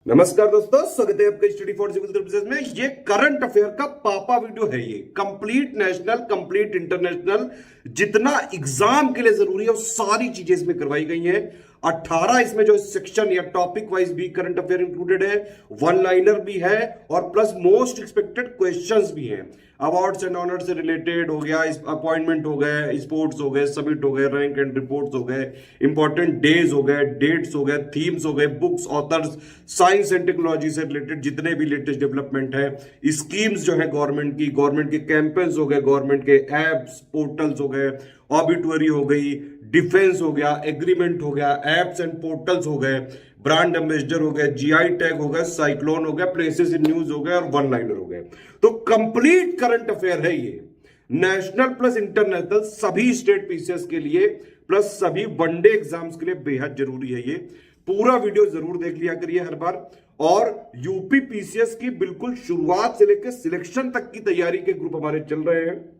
नमस्कार दोस्तों, स्वागत है आपका स्टडी फॉर सिविल सर्विसेज में। ये करंट अफेयर का पापा वीडियो है। ये कंप्लीट नेशनल, कंप्लीट इंटरनेशनल, जितना एग्जाम के लिए जरूरी है वो सारी चीजें इसमें करवाई गई हैं। 18 इसमें जो सेक्शन या टॉपिक वाइज भी करंट अफेयर इंक्लूडेड है, वन लाइनर भी है और प्लस मोस्ट एक्सपेक्टेड क्वेश्चंस भी हैं। अवार्ड्स एंड ऑनर से रिलेटेड हो गया, अपॉइंटमेंट हो गए, स्पोर्ट्स हो गए, समिट हो गए, रैंक एंड रिपोर्ट्स हो गए, इंपॉर्टेंट डेज हो गए, डेट्स हो गए, थीम्स हो गए, books, authors, science and technology से रिलेटेड जितने भी लेटेस्ट डेवलपमेंट है, स्कीम्स जो है गवर्नमेंट के कैंपेन्स हो गए, गवर्नमेंट के एप्स, पोर्टल्स हो गए, ऑबिटुअरी हो गई, डिफेंस हो गया, एग्रीमेंट हो गया, एप्स एंड पोर्टल्स हो गए, ब्रांड एम्बेसडर हो गए, जीआई टैग हो गए, साइक्लोन हो गया, प्लेसेस इन न्यूज हो गए और वन लाइनर हो गए। तो कंप्लीट करंट अफेयर है ये, नेशनल प्लस इंटरनेशनल, सभी स्टेट पीसीएस के लिए प्लस सभी वनडे एग्जाम्स के लिए बेहद जरूरी है। ये पूरा वीडियो जरूर देख लिया करिए हर बार। और यूपी पीसीएस की बिल्कुल शुरुआत से लेकर सिलेक्शन तक की तैयारी के ग्रुप हमारे चल रहे हैं।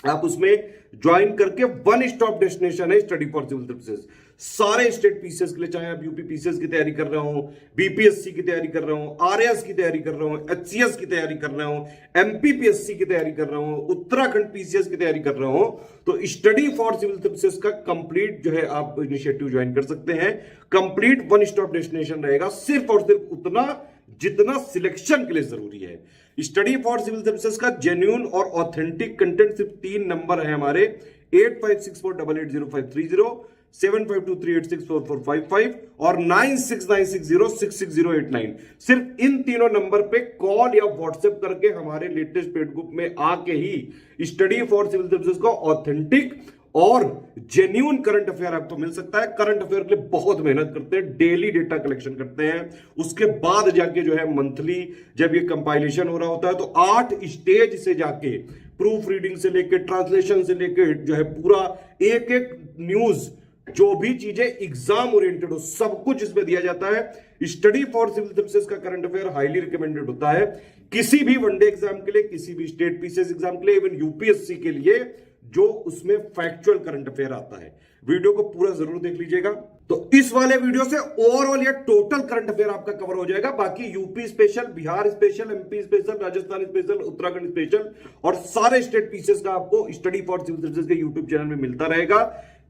आप उसमें ज्वाइन करके वन स्टॉप डेस्टिनेशन है स्टडी फॉर सिविल सर्विसेज। सारे स्टेट पीसीएस के लिए, चाहे आप यूपी पीसीएस की तैयारी कर रहा हूं, बीपीएससी की तैयारी कर रहा हूं, आरएएस की तैयारी कर रहा हूं, एचसीएस की तैयारी कर रहा हूं, एमपीपीएससी की तैयारी कर रहा हूं, उत्तराखंड पीसीएस की तैयारी कर रहा हूं, तो स्टडी फॉर सिविल सर्विसेज का कंप्लीट जो है आप इनिशिएटिव ज्वाइन कर सकते हैं। कंप्लीट वन स्टॉप डेस्टिनेशन रहेगा, सिर्फ और सिर्फ उतना जितना सिलेक्शन के लिए जरूरी है। स्टडी फॉर सिविल सर्विसेज का जेन्युइन और ऑथेंटिक कंटेंट सिर्फ 3 नंबर है हमारे, 8564880530, 7523864455 और 9696066089। सिर्फ इन तीनों नंबर पे कॉल या व्हाट्सएप करके हमारे लेटेस्ट पेड ग्रुप में आके ही स्टडी फॉर सिविल सर्विसेज को ऑथेंटिक और जेन्युइन करंट अफेयर आपको मिल सकता है। करंट अफेयर के लिए बहुत मेहनत करते हैं, डेली डेटा कलेक्शन करते हैं, उसके बाद जाके जो है मंथली जब ये कंपाइलेशन हो रहा होता है तो 8 स्टेज से जाके प्रूफ रीडिंग से लेके, ट्रांसलेशन से लेके जो है पूरा एक एक न्यूज, जो भी चीजें एग्जाम ओरिएंटेड हो, सब कुछ इसमें दिया जाता है। स्टडी फॉर सिविल सर्विसेज का करंट अफेयर हाईली रिकमेंडेड होता है किसी भी वनडे एग्जाम के लिए, किसी भी स्टेट पीसीएस एग्जाम के लिए, इवन यूपीएससी के लिए, जो उसमें फैक्चुअल करंट अफेयर आता है। वीडियो को पूरा जरूर देख लीजिएगा। तो इस वाले वीडियो से ओवरऑल या टोटल करंट अफेयर आपका कवर हो जाएगा। बाकी UP special, Bihar special, MP special, Rajasthan special, Uttarakhand special और सारे स्टेट पीसीएस का आपको स्टडी फॉर सिविल सर्विसेज के यूट्यूब चैनल में मिलता रहेगा।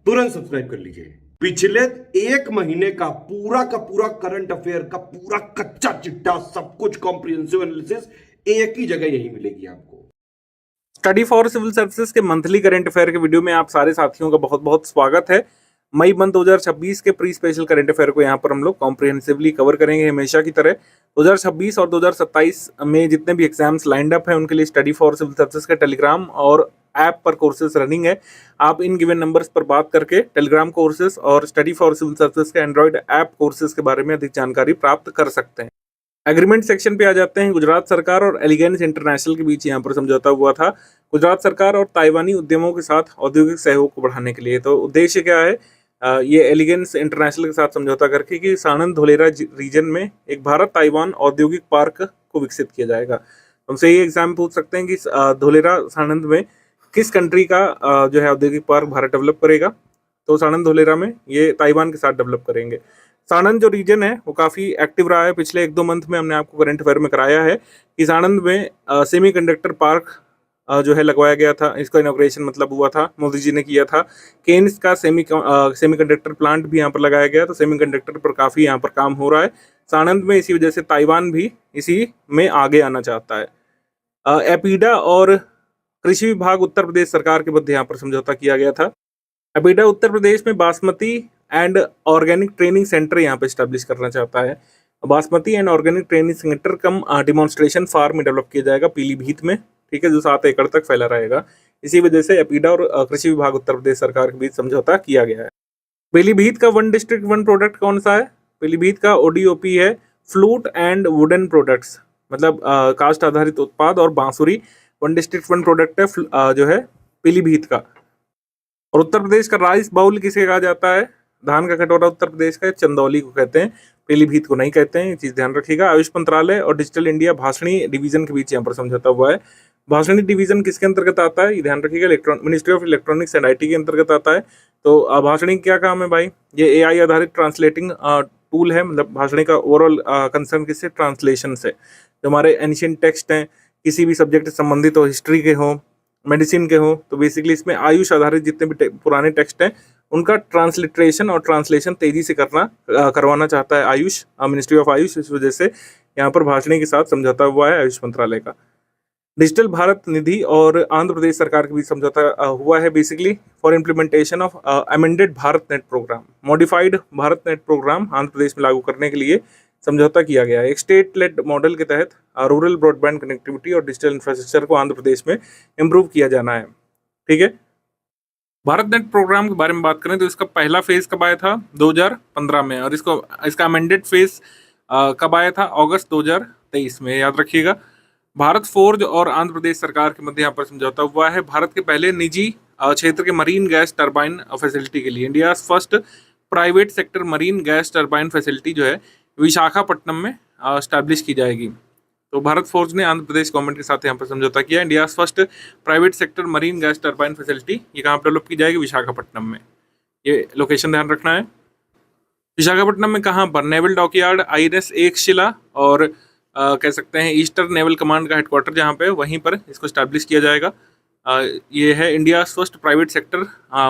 तुरंत सब्सक्राइब कर लीजिए। पिछले 1 महीने का पूरा करंट अफेयर का पूरा कच्चा चिट्ठा, सब कुछ कॉम्प्रिहेंसिव एनालिसिस एक ही जगह यही मिलेगी आपको। स्टडी फॉर सिविल सर्विसेज के मंथली करंट अफेयर के वीडियो में आप सारे साथियों का बहुत बहुत स्वागत है। मई मंथ 2026 के प्री स्पेशल करंट अफेयर को यहाँ पर हम लोग कॉम्प्रिहेंसिवली कवर करेंगे हमेशा की तरह। 2026 और 2027 में जितने भी एग्जाम्स लाइंड अप है उनके लिए स्टडी फॉर सिविल सर्विसेज का टेलीग्राम और ऐप पर कोर्सेज रनिंग है। आप इन गिवन नंबर्स पर बात करके टेलीग्राम कोर्सेज और स्टडी फॉर सिविल सर्विसेज के एंड्रॉइड ऐप कोर्सेज के बारे में अधिक जानकारी प्राप्त कर सकते हैं। एग्रीमेंट सेक्शन पे आ जाते हैं। गुजरात सरकार और एलिगेंस इंटरनेशनल के बीच यहाँ पर समझौता हुआ था गुजरात सरकार और ताइवानी उद्यमों के साथ औद्योगिक सहयोग को बढ़ाने के लिए। तो उद्देश्य क्या है, ये एलिगेंस इंटरनेशनल के साथ समझौता करके कि सानंद धोलेरा रीजन में एक भारत ताइवान औद्योगिक पार्क को विकसित किया जाएगा। हमसे ये एग्जाम पूछ सकते हैं कि धोलेरा सानंद में किस कंट्री का जो है औद्योगिक पार्क भारत डेवलप करेगा। तो सानंद धोलेरा में ये ताइवान के साथ डेवलप करेंगे। सानंद जो रीजन है वो काफ़ी एक्टिव रहा है। पिछले 1-2 मंथ में हमने आपको करंट अफेयर में कराया है कि सानंद में सेमीकंडक्टर पार्क जो है लगवाया गया था। इसका इनॉग्रेशन मतलब हुआ था, मोदी जी ने किया था। केन्स का सेमीकंडक्टर प्लांट भी यहाँ पर लगाया गया। तो सेमीकंडक्टर पर काफ़ी यहाँ पर काम हो रहा है सानंद में। इसी वजह से ताइवान भी इसी में आगे आना चाहता है। एपीडा और कृषि विभाग उत्तर प्रदेश सरकार के मध्य यहाँ पर समझौता किया गया था। एपीडा उत्तर प्रदेश में basmati and organic training centre यहाँ पे स्टैब्लिश करना चाहता है। Basmati and organic training centre cum demonstration farm develop किया जाएगा पीलीभीत में, ठीक है, जो 7 एकड़ तक फैला रहेगा। इसी वजह से एपीडा और कृषि विभाग उत्तर प्रदेश सरकार के बीच समझौता किया गया है। पीलीभीत का वन डिस्ट्रिक्ट वन प्रोडक्ट कौन सा है? पीलीभीत का ओडीओपी है फ्लूट एंड वुडन प्रोडक्ट्स, मतलब कास्ट आधारित उत्पाद और बांसुरी। वन डिस्ट्रिक्ट वन प्रोडक्ट है जो है पीलीभीत का। और उत्तर प्रदेश का राइस बाउल किसे कहा जाता है? धान का कटोरा उत्तर प्रदेश का चंदौली को कहते हैं, पीलीभीत को नहीं कहते हैं, ये चीज़ ध्यान रखिएगा। आयुष मंत्रालय और डिजिटल इंडिया भाषणी डिवीजन के बीच यहाँ पर समझौता हुआ है। भाषणी डिवीजन किसके अंतर्गत आता है, ये ध्यान रखिएगा, ministry of electronics and IT के अंतर्गत आता है। तो भाषणी क्या काम है भाई? ये एआई आधारित ट्रांसलेटिंग टूल है, मतलब भाषणी का ओवरऑल कंसर्न किससे, ट्रांसलेशन से। जो हमारे एंशियंट टेक्स्ट हैं, किसी भी सब्जेक्ट से संबंधित हो, हिस्ट्री के हो, मेडिसिन के हो, तो बेसिकली इसमें आयुष आधारित जितने भी पुराने टेक्स्ट हैं उनका ट्रांसलिट्रेशन और ट्रांसलेशन तेजी से करवाना चाहता है आयुष, मिनिस्ट्री ऑफ आयुष। इस वजह से यहाँ पर भाषणी के साथ समझौता हुआ है आयुष मंत्रालय का। डिजिटल भारत निधि और आंध्र प्रदेश सरकार के बीच समझौता हुआ है basically for implementation of amended Bharat net program. Modified Bharat net program Andhra Pradesh में लागू करने के लिए समझौता किया गया है। एक स्टेट लेड मॉडल के तहत रूरल ब्रॉडबैंड कनेक्टिविटी और डिजिटल इंफ्रास्ट्रक्चर को आंध्र प्रदेश में इम्प्रूव किया जाना है। ठीक है, भारत नेट प्रोग्राम के बारे में बात करें तो इसका पहला फेज कब आया था, 2015 में, और इसका अमेंडेड फेज कब आया था, अगस्त 2023 में, याद रखिएगा। भारत फोर्ज और आंध्र प्रदेश सरकार के मध्य यहाँ पर समझौता हुआ है भारत के पहले निजी क्षेत्र के मरीन गैस टरबाइन फैसिलिटी के लिए। India first private sector marine gas turbine facility जो है विशाखापट्टनम में स्टैब्लिश की जाएगी। तो भारत फोर्ज ने आंध्र प्रदेश गवर्नमेंट के साथ यहाँ पर समझौता किया। India first private sector marine gas turbine facility ये कहाँ पर डेवलप की जाएगी, विशाखापट्टनम में। ये लोकेशन ध्यान रखना है। विशाखापट्टनम में कहाँ पर, नेवल डॉकयार्ड, INS एकशिला और कह सकते हैं ईस्टर्न नेवल कमांड का हेडक्वार्टर जहाँ पे, वहीं पर इसको स्टैब्लिश किया जाएगा। ये है India first private sector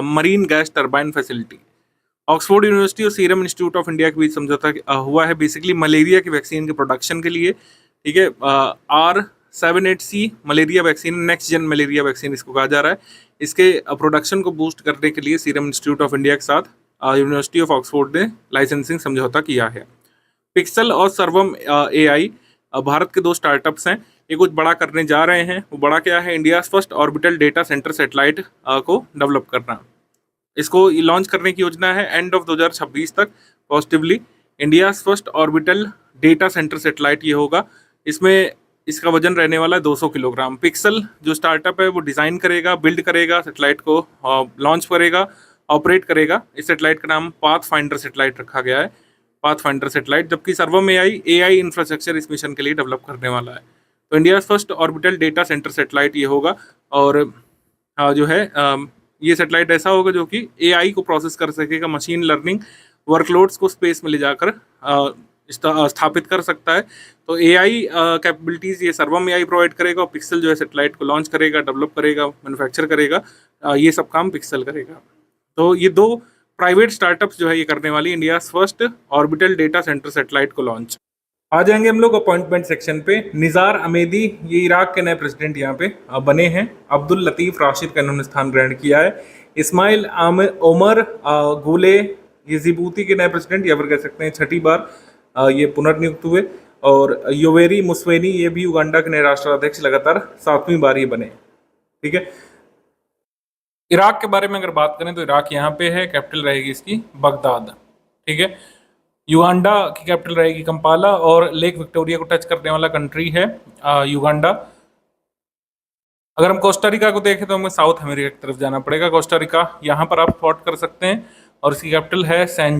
marine gas turbine facility. Oxford University और सीरम इंस्टीट्यूट ऑफ इंडिया के बीच समझौता हुआ है बेसिकली मलेरिया की वैक्सीन के प्रोडक्शन के लिए। ठीक है, R78C malaria vaccine, next gen malaria vaccine इसको कहा जा रहा है। इसके प्रोडक्शन को बूस्ट करने के लिए सीरम इंस्टीट्यूट ऑफ इंडिया के साथ यूनिवर्सिटी ऑफ ऑक्सफोर्ड ने लाइसेंसिंग समझौता किया है। पिक्सल और सर्वम AI भारत के दो स्टार्टअप्स हैं, ये कुछ बड़ा करने जा रहे हैं। वो बड़ा क्या है, India first orbital data centre satellite को डेवलप करना। इसको लॉन्च करने की योजना है एंड ऑफ 2026 तक positively. India first orbital data centre satellite ये होगा। इसमें इसका वजन रहने वाला है 200 किलोग्राम। पिक्सल जो स्टार्टअप है वो डिज़ाइन करेगा, बिल्ड करेगा, सैटेलाइट को लॉन्च करेगा, ऑपरेट करेगा। इस सैटेलाइट का नाम पाथफाइंडर सैटेलाइट रखा गया है, पाथफाइंडर सैटेलाइट। जबकि सर्वम AI इंफ्रास्ट्रक्चर इस मिशन के लिए डेवलप करने वाला है। तो India first orbital data centre satellite ये होगा। और जो है ये सैटेलाइट ऐसा होगा जो कि AI को प्रोसेस कर सकेगा, मशीन लर्निंग वर्कलोड्स को स्पेस में ले जाकर स्थापित कर सकता है। तो AI कैपेबिलिटीज़ ये सर्वम AI प्रोवाइड करेगा और पिक्सल जो है सैटेलाइट को लॉन्च करेगा, डेवलप करेगा, मैन्युफैक्चर करेगा, ये सब काम पिक्सल करेगा। तो ये दो प्राइवेट स्टार्टअप्स जो है ये करने वाली India first orbital data centre satellite को लॉन्च। आ जाएंगे हम लोग अपॉइंटमेंट सेक्शन पे। निज़ार अमेदी ये इराक के नए प्रेसिडेंट यहाँ पे बने हैं। अब्दुल लतीफ़ राशिद का इन्होंने स्थान ग्रहण किया है। इस्माइल ओमर गुले ये जिबूती के नए प्रेसिडेंट, या फिर कह सकते हैं छठी बार ये पुनर्नियुक्त हुए। और योवेरी मुस्वेनी ये भी युगांडा के नए राष्ट्राध्यक्ष, लगातार 7वीं बार ये बने। ठीक है, इराक के बारे में अगर बात करें तो इराक यहाँ पे है, कैपिटल रहेगी इसकी बगदाद। ठीक है, युगांडा की कैपिटल रहेगी कंपाला और लेक विक्टोरिया को टच करने वाला कंट्री है युगांडा। अगर हम कोस्टारिका को देखें तो हमें साउथ अमेरिका की तरफ जाना पड़ेगा। कोस्टारिका यहाँ पर आप स्पॉट कर सकते हैं और इसकी कैपिटल है सैन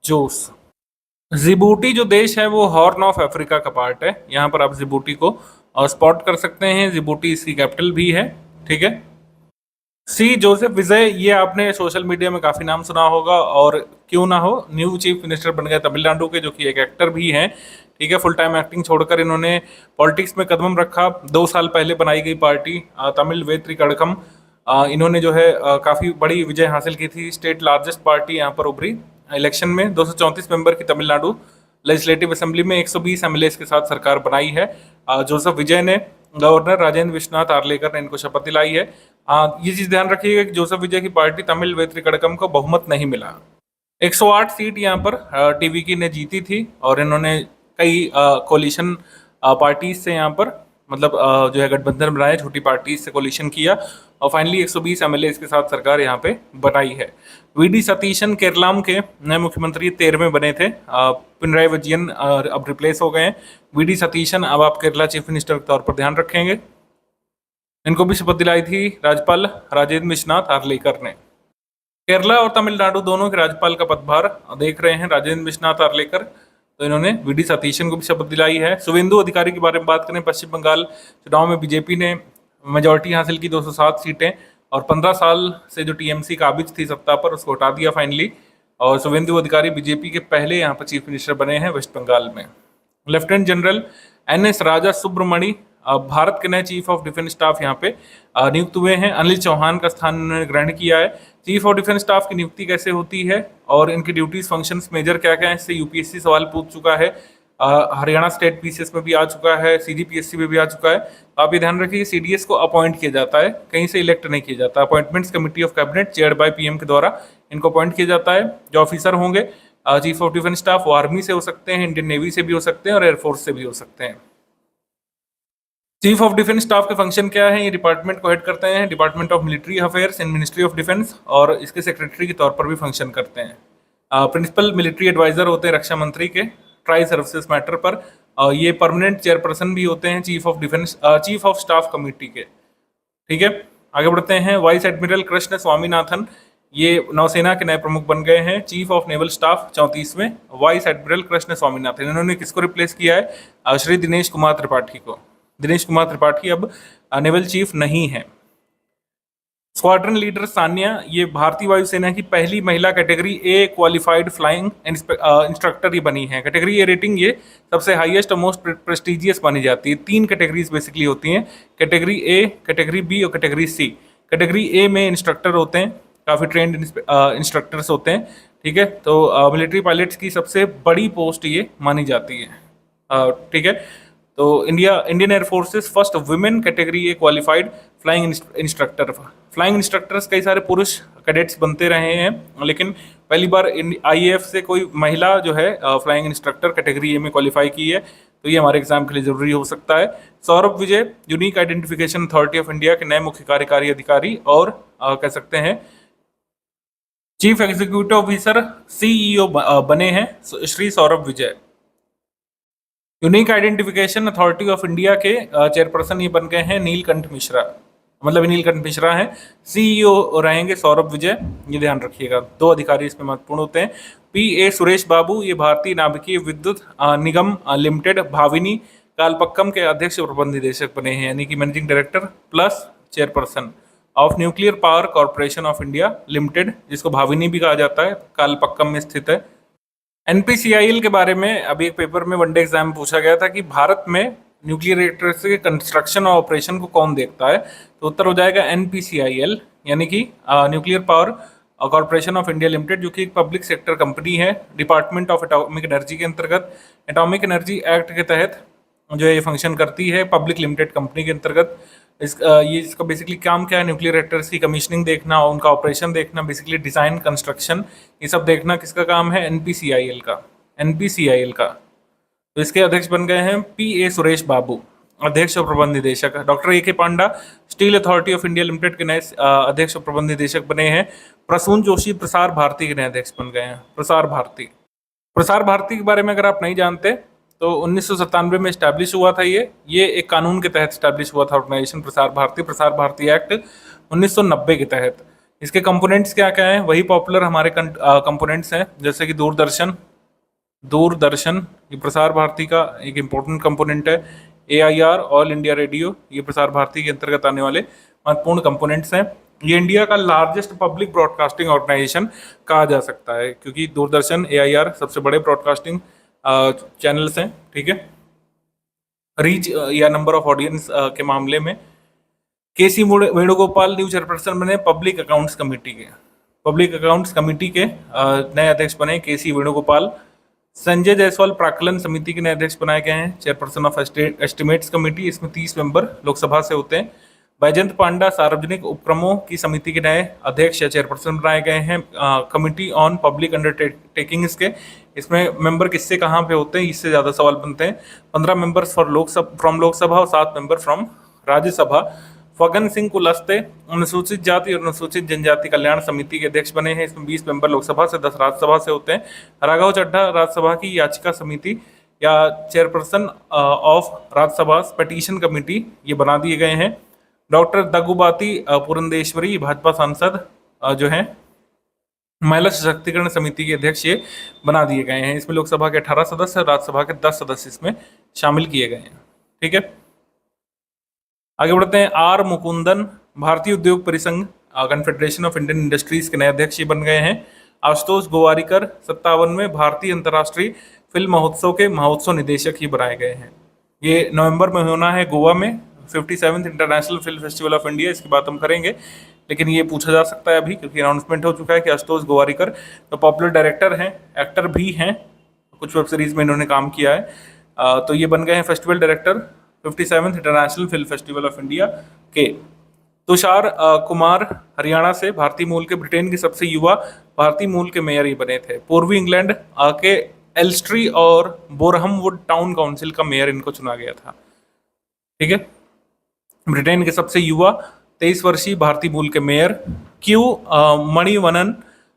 जोस। जिबूटी जो देश है वो हॉर्न ऑफ अफ्रीका का पार्ट है। यहाँ पर आप जिबूटी को स्पॉट कर सकते हैं। जिबूटी इसकी कैपिटल भी है। ठीक है, सी जोसेफ विजय ये आपने सोशल मीडिया में काफ़ी नाम सुना होगा, और क्यों ना हो, न्यू चीफ मिनिस्टर बन गए तमिलनाडु के, जो कि एक एक्टर भी हैं। ठीक है, फुल टाइम एक्टिंग छोड़कर इन्होंने पॉलिटिक्स में कदम रखा। 2 साल पहले बनाई गई पार्टी तमिल वेत्री कड़कम, इन्होंने जो है काफ़ी बड़ी विजय हासिल की थी। स्टेट लार्जेस्ट पार्टी यहाँ पर उभरी इलेक्शन में। 234 मेंबर की तमिलनाडु लेजिस्लेटिव असेंबली में 120 MLAs के साथ सरकार बनाई है। जोसेफ विजय ने, गवर्नर राजेंद्र विश्वनाथ आर्लेकर ने इनको शपथ दिलाई है। ये चीज़ ध्यान रखिएगा कि जोसेफ विजय की पार्टी तमिल वेत्री कड़कम को बहुमत नहीं मिला। 108 सीट यहाँ पर TVK ने जीती थी और इन्होंने कई कोलिशन पार्टीज से यहाँ पर मतलब जो है गठबंधन बनाया, छोटी पार्टीज से कोलिशन किया और फाइनली 120 MLAs के साथ सरकार यहाँ पे बनाई है। VD सतीशन केरलाम के नए मुख्यमंत्री 13वें बने थे। पिनराई विजयन अब रिप्लेस हो गए हैं। VD सतीशन अब आप केरला चीफ मिनिस्टर के तौर पर ध्यान रखेंगे। इनको भी शपथ दिलाई थी राज्यपाल राजेंद्र विश्वनाथ आर्लेकर ने। केरला और तमिलनाडु दोनों के राज्यपाल का पदभार देख रहे हैं राजेंद्र विश्वनाथ आर्लेकर, तो इन्होंने VD सतीशन को भी शपथ दिलाई है। शुभेंदु अधिकारी के बारे में बात करें, पश्चिम बंगाल चुनाव में बीजेपी ने मेजॉरिटी हासिल की 207 सीटें और 15 साल से जो TMC काबिज थी सत्ता पर उसको हटा दिया फाइनली। और शुभेंदु अधिकारी बीजेपी के पहले यहाँ पर चीफ मिनिस्टर बने हैं वेस्ट बंगाल में। लेफ्टिनेंट जनरल एनएस राजा सुब्रमणी भारत के नए चीफ ऑफ डिफेंस स्टाफ यहाँ पे नियुक्त हुए हैं। अनिल चौहान का स्थान उन्होंने ग्रहण किया है। चीफ ऑफ डिफेंस स्टाफ की नियुक्ति कैसे होती है और इनकी ड्यूटीज फंक्शंस मेजर क्या क्या है, इससे यूपीएससी सवाल पूछ चुका है। हरियाणा स्टेट पीसीएस में भी आ चुका है, सीजीपीएससी में भी आ चुका है। तो आप ये ध्यान रखिए, सीडीएस को अपॉइंट किया जाता है, कहीं से इलेक्ट नहीं किया जाता। Appointments committee of cabinet chaired by PM के द्वारा इनको अपॉइंट किया जाता है। जो ऑफिसर होंगे चीफ ऑफ डिफेंस स्टाफ, वो आर्मी से हो सकते हैं, इंडियन नेवी से भी हो सकते हैं और एयरफोर्स से भी हो सकते हैं। चीफ ऑफ डिफेंस स्टाफ के फंक्शन क्या है, ये डिपार्टमेंट को हेड करते हैं, department of military affairs in ministry of defence, और इसके सेक्रेटरी के तौर पर भी फंक्शन करते हैं। प्रिंसिपल मिलिट्री एडवाइजर होते हैं रक्षा मंत्री के ट्राई सर्विसेज मैटर पर। ये परमानेंट चेयरपर्सन भी होते हैं चीफ ऑफ स्टाफ कमेटी के। ठीक है, आगे बढ़ते हैं। वाइस एडमिरल कृष्ण स्वामीनाथन ये नौसेना के नए प्रमुख बन गए हैं। चीफ ऑफ नेवल स्टाफ 34वें वाइस एडमिरल कृष्ण स्वामीनाथन। इन्होंने किसको रिप्लेस किया है, श्री दिनेश कुमार त्रिपाठी को। दिनेश कुमार त्रिपाठी अब नेवल चीफ नहीं है। स्क्वाड्रन लीडर सान्या ये भारतीय वायुसेना की पहली महिला category A qualified flying instructor ये बनी है। कैटेगरी ए रेटिंग ये सबसे हाईएस्ट और मोस्ट प्रेस्टिजियस मानी जाती है। 3 कैटेगरीज बेसिकली होती हैं, कैटेगरी ए, कैटेगरी बी और कैटेगरी सी। कैटेगरी ए में इंस्ट्रक्टर होते हैं, काफ़ी ट्रेंड इंस्ट्रक्टर्स होते हैं। ठीक है, तो मिलिट्री पायलट्स की सबसे बड़ी पोस्ट ये मानी जाती है। ठीक है, तो Indian air forces first women category A qualified flying instructor. Flying instructors कई सारे पुरुष कैडेट्स बनते रहे हैं, लेकिन पहली बार आईएएफ से कोई महिला जो है फ्लाइंग इंस्ट्रक्टर कैटेगरी ए में क्वालिफाई की है, तो ये हमारे एग्जाम के लिए जरूरी हो सकता है। Saurabh Vijay unique identification authority of India के नए मुख्य कार्यकारी अधिकारी और कह सकते हैं चीफ एग्जीक्यूटिव ऑफिसर सीईओ बने हैं Shri Saurabh Vijay. Unique identification authority of India के चेयरपर्सन ये बन गए हैं नीलकंठ मिश्रा, मतलब नीलकंठ मिश्रा हैं। सीईओ रहेंगे सौरभ विजय, ये ध्यान रखिएगा। 2 अधिकारी इसमें महत्वपूर्ण होते हैं। पीए सुरेश बाबू ये भारतीय नाभिकीय विद्युत निगम लिमिटेड भाविनी कालपक्कम के अध्यक्ष और प्रबंध निदेशक बने हैं, यानी कि managing director plus chairperson of nuclear power corporation of India limited, जिसको भाविनी भी कहा जाता है, कालपक्कम में स्थित है। एनपीसीआईएल के बारे में अभी एक पेपर में वनडे एग्जाम में पूछा गया था कि भारत में न्यूक्लियर रिएक्टर्स के कंस्ट्रक्शन और ऑपरेशन को कौन देखता है, तो उत्तर हो जाएगा एनपीसीआईएल, यानी कि nuclear power corporation of India limited, जो कि एक पब्लिक सेक्टर कंपनी है। डिपार्टमेंट ऑफ एटॉमिक एनर्जी के अंतर्गत एटॉमिक एनर्जी एक्ट के तहत जो है ये फंक्शन करती है, पब्लिक लिमिटेड कंपनी के अंतर्गत। इसका बेसिकली काम क्या है, न्यूक्लियर रिएक्टर्स की कमीशनिंग देखना, उनका ऑपरेशन देखना, बेसिकली डिजाइन कंस्ट्रक्शन, ये सब देखना किसका काम है, एनपीसीआईएल का। तो इसके अध्यक्ष बन गए हैं पीए सुरेश बाबू, अध्यक्ष और प्रबंध निदेशक। Doctor A K Panda steel authority of India limited के नए अध्यक्ष और प्रबंध निदेशक बने हैं। प्रसून जोशी प्रसार भारती के नए अध्यक्ष बन गए हैं। प्रसार भारती के बारे में अगर आप नहीं जानते तो 1997 में स्टैब्लिश हुआ था। ये एक कानून के तहत स्टैब्लिश हुआ था ऑर्गेनाइजेशन प्रसार भारती एक्ट 1990 के तहत। इसके कंपोनेंट्स क्या क्या हैं, वही पॉपुलर हमारे कंपोनेंट्स हैं, जैसे कि दूरदर्शन ये प्रसार भारती का एक इम्पोर्टेंट कंपोनेंट है। AIR ऑल इंडिया रेडियो ये प्रसार भारती के अंतर्गत आने वाले महत्वपूर्ण कंपोनेंट्स हैं। ये इंडिया का लार्जेस्ट पब्लिक ब्रॉडकास्टिंग ऑर्गेनाइजेशन कहा जा सकता है, क्योंकि दूरदर्शन AIR सबसे बड़े ब्रॉडकास्टिंग चैनल्स हैं। ठीक है, रीच या नंबर ऑफ ऑडियंस के मामले में। केसी वेणुगोपाल न्यू चेयरपर्सन बने पब्लिक अकाउंट्स कमेटी के नए अध्यक्ष बने केसी वेणुगोपाल। संजय जायसवाल प्राक्कलन समिति के नए अध्यक्ष बनाए गए हैं, चेयरपर्सन ऑफ एस्टिमेट्स कमेटी। इसमें 30 मेंबर लोकसभा से होते हैं। बैजंत पांडा सार्वजनिक उपक्रमों की समिति के नए अध्यक्ष या चेयरपर्सन बनाए गए हैं। कमिटी ऑन पब्लिक अंडरटेकिंग्स के, इसमें मेंबर किससे कहाँ पे होते हैं, इससे ज़्यादा सवाल बनते हैं। 15 मेंबर्स फ्रॉम लोकसभा और 7 मेंबर फ्रॉम राज्यसभा। फगन सिंह कुलस्ते अनुसूचित जाति और अनुसूचित जनजाति कल्याण समिति के अध्यक्ष बने हैं। इसमें 20 मेंबर लोकसभा से 10 राज्यसभा से होते हैं। राघव चड्ढा राज्यसभा की याचिका समिति या chairperson of Rajya Sabha petition committee ये बना दिए गए हैं। डॉक्टर दगुबाती पुरंदेश्वरी भाजपा सांसद जो हैं महिला सशक्तिकरण समिति के अध्यक्ष ये बना दिए गए हैं। इसमें लोकसभा के 18 सदस्य, राज्यसभा के 10 सदस्य इसमें शामिल किए गए हैं। ठीक है, आगे बढ़ते हैं। आर मुकुंदन भारतीय उद्योग परिसंघ कन्फेडरेशन ऑफ इंडियन इंडस्ट्रीज के नए अध्यक्ष बन गए हैं। आशुतोष गोवारिकर 57 में भारतीय अंतर्राष्ट्रीय फिल्म महोत्सव के महोत्सव निदेशक ही बनाए गए हैं। ये नवंबर में होना है गोवा में, 57th international film festival of India, इसकी बात हम करेंगे। लेकिन ये पूछा जा सकता है अभी, क्योंकि अनाउंसमेंट हो चुका है कि आशुतोष गोवारिकर तो पॉपुलर डायरेक्टर हैं, एक्टर भी हैं, कुछ वेब सीरीज में इन्होंने काम किया है, तो ये बन गए हैं festival director 57th international film festival of India के। तुषार कुमार हरियाणा से, भारतीय मूल के, ब्रिटेन के सबसे युवा भारतीय मूल के मेयर ही बने थे। पूर्वी इंग्लैंड के एल्स्ट्री और बोरहमवुड टाउन काउंसिल का मेयर इनको चुना गया था। ठीक है, ब्रिटेन के सबसे युवा 23 वर्षीय भारतीय मूल के मेयर। क्यू मणिवणन,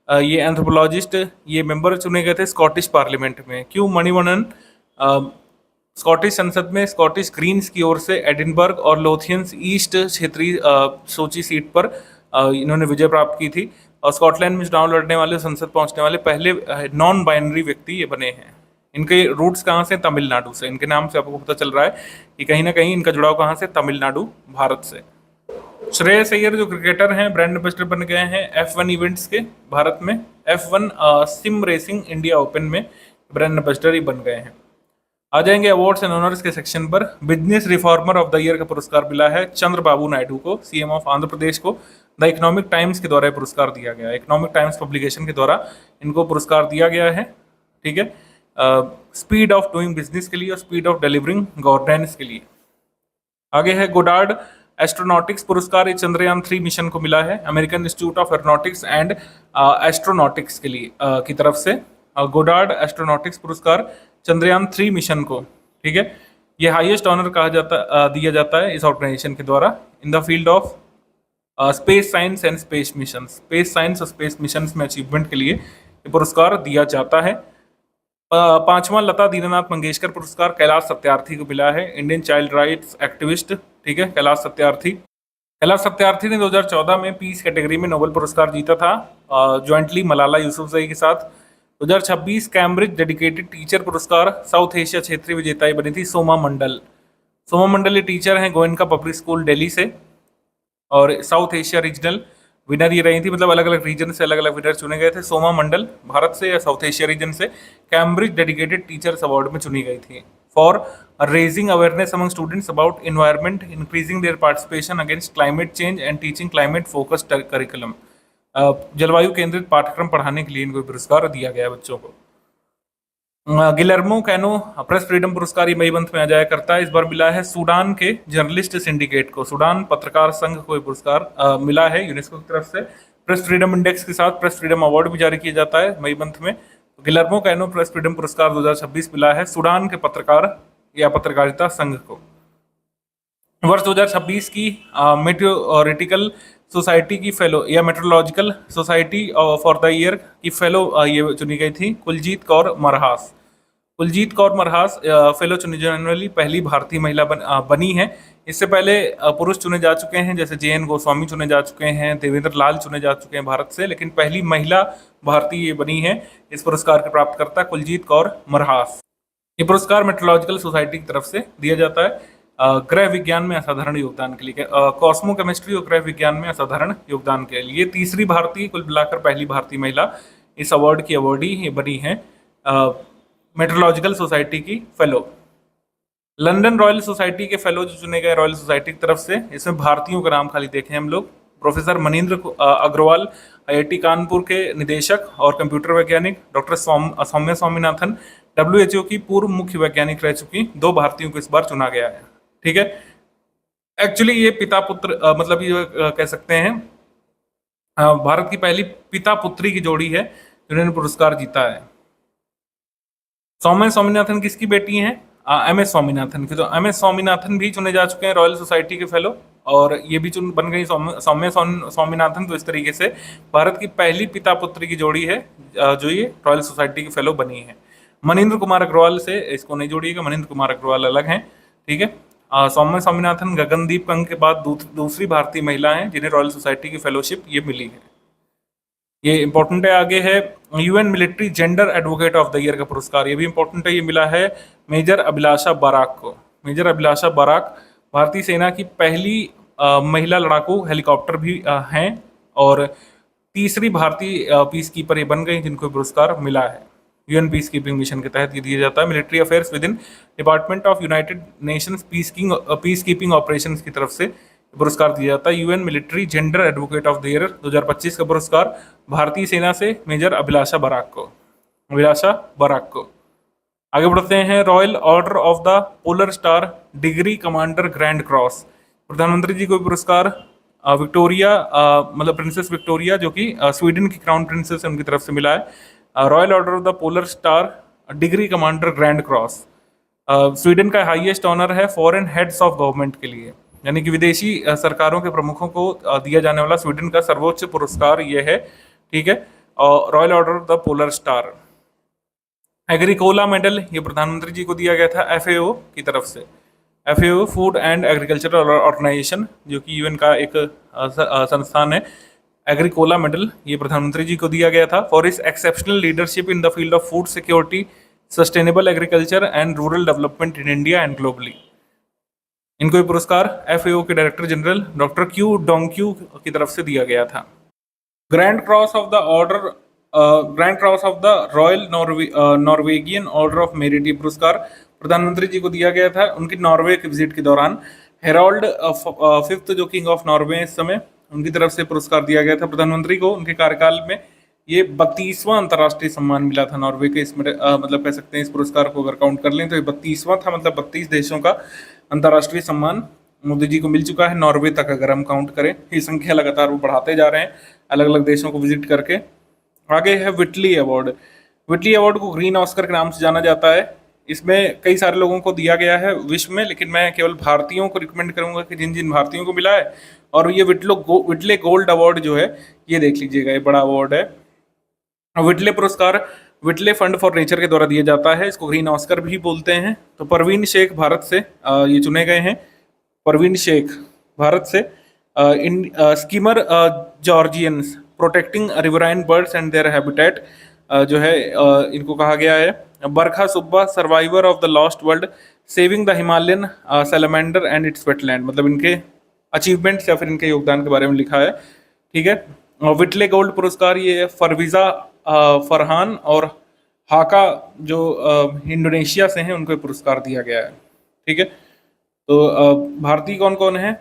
ये एंथ्रोपोलॉजिस्ट, ये मेंबर चुने गए थे स्कॉटिश पार्लियामेंट में। क्यू मणिवणन स्कॉटिश संसद में स्कॉटिश ग्रीन्स की ओर से एडिनबर्ग और लोथियंस ईस्ट क्षेत्रीय सोची सीट पर इन्होंने विजय प्राप्त की थी, और स्कॉटलैंड में चुनाव लड़ने वाले, संसद पहुंचने वाले पहले नॉन बाइनरी व्यक्ति ये बने हैं। इनके रूट्स कहाँ से? तमिलनाडु से। इनके नाम से आपको पता चल रहा है कि कहीं ना कहीं इनका जुड़ाव कहाँ से? तमिलनाडु, भारत से। श्रेयस अय्यर जो क्रिकेटर हैं, ब्रांड एम्बेसडर बन गए हैं F1 इवेंट्स के भारत में। F1 SIM racing India open में ब्रांड एम्बेसडर ही बन गए हैं। आ जाएंगे अवार्ड्स एंड ऑनर्स के सेक्शन पर। Business reformer of the year का पुरस्कार मिला है चंद्रबाबू नायडू को, सीएम ऑफ आंध्र प्रदेश को। द इकोनॉमिक टाइम्स के द्वारा पुरस्कार दिया गया है, इकोनॉमिक टाइम्स पब्लिकेशन के द्वारा इनको पुरस्कार दिया गया है। ठीक है, स्पीड ऑफ डूइंग बिजनेस के लिए और स्पीड ऑफ डिलीवरिंग गवर्नेंस के लिए। आगे है गोडार्ड एस्ट्रोनॉटिक्स पुरस्कार, ये चंद्रयान 3 मिशन को मिला है, American institute of aeronautics and astronautics के लिए की तरफ से गोडार्ड एस्ट्रोनॉटिक्स पुरस्कार चंद्रयान 3 मिशन को। ठीक है, ये हाईएस्ट ऑनर दिया जाता है इस ऑर्गेनाइजेशन के द्वारा in the field of space science and space mission. Space science और स्पेस मिशन में अचीवमेंट के लिए ये पुरस्कार दिया जाता है। 5वां लता दीनानाथ मंगेशकर पुरस्कार कैलाश सत्यार्थी को मिला है, इंडियन चाइल्ड राइट्स एक्टिविस्ट। ठीक है, कैलाश सत्यार्थी ने 2014 में पीस कैटेगरी में नोबेल पुरस्कार जीता था, ज्वाइंटली मलाला यूसुफजई के साथ। 2026 कैम्ब्रिज डेडिकेटेड टीचर पुरस्कार साउथ एशिया क्षेत्रीय विजेता बनी थी सोमा मंडल। सोमा मंडल ये टीचर हैं गोयनका पब्लिक स्कूल दिल्ली से, और साउथ एशिया रीजनल विनर ये रही थी, मतलब अलग अलग रीजन से अलग अलग विनर चुने गए थे। सोमा मंडल भारत से या साउथ एशिया रीजन से कैम्ब्रिज डेडिकेटेड टीचर्स अवार्ड में चुनी गई थी for raising awareness among students about environment, increasing there participation against climate change and teaching climate focused curriculum. जलवायु केंद्रित पाठ्यक्रम पढ़ाने के लिए इनको पुरस्कार दिया गया बच्चों को। गिलर्मो कैनो प्रेस फ्रीडम पुरस्कार ये मई मंथ में आ जाया करता है, इस बार मिला है सूडान के जर्नलिस्ट सिंडिकेट को, सूडान पत्रकार संघ को ये पुरस्कार मिला है यूनेस्को की तरफ से। प्रेस फ्रीडम इंडेक्स के साथ प्रेस फ्रीडम अवार्ड भी जारी किया जाता है मई मंथ में। गिलर्मो कैनो प्रेस फ्रीडम पुरस्कार 2026 मिला है सूडान के पत्रकार या पत्रकारिता संघ को। वर्ष 2026 की मेट्रोलॉजिकल सोसाइटी की फेलो या meteorological society for the year की फेलो ये चुनी गई थी कुलजीत कौर मरहास। कुलजीत कौर मरहास फेलो चुनी जाने वाली पहली भारतीय महिला बनी है। इससे पहले पुरुष चुने जा चुके हैं, जैसे JN गोस्वामी चुने जा चुके हैं, देवेंद्र लाल चुने जा चुके हैं भारत से, लेकिन पहली महिला भारतीय ये बनी है इस पुरस्कार के प्राप्तकर्ता कुलजीत कौर मरहास। ये पुरस्कार मेट्रोलॉजिकल सोसाइटी की तरफ से दिया जाता है ग्रह विज्ञान में असाधारण योगदान के लिए, कॉस्मो केमिस्ट्री और ग्रह विज्ञान में असाधारण योगदान के लिए। तीसरी भारतीय, कुल मिलाकर पहली भारतीय महिला इस अवार्ड की अवार्डी बनी है मेट्रोलॉजिकल सोसाइटी की फेलो। लंदन रॉयल सोसाइटी के फेलो जो चुने गए रॉयल सोसाइटी की तरफ से, इसमें भारतीयों का नाम खाली देखें हम लोग। प्रोफेसर मनीन्द्र अग्रवाल IIT कानपुर के निदेशक और कंप्यूटर वैज्ञानिक, डॉक्टर सौम्या स्वामीनाथन WHO की पूर्व मुख्य वैज्ञानिक रह चुकी 2 भारतीयों को इस बार चुना गया है। ठीक है, एक्चुअली ये पिता पुत्र मतलब ये कह सकते हैं भारत की पहली पिता पुत्री की जोड़ी है जिन्होंने पुरस्कार जीता है। सौम्या स्वामीनाथन किसकी बेटी हैं? MS स्वामीनाथन की। तो MS स्वामीनाथन भी चुने जा चुके हैं रॉयल सोसाइटी के फेलो, और ये भी बन गई सौम्या स्वामीनाथन। तो इस तरीके से भारत की पहली पिता पुत्री की जोड़ी है जो ये रॉयल सोसाइटी की फेलो बनी है। मनीन्द्र कुमार अग्रवाल से इसको नहीं जोड़िएगा, मनीन्द्र कुमार अग्रवाल अलग हैं। ठीक है, सौम्या स्वामीनाथन गगनदीप कंग के बाद दूसरी भारतीय महिला हैं जिन्हें रॉयल सोसाइटी की फेलोशिप ये मिली है। ये इंपॉर्टेंट है। आगे है UN military gender advocate of the year का पुरस्कार, ये भी इंपॉर्टेंट है। ये मिला है मेजर अभिलाषा बाराक को। मेजर अभिलाषा बाराक भारतीय सेना की पहली महिला लड़ाकू हेलीकॉप्टर भी हैं, और तीसरी भारतीय पीस कीपर ये बन गई जिनको पुरस्कार मिला है। यूएन पीस कीपिंग मिशन के तहत ये दिया जाता है। Military affairs with in department of United Nations peace keeping operations की तरफ से पुरस्कार दिया जाता है। UN military gender advocate of the year 2025 का पुरस्कार भारतीय सेना से मेजर अभिलाषा बराक को। आगे बढ़ते हैं। Royal order of the polar star degree commander grand cross, प्रधानमंत्री जी को पुरस्कार विक्टोरिया मतलब प्रिंसेस विक्टोरिया जो कि स्वीडन की क्राउन प्रिंसेस है उनकी तरफ से मिला है। Royal order of the polar star degree commander grand cross Sweden का हाईएस्ट ऑनर है फॉरेन हेड्स ऑफ गवर्नमेंट के लिए, यानी कि विदेशी सरकारों के प्रमुखों को दिया जाने वाला स्वीडन का सर्वोच्च पुरस्कार ये है। ठीक है, royal order of the polar star. Agricola medal ये प्रधानमंत्री जी को दिया गया था एफएओ की तरफ से। FAO food and agricultural organisation जो कि यूएन का एक संस्थान है। एग्रीकोला मेडल ये प्रधानमंत्री जी को दिया गया था फॉर इस exceptional leadership in the field of food security, sustainable agriculture and rural development in India and globally. इनको ये पुरस्कार एफएओ के डायरेक्टर जनरल डॉक्टर क्यू डोंक्यू की तरफ से दिया गया था। Grand cross of the royal Norwegian order of merit ये पुरस्कार प्रधानमंत्री जी को दिया गया था उनकी नॉर्वे की विजिट के दौरान। हेरोल्ड फिफ्थ जो किंग ऑफ नॉर्वे इस समय, उनकी तरफ से पुरस्कार दिया गया था प्रधानमंत्री को। उनके कार्यकाल में ये 32वां अंतर्राष्ट्रीय सम्मान मिला था नॉर्वे के। इसमें मतलब कह सकते हैं इस पुरस्कार को अगर काउंट कर लें तो ये 32वां था, मतलब 32 देशों का अंतर्राष्ट्रीय सम्मान मोदी जी को मिल चुका है। नॉर्वे तक अगर हम काउंट करें, ये संख्या लगातार वो बढ़ाते जा रहे हैं अलग अलग देशों को विजिट करके। आगे है विटली अवार्ड। विटली अवार्ड को ग्रीन ऑस्कर के नाम से जाना जाता है। इसमें कई सारे लोगों को दिया गया है विश्व में, लेकिन मैं केवल भारतीयों को रिकमेंड करूंगा कि जिन जिन भारतीयों को मिला है। और ये विटले गोल्ड अवार्ड जो है ये देख लीजिएगा, ये बड़ा अवार्ड है। विटले पुरस्कार विटले फंड फॉर नेचर के द्वारा दिया जाता है, इसको ग्रीन ऑस्कर भी बोलते हैं। तो परवीन शेख भारत से ये चुने गए हैं। परवीन शेख भारत से। Skimmer guardians protecting riverine birds and their habitat जो है इनको कहा गया है। Barkha Subba survivor of the lost world saving the Himalayan salamander and its wetland, मतलब इनके अचीवमेंट्स या फिर इनके योगदान के बारे में लिखा है। ठीक है, विटले गोल्ड पुरस्कार ये फरवीजा फरहान और हाका जो इंडोनेशिया से हैं उनको पुरस्कार दिया गया है। ठीक है, तो भारतीय कौन कौन है?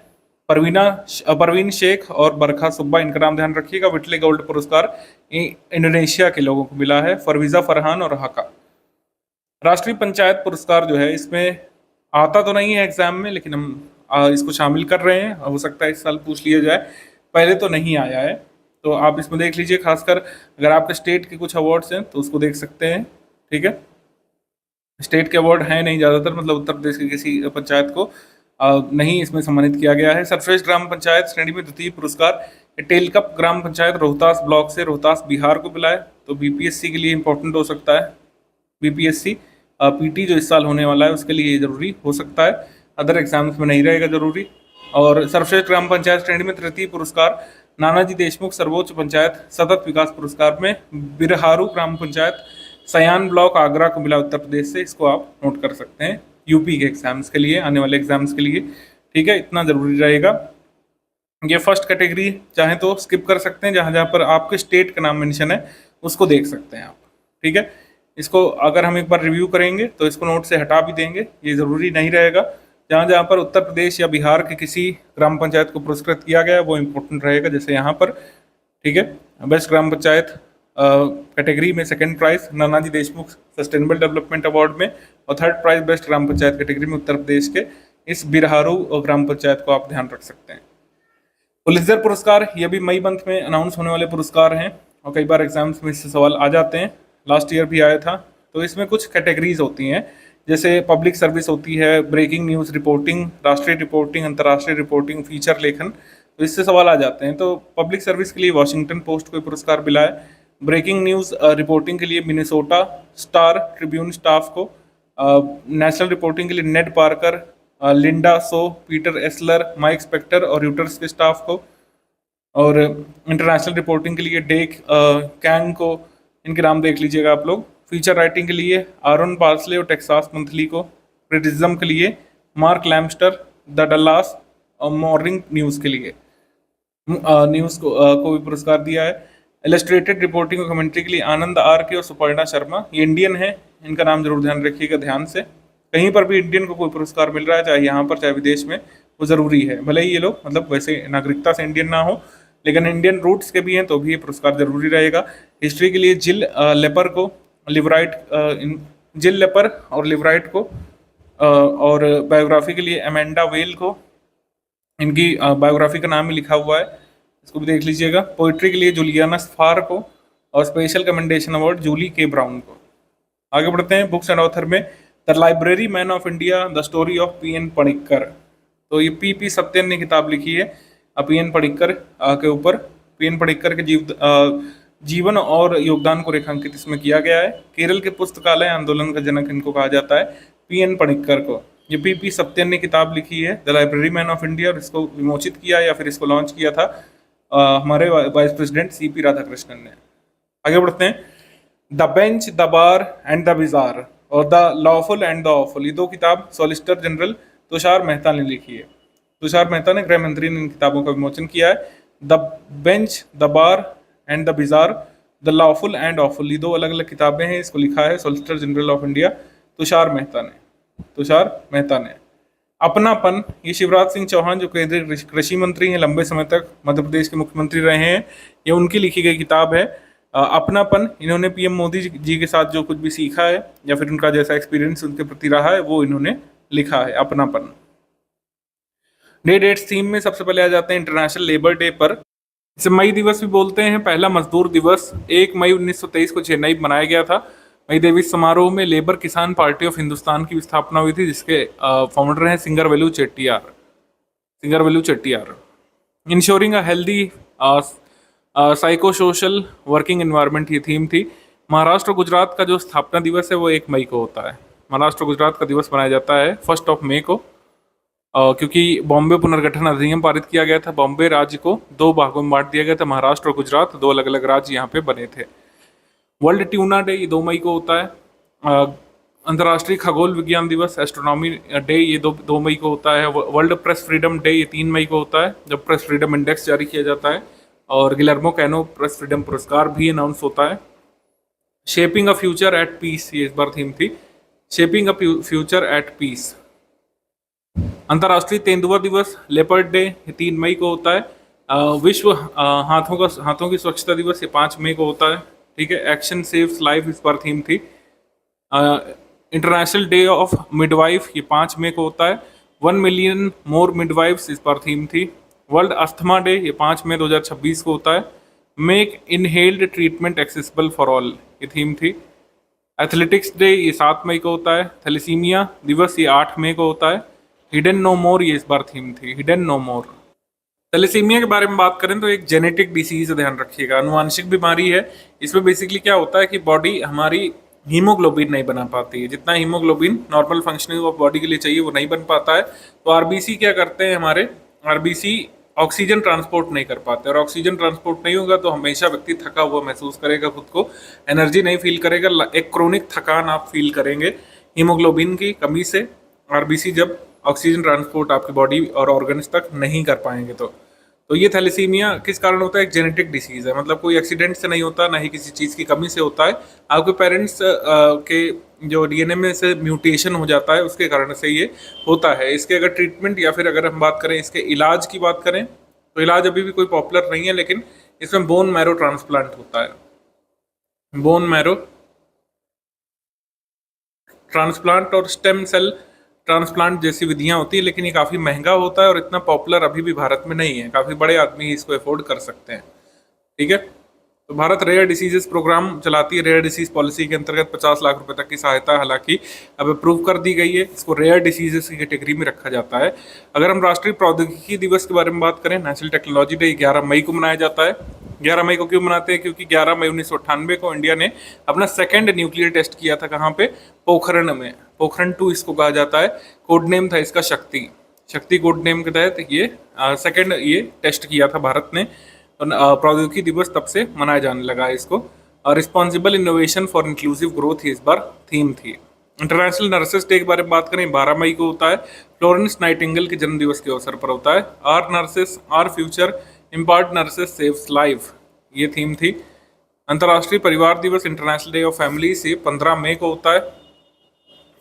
परवीन शेख और बरखा सुब्बा, इनका नाम ध्यान रखिएगा। विटले गोल्ड पुरस्कार इंडोनेशिया के लोगों को मिला है, फरवीजा फरहान और हाका। राष्ट्रीय पंचायत पुरस्कार जो है इसमें आता तो नहीं है एग्जाम में, लेकिन हम इसको शामिल कर रहे हैं। हो सकता है इस साल पूछ लिया जाए, पहले तो नहीं आया है। तो आप इसमें देख लीजिए, खासकर अगर आपके स्टेट के कुछ अवार्ड्स हैं तो उसको देख सकते हैं। ठीक है, स्टेट के अवार्ड हैं नहीं ज़्यादातर, मतलब उत्तर प्रदेश की किसी पंचायत को नहीं इसमें सम्मानित किया गया है। सर्वश्रेष्ठ ग्राम पंचायत श्रेणी में द्वितीय पुरस्कार टेलकप ग्राम पंचायत रोहतास ब्लॉक से रोहतास बिहार को मिला है। तो बीपीएससी के लिए इंपॉर्टेंट हो सकता है। बीपीएससी पीटी जो इस साल होने वाला है उसके लिए जरूरी हो सकता है, अदर एग्जाम्स में नहीं रहेगा जरूरी। और सर्वश्रेष्ठ ग्राम पंचायत श्रेणी में तृतीय पुरस्कार नानाजी देशमुख सर्वोच्च पंचायत सतत विकास पुरस्कार में बिरहारू ग्राम पंचायत सयान ब्लॉक आगरा को मिला उत्तर प्रदेश से। इसको आप नोट कर सकते हैं यूपी के एग्जाम्स के लिए, आने वाले एग्जाम्स के लिए। ठीक है, इतना जरूरी रहेगा। ये फर्स्ट कैटेगरी चाहे तो स्किप कर सकते हैं, जहाँ जहाँ पर आपके स्टेट का नाम मेंशन है उसको देख सकते हैं आप। ठीक है, इसको अगर हम एक बार रिव्यू करेंगे तो इसको नोट से हटा भी देंगे, ये ज़रूरी नहीं रहेगा। जहाँ जहाँ पर उत्तर प्रदेश या बिहार के किसी ग्राम पंचायत को पुरस्कृत किया गया वो इम्पोर्टेंट रहेगा, जैसे यहाँ पर। ठीक है, बेस्ट ग्राम पंचायत कैटेगरी में second prize Nanaji Deshmukh sustainable development award में, और थर्ड प्राइज बेस्ट ग्राम पंचायत कैटेगरी में उत्तर प्रदेश के इस बिरहारू ग्राम पंचायत को आप ध्यान रख सकते हैं। पुलित्जर पुरस्कार ये भी मई मंथ में अनाउंस होने वाले पुरस्कार हैं, और कई बार एग्जाम्स में इससे सवाल आ जाते हैं। लास्ट ईयर भी आया था। तो इसमें कुछ कैटेगरीज होती हैं, जैसे पब्लिक सर्विस होती है, ब्रेकिंग न्यूज़ रिपोर्टिंग, राष्ट्रीय रिपोर्टिंग, अंतर्राष्ट्रीय रिपोर्टिंग, फीचर लेखन, तो इससे सवाल आ जाते हैं। तो पब्लिक सर्विस के लिए वॉशिंगटन पोस्ट को पुरस्कार मिला है। ब्रेकिंग न्यूज़ रिपोर्टिंग के लिए मिनेसोटा स्टार ट्रिब्यून स्टाफ को, नेशनल रिपोर्टिंग के लिए नेड पार्कर, लिंडा सो, पीटर एसलर, माइक स्पेक्टर और र्यूटर्स के स्टाफ को, और इंटरनेशनल रिपोर्टिंग के लिए डेक कैंग को, इनके नाम देख लीजिएगा आप लोग। फीचर राइटिंग के लिए आरोन पार्सले और टेक्सास मंथली को, क्रिटिसिज्म के लिए मार्क लैम्स्टर, द डल्लास और मॉर्निंग न्यूज़ के लिए न्यूज़ को भी पुरस्कार दिया है। इलस्ट्रेटेड रिपोर्टिंग और कमेंट्री के लिए आनंद आर के और सुपर्णा शर्मा, ये इंडियन है, इनका नाम जरूर ध्यान रखिएगा ध्यान से। कहीं पर भी इंडियन को कोई पुरस्कार मिल रहा है, चाहे यहाँ पर चाहे विदेश में, वो जरूरी है। भले ही ये लोग मतलब वैसे नागरिकता से इंडियन ना हो, लेकिन इंडियन रूट्स के भी हैं तो भी ये पुरस्कार जरूरी रहेगा। हिस्ट्री के लिए जिल लेपर को, जिल लेपर और लिवराइट को, और बायोग्राफी के लिए अमेंडा वेल को, इनकी बायोग्राफी का नाम ही लिखा हुआ है, इसको भी देख लीजिएगा। पोइट्री के लिए जूलियाना स्फार को, और स्पेशल कमेंडेशन अवार्ड जूली के ब्राउन को। आगे बढ़ते हैं बुक्स एंड ऑथर में। The library man of India, the story of PN. Panikkar, तो ये पी सत्यन ने किताब लिखी है पी.एन. पणिक्कर के ऊपर। पी.एन. पणिक्कर के जीवन और योगदान को रेखांकित इसमें किया गया है। केरल के पुस्तकालय आंदोलन का जनक इनको कहा जाता है, पी.एन. पणिक्कर को। ये पी सत्यन ने किताब लिखी है the library man of India, और इसको विमोचित किया या फिर इसको लॉन्च किया था हमारे वाइस प्रेसिडेंट सी.पी. राधाकृष्णन ने। आगे बढ़ते हैं। The bench, the bar and the bizarre, और the lawful and the awful, ये दो किताब सॉलिसिटर जनरल तुषार मेहता ने लिखी है। तुषार मेहता ने, गृह मंत्री ने इन किताबों का विमोचन किया है। The bench, the bar and the bizarre, the lawful and awful, ये दो अलग अलग किताबें हैं। इसको लिखा है solicitor general of India Tushar Mehta ने। अपनापन, ये शिवराज सिंह चौहान जो केंद्रीय कृषि मंत्री हैं, लंबे समय तक मध्य प्रदेश के मुख्यमंत्री रहे हैं, ये उनकी लिखी गई किताब है। अपनापन, इन्होंने पीएम मोदी जी के साथ जो कुछ भी सीखा है या फिर उनका जैसा एक्सपीरियंस उनके प्रति रहा है वो इन्होंने लिखा है, अपनापन। डे डेट्स थीम में सबसे पहले आ जाते हैं इंटरनेशनल लेबर डे पर। इसे मई दिवस भी बोलते हैं। पहला मजदूर दिवस 1 मई 1923 को चेन्नई में मनाया गया था। मई दिवस समारोह में लेबर किसान पार्टी ऑफ हिंदुस्तान की स्थापना हुई थी, जिसके फाउंडर हैं Singaravelu Chettiar. Ensuring a healthy psycho social working environment ये थीम थी। महाराष्ट्र और गुजरात का जो स्थापना दिवस है वो 1 मई को होता है। महाराष्ट्र और गुजरात का दिवस मनाया जाता है 1 मई को, क्योंकि बॉम्बे पुनर्गठन अधिनियम पारित किया गया था। बॉम्बे राज्य को 2 भागों में बांट दिया गया था, महाराष्ट्र और गुजरात, 2 अलग अलग राज्य यहाँ पे बने थे। वर्ल्ड ट्यूना डे ये 2 मई को होता है। अंतर्राष्ट्रीय खगोल विज्ञान दिवस, एस्ट्रोनॉमी डे, ये 2 मई को होता है। वर्ल्ड प्रेस फ्रीडम डे ये 3 मई को होता है, जब प्रेस फ्रीडम इंडेक्स जारी किया जाता है। और गिलर्मो कैनो प्रेस फ्रीडम पुरस्कार भी अनाउंस होता है। Shaping a future at peace, ये इस बार थीम थी, shaping a future at peace. अंतर्राष्ट्रीय तेंदुआ दिवस, लेपर्ड डे, ये 3 मई को होता है। विश्व हाथों की स्वच्छता दिवस, ये 5 मई को होता है। ठीक है। एक्शन सेव्स लाइफ इस बार थीम थी। इंटरनेशनल डे ऑफ मिडवाइफ, ये 5 मई को होता है। 1 मिलियन मोर मिडवाइफ्स इस बार थीम थी। वर्ल्ड अस्थमा डे, ये 5 मई 2026 को होता है। Make inhaled treatment accessible for all, ये थीम थी। एथलेटिक्स डे, ये 7 मई को होता है। थैलेसीमिया दिवस, ये 8 मई को होता है। हिडन नो मोर, ये इस बार थीम थी, हिडन नो मोर। थैलेसीमिया के बारे में बात करें तो एक जेनेटिक डिसीज है, ध्यान रखिएगा, अनुवांशिक बीमारी है। इसमें बेसिकली क्या होता है कि बॉडी हमारी हीमोग्लोबिन नहीं बना पाती है, जितना haemoglobin normal functioning of body के लिए चाहिए वो नहीं बन पाता है। तो आरबीसी क्या करते हैं, हमारे आरबीसी ऑक्सीजन ट्रांसपोर्ट नहीं कर पाते, और ऑक्सीजन ट्रांसपोर्ट नहीं होगा तो हमेशा व्यक्ति थका हुआ महसूस करेगा, खुद को एनर्जी नहीं फील करेगा, एक क्रोनिक थकान आप फील करेंगे हीमोग्लोबिन की कमी से। आरबीसी जब ऑक्सीजन ट्रांसपोर्ट आपकी बॉडी और ऑर्गन्स तक नहीं कर पाएंगे तो ये थैलेसीमिया किस कारण होता है, एक जेनेटिक डिसीज है, मतलब कोई एक्सीडेंट से नहीं होता, ना ही किसी चीज़ की कमी से होता है। आपके पेरेंट्स के जो डीएनए में से म्यूटेशन हो जाता है, उसके कारण से ये होता है। इसके अगर ट्रीटमेंट या फिर अगर हम बात करें इसके इलाज की बात करें तो इलाज अभी भी कोई पॉपुलर नहीं है, लेकिन इसमें बोन मैरो ट्रांसप्लांट होता है। बोन मैरो ट्रांसप्लांट और स्टेम सेल ट्रांसप्लांट जैसी विधियां होती है, लेकिन ये काफ़ी महंगा होता है और इतना पॉपुलर अभी भी भारत में नहीं है। काफ़ी बड़े आदमी ही इसको अफोर्ड कर सकते हैं। ठीक है। तो भारत रेयर डिसीजेस प्रोग्राम चलाती है। रेयर डिसीज पॉलिसी के अंतर्गत 50 लाख रुपए तक की सहायता हालांकि अब अप्रूव कर दी गई है। इसको रेयर डिसीजेस की कैटेगरी में रखा जाता है। अगर हम राष्ट्रीय प्रौद्योगिकी दिवस के बारे में बात करें, नेशनल टेक्नोलॉजी डे 11 मई को मनाया जाता है। 11 मई को क्यों मनाते हैं, क्योंकि 11 मई 1998 को इंडिया ने अपना सेकेंड न्यूक्लियर टेस्ट किया था। कहाँ पे, पोखरण में। पोखरण 2 इसको कहा जाता है। कोड नेम था इसका शक्ति कोड नेम के तहत ये सेकेंड ये टेस्ट किया था भारत ने। प्रौद्योगिकी दिवस तब से मनाया जाने लगा है इसको। Responsible innovation for inclusive growth इस बार थीम थी। इंटरनेशनल नर्सेस डे के बारे में बात करें, 12 मई को होता है। फ्लोरेंस नाइटिंगेल के जन्म दिवस के अवसर पर होता है। Our nurses our future, impart nurses saves life, ये थीम थी। अंतर्राष्ट्रीय परिवार दिवस इंटरनेशनल डे ऑफ फैमिली से 15 मई को होता है,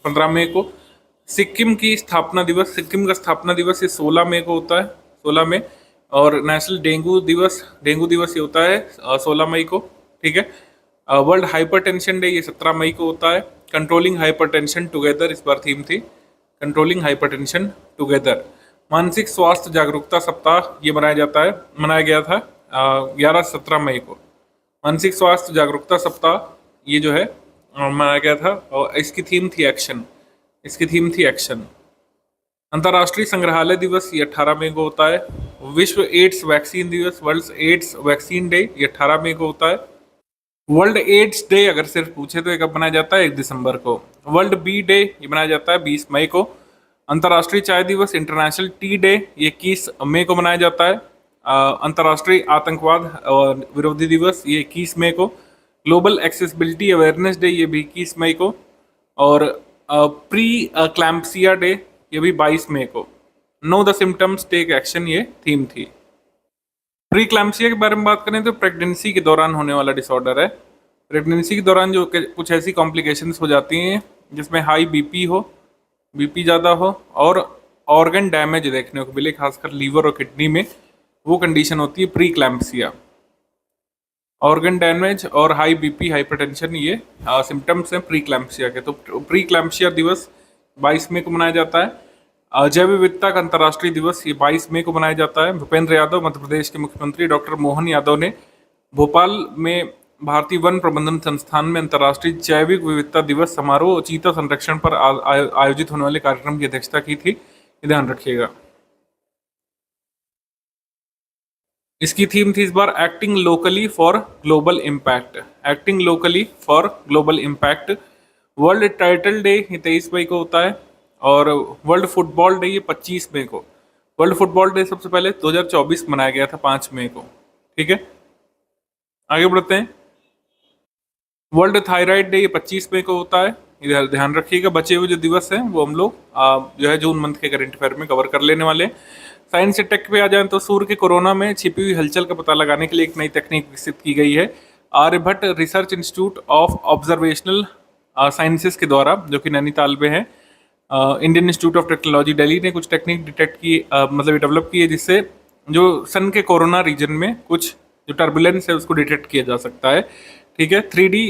15 मई को। सिक्किम की स्थापना दिवस, सिक्किम का स्थापना दिवस ये 16 मई को होता है, 16 मई। और नेशनल डेंगू दिवस, डेंगू दिवस ये होता है 16 मई को, ठीक है। वर्ल्ड हाइपरटेंशन डे ये 17 मई को होता है। कंट्रोलिंग हाइपरटेंशन टुगेदर इस बार थीम थी, कंट्रोलिंग हाइपरटेंशन टुगेदर। मानसिक स्वास्थ्य जागरूकता सप्ताह ये मनाया गया था 11 से 17 मई को। मानसिक स्वास्थ्य जागरूकता सप्ताह ये जो है मनाया गया था, और इसकी थीम थी एक्शन, इसकी थीम थी एक्शन। अंतर्राष्ट्रीय संग्रहालय दिवस ये 18 मई को होता है। विश्व एड्स वैक्सीन दिवस, वर्ल्ड एड्स वैक्सीन डे ये 18 मई को होता है। वर्ल्ड एड्स डे अगर सिर्फ पूछे तो ये कब मनाया जाता है, 1 दिसंबर को। वर्ल्ड बी डे ये मनाया जाता है 20 मई को। अंतर्राष्ट्रीय चाय दिवस, इंटरनेशनल टी डे ये 21 मई को मनाया जाता है। अंतर्राष्ट्रीय आतंकवाद विरोधी दिवस ये 21 मई को। ग्लोबल एक्सेसिबिलिटी अवेयरनेस डे ये भी 21 मई को। और प्री क्लैम्पसिया डे ये भी 22 मई को। Know the symptoms take action ये थीम थी। प्री क्लैम्पसिया के बारे में बात करें तो प्रेगनेंसी के दौरान होने वाला डिसऑर्डर है। प्रेगनेंसी के दौरान जो कुछ ऐसी कॉम्प्लिकेशंस हो जाती हैं जिसमें हाई बीपी हो, बीपी ज़्यादा हो, और ऑर्गन डैमेज देखने को मिले, खासकर लीवर और किडनी में, वो कंडीशन होती है प्री क्लैम्पसिया। ऑर्गन डैमेज और हाई बीपी, हाइपरटेंशन ये सिम्टम्स हैं प्री क्लैम्पसिया के। तो प्री क्लैम्पसिया दिवस 22 मई को मनाया जाता है। जैव विविधता का अंतर्राष्ट्रीय दिवस ये 22 मई को मनाया जाता है। भूपेंद्र यादव, मध्य प्रदेश के मुख्यमंत्री डॉक्टर मोहन यादव ने भोपाल में भारतीय वन प्रबंधन संस्थान में अंतर्राष्ट्रीय जैविक विविधता दिवस समारोह और चीता संरक्षण पर आयोजित होने वाले कार्यक्रम की अध्यक्षता की थी, ये ध्यान रखिएगा। इसकी थीम थी इस बार acting locally for global impact, acting locally for global impact. World turtle day ये 23 मई को होता है। और वर्ल्ड फुटबॉल डे ये 25 मई को। वर्ल्ड फुटबॉल डे सबसे पहले 2024 मनाया गया था 5 मई को, ठीक है। आगे बढ़ते हैं। वर्ल्ड थायराइड डे ये 25 मई को होता है, इधर ध्यान रखिएगा। बचे हुए जो दिवस हैं वो हम लोग जो है जून मंथ के करंट अफेयर में कवर कर लेने वाले हैं। साइंस से टेक पे आ जाएं तो सूर्य के कोरोना में छिपी हुई हलचल का पता लगाने के लिए एक नई तकनीक विकसित की गई है Aryabhatta Research Institute of Observational Sciences के द्वारा, जो कि नैनीताल में है। Indian Institute of Technology Delhi ने कुछ टेक्निक डिटेक्ट की, मतलब डेवलप की है, जिससे जो सन के कोरोना रीजन में कुछ जो टर्बुलेंस है उसको डिटेक्ट किया जा सकता है, ठीक है। 3D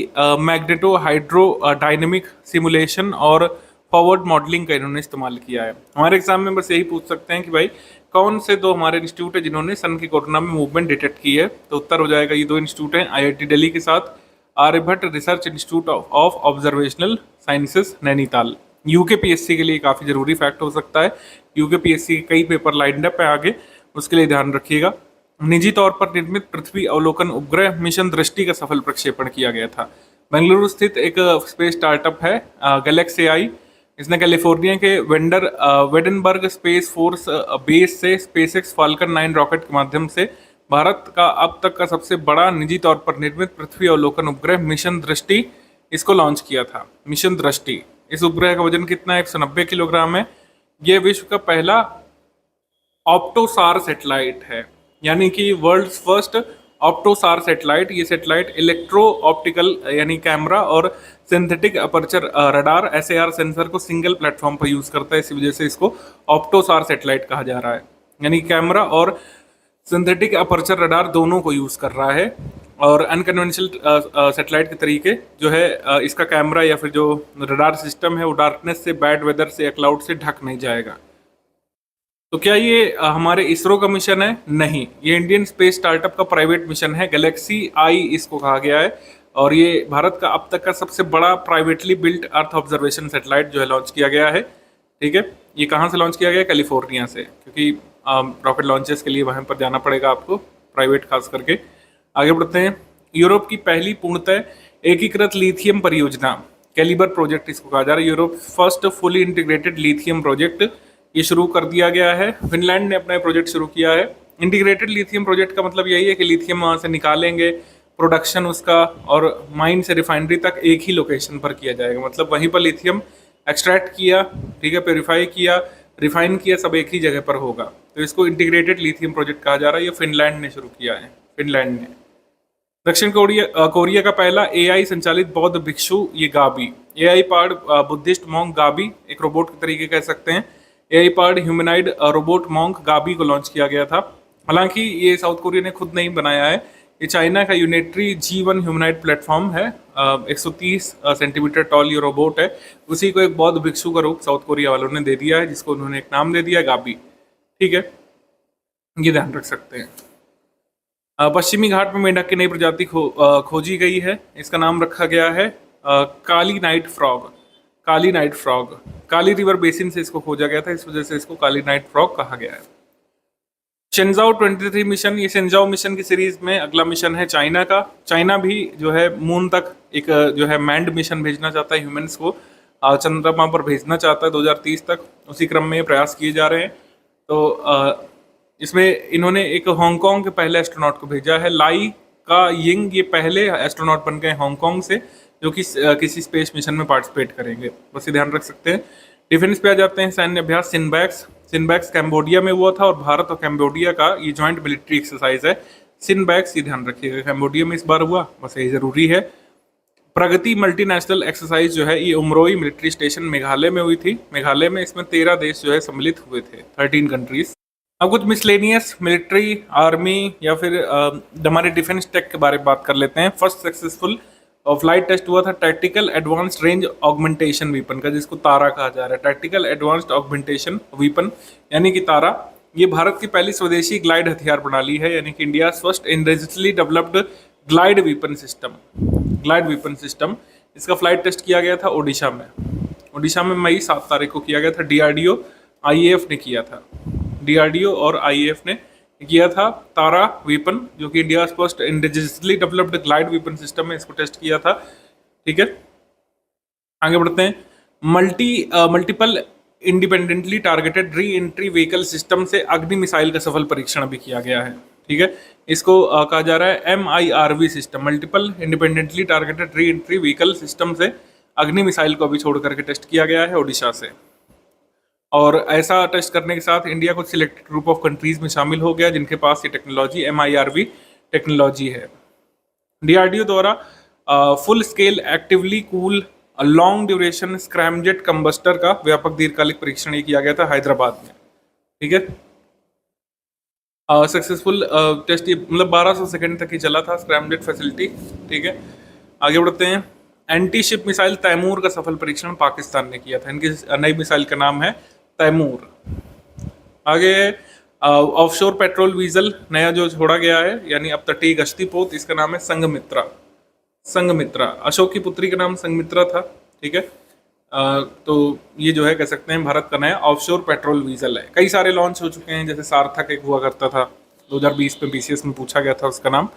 magneto hydro dynamic simulation और फॉरवर्ड मॉडलिंग का इन्होंने इस्तेमाल किया है। हमारे एग्जाम में बस यही पूछ सकते हैं कि भाई कौन से दो हमारे इंस्टीट्यूट है जिन्होंने सन के कोरोना में मूवमेंट डिटेक्ट की है, तो उत्तर हो जाएगा ये 2 इंस्टीट्यूट हैं, IIT दिल्ली के साथ Aryabhatta Research Institute of Observational Sciences Nainital. UKPSC के लिए काफ़ी जरूरी फैक्ट हो सकता है। UKPSC के कई पेपर लाइंड अप है आगे, उसके लिए ध्यान रखिएगा। निजी तौर पर निर्मित पृथ्वी अवलोकन उपग्रह मिशन दृष्टि का सफल प्रक्षेपण किया गया था। बेंगलुरु स्थित एक स्पेस स्टार्टअप है गैलेक्सी आई। इसने कैलिफोर्निया के वेडनबर्ग स्पेस फोर्स बेस से स्पेसएक्स फाल्कन 9 रॉकेट के माध्यम से भारत का अब तक का सबसे बड़ा निजी तौर पर निर्मित पृथ्वी अवलोकन उपग्रह मिशन दृष्टि इसको लॉन्च किया था। मिशन दृष्टि, इस उपग्रह का वजन कितना है? 190 किलोग्राम है। यह विश्व का पहला ऑप्टोसार सैटेलाइट है, यानी कि वर्ल्ड्स फर्स्ट ऑप्टोसार सैटेलाइट। ये सैटेलाइट इलेक्ट्रो ऑप्टिकल यानी कैमरा और synthetic aperture radar SAR sensor को सिंगल प्लेटफॉर्म पर यूज करता है, इसी वजह से इसको ऑप्टोसार सैटेलाइट कहा जा रहा है। यानी कैमरा और सिंथेटिक अपर्चर रडार दोनों को यूज कर रहा है। और अनकन्वेंशनल सैटेलाइट के तरीके जो है इसका कैमरा या फिर जो रडार सिस्टम है वो डार्कनेस से, बैड वेदर से या क्लाउड से ढक नहीं जाएगा। तो क्या ये हमारे इसरो का मिशन है? नहीं, ये इंडियन स्पेस स्टार्टअप का प्राइवेट मिशन है। गैलेक्सी आई इसको कहा गया है, और ये भारत का अब तक का सबसे बड़ा privately built earth observation satellite जो है लॉन्च किया गया है, ठीक है। ये कहाँ से लॉन्च किया गया है? कैलिफोर्निया से, क्योंकि रॉकेट लॉन्चेस के लिए वहाँ पर जाना पड़ेगा आपको, प्राइवेट खास करके। आगे बढ़ते हैं। यूरोप की पहली पूर्णतः एकीकृत लिथियम परियोजना, कैलिबर प्रोजेक्ट इसको कहा जा रहा है। Europe first fully integrated lithium project ये शुरू कर दिया गया है। फिनलैंड ने अपना प्रोजेक्ट शुरू किया है। इंटीग्रेटेड लिथियम प्रोजेक्ट का मतलब यही है कि लिथियम वहाँ से निकालेंगे, प्रोडक्शन उसका और माइन से रिफाइनरी तक एक ही लोकेशन पर किया जाएगा। मतलब वहीं पर लिथियम एक्सट्रैक्ट किया, ठीक है, प्योरीफाई किया, रिफाइन किया, सब एक ही जगह पर होगा। तो इसको इंटीग्रेटेड लिथियम प्रोजेक्ट कहा जा रहा है। ये फिनलैंड ने शुरू किया है, फिनलैंड ने। दक्षिण कोरिया का पहला एआई संचालित बौद्ध भिक्षु ये गाबी, एआई पार्ड बुद्धिस्ट मॉन्क गाबी, एक रोबोट के तरीके कह सकते हैं। एआई पार्ड ह्यूमनाइड रोबोट मॉन्क गाबी को लॉन्च किया गया था। हालांकि ये साउथ कोरिया ने खुद नहीं बनाया है, ये चाइना का यूनिटरी G1 ह्यूमनाइड प्लेटफॉर्म है। 130 सेंटीमीटर टॉल ये रोबोट है। उसी को एक बौद्ध भिक्षु का रूप साउथ कोरिया वालों ने दे दिया है, जिसको उन्होंने एक नाम दे दिया गाबी। ठीक है, ये ध्यान रख सकते हैं। पश्चिमी घाट में मेंढक की नई प्रजाति खोजी गई है। इसका नाम रखा गया है काली नाइट फ्रॉग। काली नाइट फ्रॉग, काली रिवर बेसिन से इसको खोजा गया था, इस वजह से इसको काली नाइट फ्रॉग कहा गया है। शेंजाओ 23 मिशन, ये शेंजाओ मिशन की सीरीज में अगला मिशन है चाइना का। चाइना भी जो है मून तक एक जो है मैंड मिशन भेजना चाहता है, ह्यूमंस को चंद्रमा पर भेजना चाहता है 2030 तक। उसी क्रम में प्रयास किए जा रहे हैं। तो इसमें इन्होंने एक हांगकांग के पहले एस्ट्रोनॉट को भेजा है, लाई का यिंग। ये पहले एस्ट्रोनॉट बन गए हांगकांग से, जो कि किसी स्पेस मिशन में पार्टिसिपेट करेंगे। बस ये ध्यान रख सकते हैं। डिफेंस पे आ जाते हैं। सैन्य अभ्यास सिनबैक्स, सिनबैक्स कैम्बोडिया में हुआ था और भारत और कैम्बोडिया का ये जॉइंट मिलिट्री एक्सरसाइज है। सिनबैक्स ये ध्यान रखिएगा, कैम्बोडिया में इस बार हुआ, बस यही जरूरी है। प्रगति मल्टीनेशनल एक्सरसाइज जो है ये उमरोई मिलिट्री स्टेशन मेघालय में हुई थी। मेघालय में इसमें 13 देश जो है सम्मिलित हुए थे, 13 कंट्रीज। अब कुछ मिसलेनियस मिलिट्री आर्मी या फिर हमारे डिफेंस टेक के बारे में बात कर लेते हैं। फर्स्ट सक्सेसफुल फ्लाइट टेस्ट हुआ था tactical advanced range augmentation weapon का, जिसको तारा कहा जा रहा है। टैक्टिकल एडवांस्ड ऑगमेंटेशन वीपन यानी कि तारा, ये भारत की पहली स्वदेशी ग्लाइड हथियार प्रणाली है, यानी कि India first indigenously developed glide weapon system. Glide weapon system, इसका फ्लाइट टेस्ट किया गया था ओडिशा में। ओडिशा में मई 7 तारीख को किया गया था। डीआरडीओ आईएएफ ने किया था। डीआरडीओ और आईएएफ ने किया था तारा वेपन, जो कि India first indigenously developed glide weapon system है, इसको टेस्ट किया था। ठीक है, आगे बढ़ते हैं। Multiple independently targeted re entry vehicle system से अग्नि मिसाइल का सफल परीक्षण भी किया गया है। ठीक है, इसको कहा जा रहा है MIRV system, multiple independently targeted re entry vehicle system से अग्नि मिसाइल को अभी छोड़ करके टेस्ट किया गया है ओडिशा से। और ऐसा टेस्ट करने के साथ इंडिया कुछ सिलेक्टेड ग्रुप ऑफ कंट्रीज में शामिल हो गया जिनके पास ये टेक्नोलॉजी MIRV टेक्नोलॉजी है। डीआरडीओ द्वारा full scale actively cool long duration scramjet combustor का व्यापक दीर्घकालिक परीक्षण ये किया गया था हैदराबाद में। ठीक है, सक्सेसफुल टेस्ट ये मतलब 1200 सेकंड तक ही चला था स्क्रैमजेट फैसिलिटी। ठीक है, आगे बढ़ते हैं। एंटी शिप मिसाइल तैमूर का सफल परीक्षण पाकिस्तान ने किया था। इनकी नई मिसाइल का नाम है तैमूर। आगे ऑफशोर पेट्रोल वीजल नया जो छोड़ा गया है, यानी अब तटीय गश्ती पोत, इसका नाम है संघमित्रा। संघमित्रा, अशोक की पुत्री का नाम संघमित्रा था। ठीक है, तो ये जो है कह सकते हैं भारत का नया ऑफशोर पेट्रोल वीजल है। कई सारे लॉन्च हो चुके हैं, जैसे सार्थक एक हुआ करता था 2020 में, BCS में पूछा गया था उसका नाम।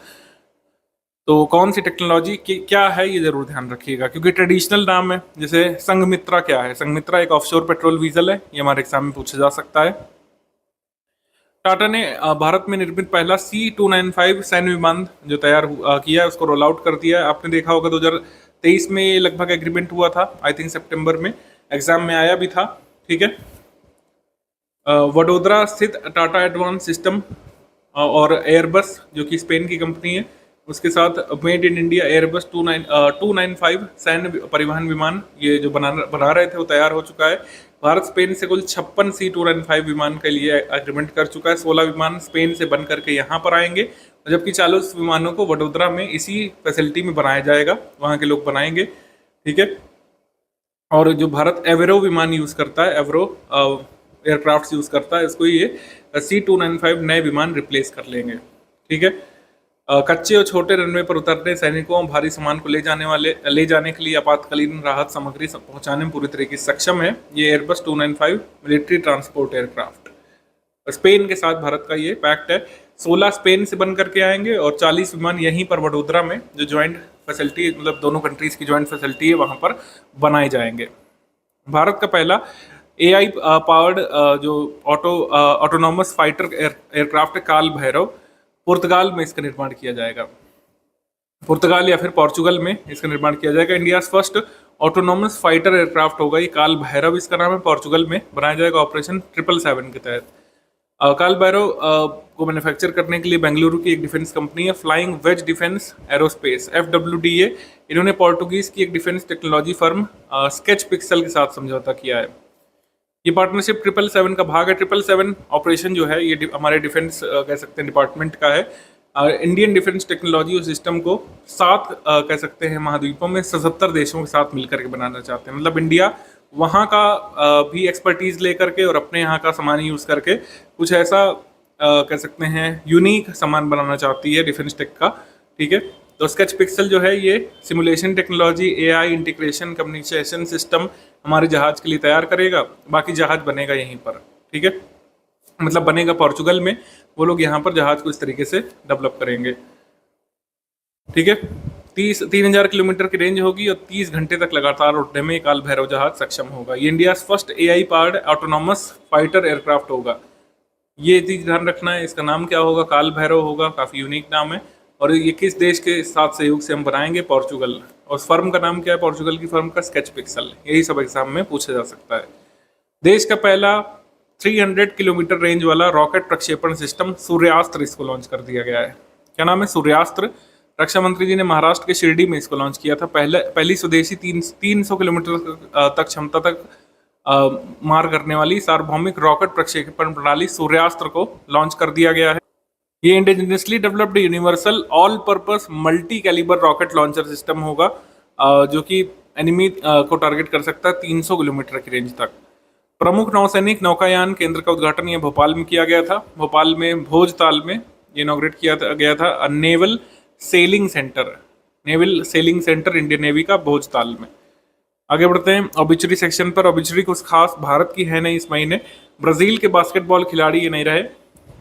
तो कौन सी टेक्नोलॉजी क्या है ये जरूर ध्यान रखिएगा, क्योंकि ट्रेडिशनल नाम है। जैसे संघमित्रा क्या है, संघमित्रा एक ऑफशोर पेट्रोल वीजल है, ये हमारे एग्जाम में पूछा जा सकता है। टाटा ने भारत में निर्मित पहला C295 सैन्य विमान जो तैयार किया है उसको रोल आउट कर दिया है। आपने देखा होगा 2023 में ये लगभग एग्रीमेंट हुआ था, आई थिंक सितंबर में, एग्जाम में आया भी था। ठीक है, वडोदरा स्थित टाटा एडवांस सिस्टम और एयरबस जो कि स्पेन की कंपनी है, उसके साथ मेड इन इंडिया एयरबस 295 सैन्य परिवहन विमान ये जो बना रहे थे वो तैयार हो चुका है। भारत स्पेन से कुल 56 C295 विमान के लिए एग्रीमेंट कर चुका है। 16 विमान स्पेन से बन करके यहाँ पर आएंगे, जबकि 40 विमानों को वडोदरा में इसी फैसिलिटी में बनाया जाएगा, वहाँ के लोग बनाएंगे। ठीक है, और जो भारत एवरो विमान यूज़ करता है, एवरो एयरक्राफ्ट यूज़ करता है, इसको ये C295 नए विमान रिप्लेस कर लेंगे। ठीक है, कच्चे और छोटे रनवे पर उतरने सैनिकों और भारी सामान को ले जाने के लिए आपातकालीन राहत सामग्री पहुंचाने में पूरी तरीके से सक्षम है ये Airbus 295 military transport aircraft. Spain के साथ भारत का ये पैक्ट है। 16 स्पेन से बन करके आएंगे और 40 विमान यहीं पर वडोदरा में जो ज्वाइंट फैसिलिटी, मतलब दोनों कंट्रीज की ज्वाइंट फैसिलिटी है, वहां पर बनाए जाएंगे। भारत का पहला AI पावर्ड जो ऑटोनॉमस फाइटर एयरक्राफ्ट काल भैरव, पुर्तगाल में इसका निर्माण किया जाएगा। पुर्तगाल या फिर पोर्चुगल में इसका निर्माण किया जाएगा। India first autonomous fighter aircraft होगा ये काल भैरव, इसका नाम है। पोर्चुगल में बनाया जाएगा ऑपरेशन 777 के तहत। काल भैरव को मैन्युफैक्चर करने के लिए बेंगलुरु की एक डिफेंस कंपनी है Flying Wedge Defence Aerospace FWDA। इन्होंने पोर्टुगीज की एक defence technology firm Sketch Pixel के साथ समझौता किया है। ये पार्टनरशिप 777 का भाग है। 777 ऑपरेशन जो है ये हमारे डिफेंस कह सकते हैं डिपार्टमेंट का है। इंडियन डिफेंस टेक्नोलॉजी और सिस्टम को 7 कह सकते हैं महाद्वीपों में 77 देशों के साथ मिलकर के बनाना चाहते हैं। मतलब इंडिया वहाँ का भी एक्सपर्टीज लेकर के और अपने यहाँ का सामान यूज़ करके कुछ ऐसा कह सकते हैं यूनिक सामान बनाना चाहती है डिफेंस टेक का। ठीक है, तो स्केच पिक्सल जो है ये simulation technology, AI integration, communication system हमारे जहाज के लिए तैयार करेगा। बाकी जहाज बनेगा यहीं पर। ठीक है, मतलब बनेगा पोर्चुगल में, वो लोग यहाँ पर जहाज को इस तरीके से डेवलप करेंगे। ठीक है, 3,000 किलोमीटर की रेंज होगी और 30 घंटे तक लगातार उड़ने में काल भैरव जहाज सक्षम होगा। ये India first AI powered autonomous fighter aircraft होगा। ये चीज ध्यान रखना है, इसका नाम क्या होगा, काल भैरव होगा। काफी यूनिक नाम है। और ये किस देश के साथ सहयोग से हम बनाएंगे, पोर्चुगल। और उस फर्म का नाम क्या है, पोर्चुगल की फर्म का स्केच पिक्सल। यही सब एग्जाम में पूछा जा सकता है। देश का पहला 300 किलोमीटर रेंज वाला रॉकेट प्रक्षेपण सिस्टम सूर्यास्त्र, इसको लॉन्च कर दिया गया है। क्या नाम है, सूर्यास्त्र। रक्षा मंत्री जी ने महाराष्ट्र के शिरडी में इसको लॉन्च किया था। पहली स्वदेशी 300 किलोमीटर तक क्षमता तक मार करने वाली सार्वभौमिक रॉकेट प्रक्षेपण प्रणाली सूर्यास्त्र को लॉन्च कर दिया गया है। ये indigenously developed universal all purpose multi calibre rocket launcher system होगा, जो कि एनिमी को टारगेट कर सकता है 300 किलोमीटर की रेंज तक। प्रमुख नौसैनिक नौकायान केंद्र का उद्घाटन ये भोपाल में किया गया था। भोपाल में भोजताल में ये इनॉग्रेट किया गया था naval selling centre Indian navy का भोजताल में। आगे बढ़ते हैं ऑबिचुरी सेक्शन पर। ऑबिचुरी कुछ खास भारत की है नहीं इस महीने। ब्राजील के बास्केटबॉल खिलाड़ी ये नहीं रहे।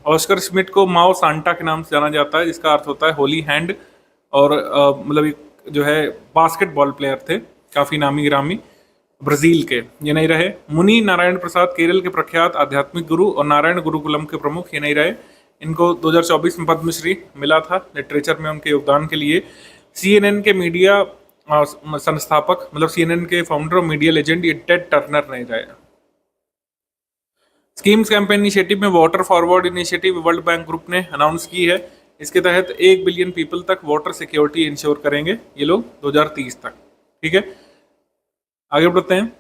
ऑस्कर स्मिथ को माओ सांटा के नाम से जाना जाता है, जिसका अर्थ होता है होली हैंड। और मतलब जो है बास्केटबॉल प्लेयर थे, काफी नामी गिरामी ब्राजील के, ये नहीं रहे। मुनि नारायण प्रसाद केरल के प्रख्यात आध्यात्मिक गुरु और नारायण गुरुकुलम के प्रमुख, ये नहीं रहे। इनको 2024 में पद्मश्री मिला था लिटरेचर में उनके योगदान के लिए। CNN के मीडिया संस्थापक, मतलब CNN के फाउंडर और मीडिया लेजेंड, ये टेड टर्नर नहीं रहे। स्कीम्स कैंपेन इनिशिएटिव में water forward initiative world bank group ने अनाउंस की है। इसके तहत 1 बिलियन पीपल तक वाटर सिक्योरिटी इंश्योर करेंगे ये लोग 2030 तक। ठीक है, आगे बढ़ते हैं।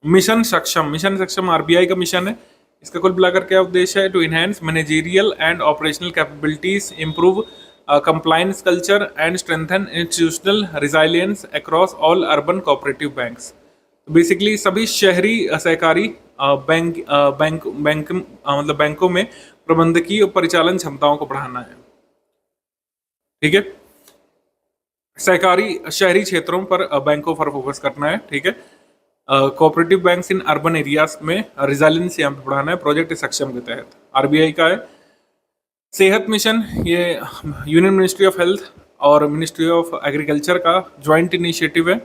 मिशन सक्षम RBI का मिशन है। इसका कुल मिलाकर क्या उद्देश्य है, to enhance managerial and operational capabilities, improve compliance culture and strengthen institutional resilience across all urban cooperative banks. Basically सभी शहरी सहकारी मतलब बैंकों में प्रबंधकीय और परिचालन क्षमताओं को बढ़ाना है। ठीक है, सहकारी शहरी क्षेत्रों पर बैंकों पर फोकस करना है। ठीक है, cooperative banks in urban areas में रिजाइलेंस यहाँ पे बढ़ाना है प्रोजेक्ट सक्षम के तहत। RBI का है। सेहत मिशन, ये यूनियन मिनिस्ट्री ऑफ हेल्थ और मिनिस्ट्री ऑफ एग्रीकल्चर का ज्वाइंट इनिशिएटिव है।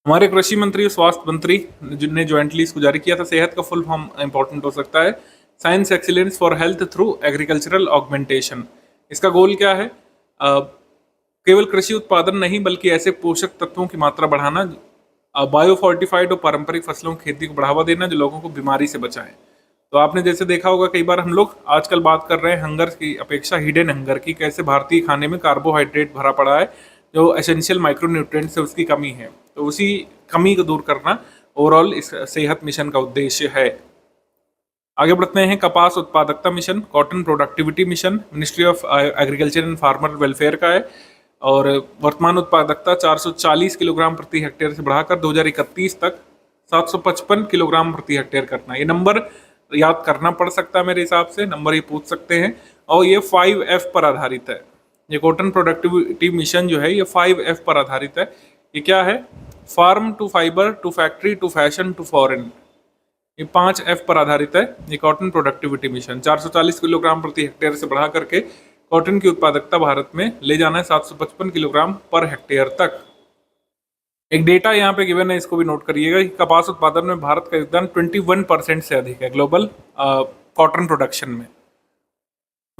हमारे कृषि मंत्री और स्वास्थ्य मंत्री ने ज्वाइंटली इसको जारी किया था। सेहत का फुल फॉर्म इंपॉर्टेंट हो सकता है science excellence for health through agricultural augmentation. इसका गोल क्या है, केवल कृषि उत्पादन नहीं बल्कि ऐसे पोषक तत्वों की मात्रा बढ़ाना, बायोफोर्टिफाइड और पारंपरिक फसलों की खेती को बढ़ावा देना जो लोगों को बीमारी से बचाए। तो आपने जैसे देखा होगा कई बार हम लोग आजकल बात कर रहे हैं हंगर की अपेक्षा हिडन हंगर की, कैसे भारतीय खाने में कार्बोहाइड्रेट भरा पड़ा है, जो एसेंशियल माइक्रोन्यूट्रिएंट्स है उसकी कमी है। तो उसी कमी को दूर करना ओवरऑल इस सेहत मिशन का उद्देश्य है। आगे बढ़ते हैं। कपास उत्पादकता mission, cotton productivity mission, ministry of agriculture and farmer welfare का है। और वर्तमान उत्पादकता 440 किलोग्राम प्रति हेक्टेयर से बढ़ाकर 2031 तक 755 किलोग्राम प्रति हेक्टेयर करना। ये नंबर याद करना पड़ सकता है मेरे हिसाब से, नंबर ये पूछ सकते हैं। और ये 5F पर आधारित है। ये कॉटन प्रोडक्टिविटी मिशन जो है ये 5F पर आधारित है। ये क्या है, farm to fibre to factory to fashion to foreign, ये 5F पर आधारित है। ये कॉटन प्रोडक्टिविटी मिशन 440 किलोग्राम प्रति हेक्टेयर से बढ़ा करके कॉटन की उत्पादकता भारत में ले जाना है 755 किलोग्राम पर हेक्टेयर तक। एक डेटा यहाँ पे गिवन है, इसको भी नोट करिएगा कि कपास उत्पादन में भारत का योगदान 21% से अधिक है ग्लोबल कॉटन प्रोडक्शन में।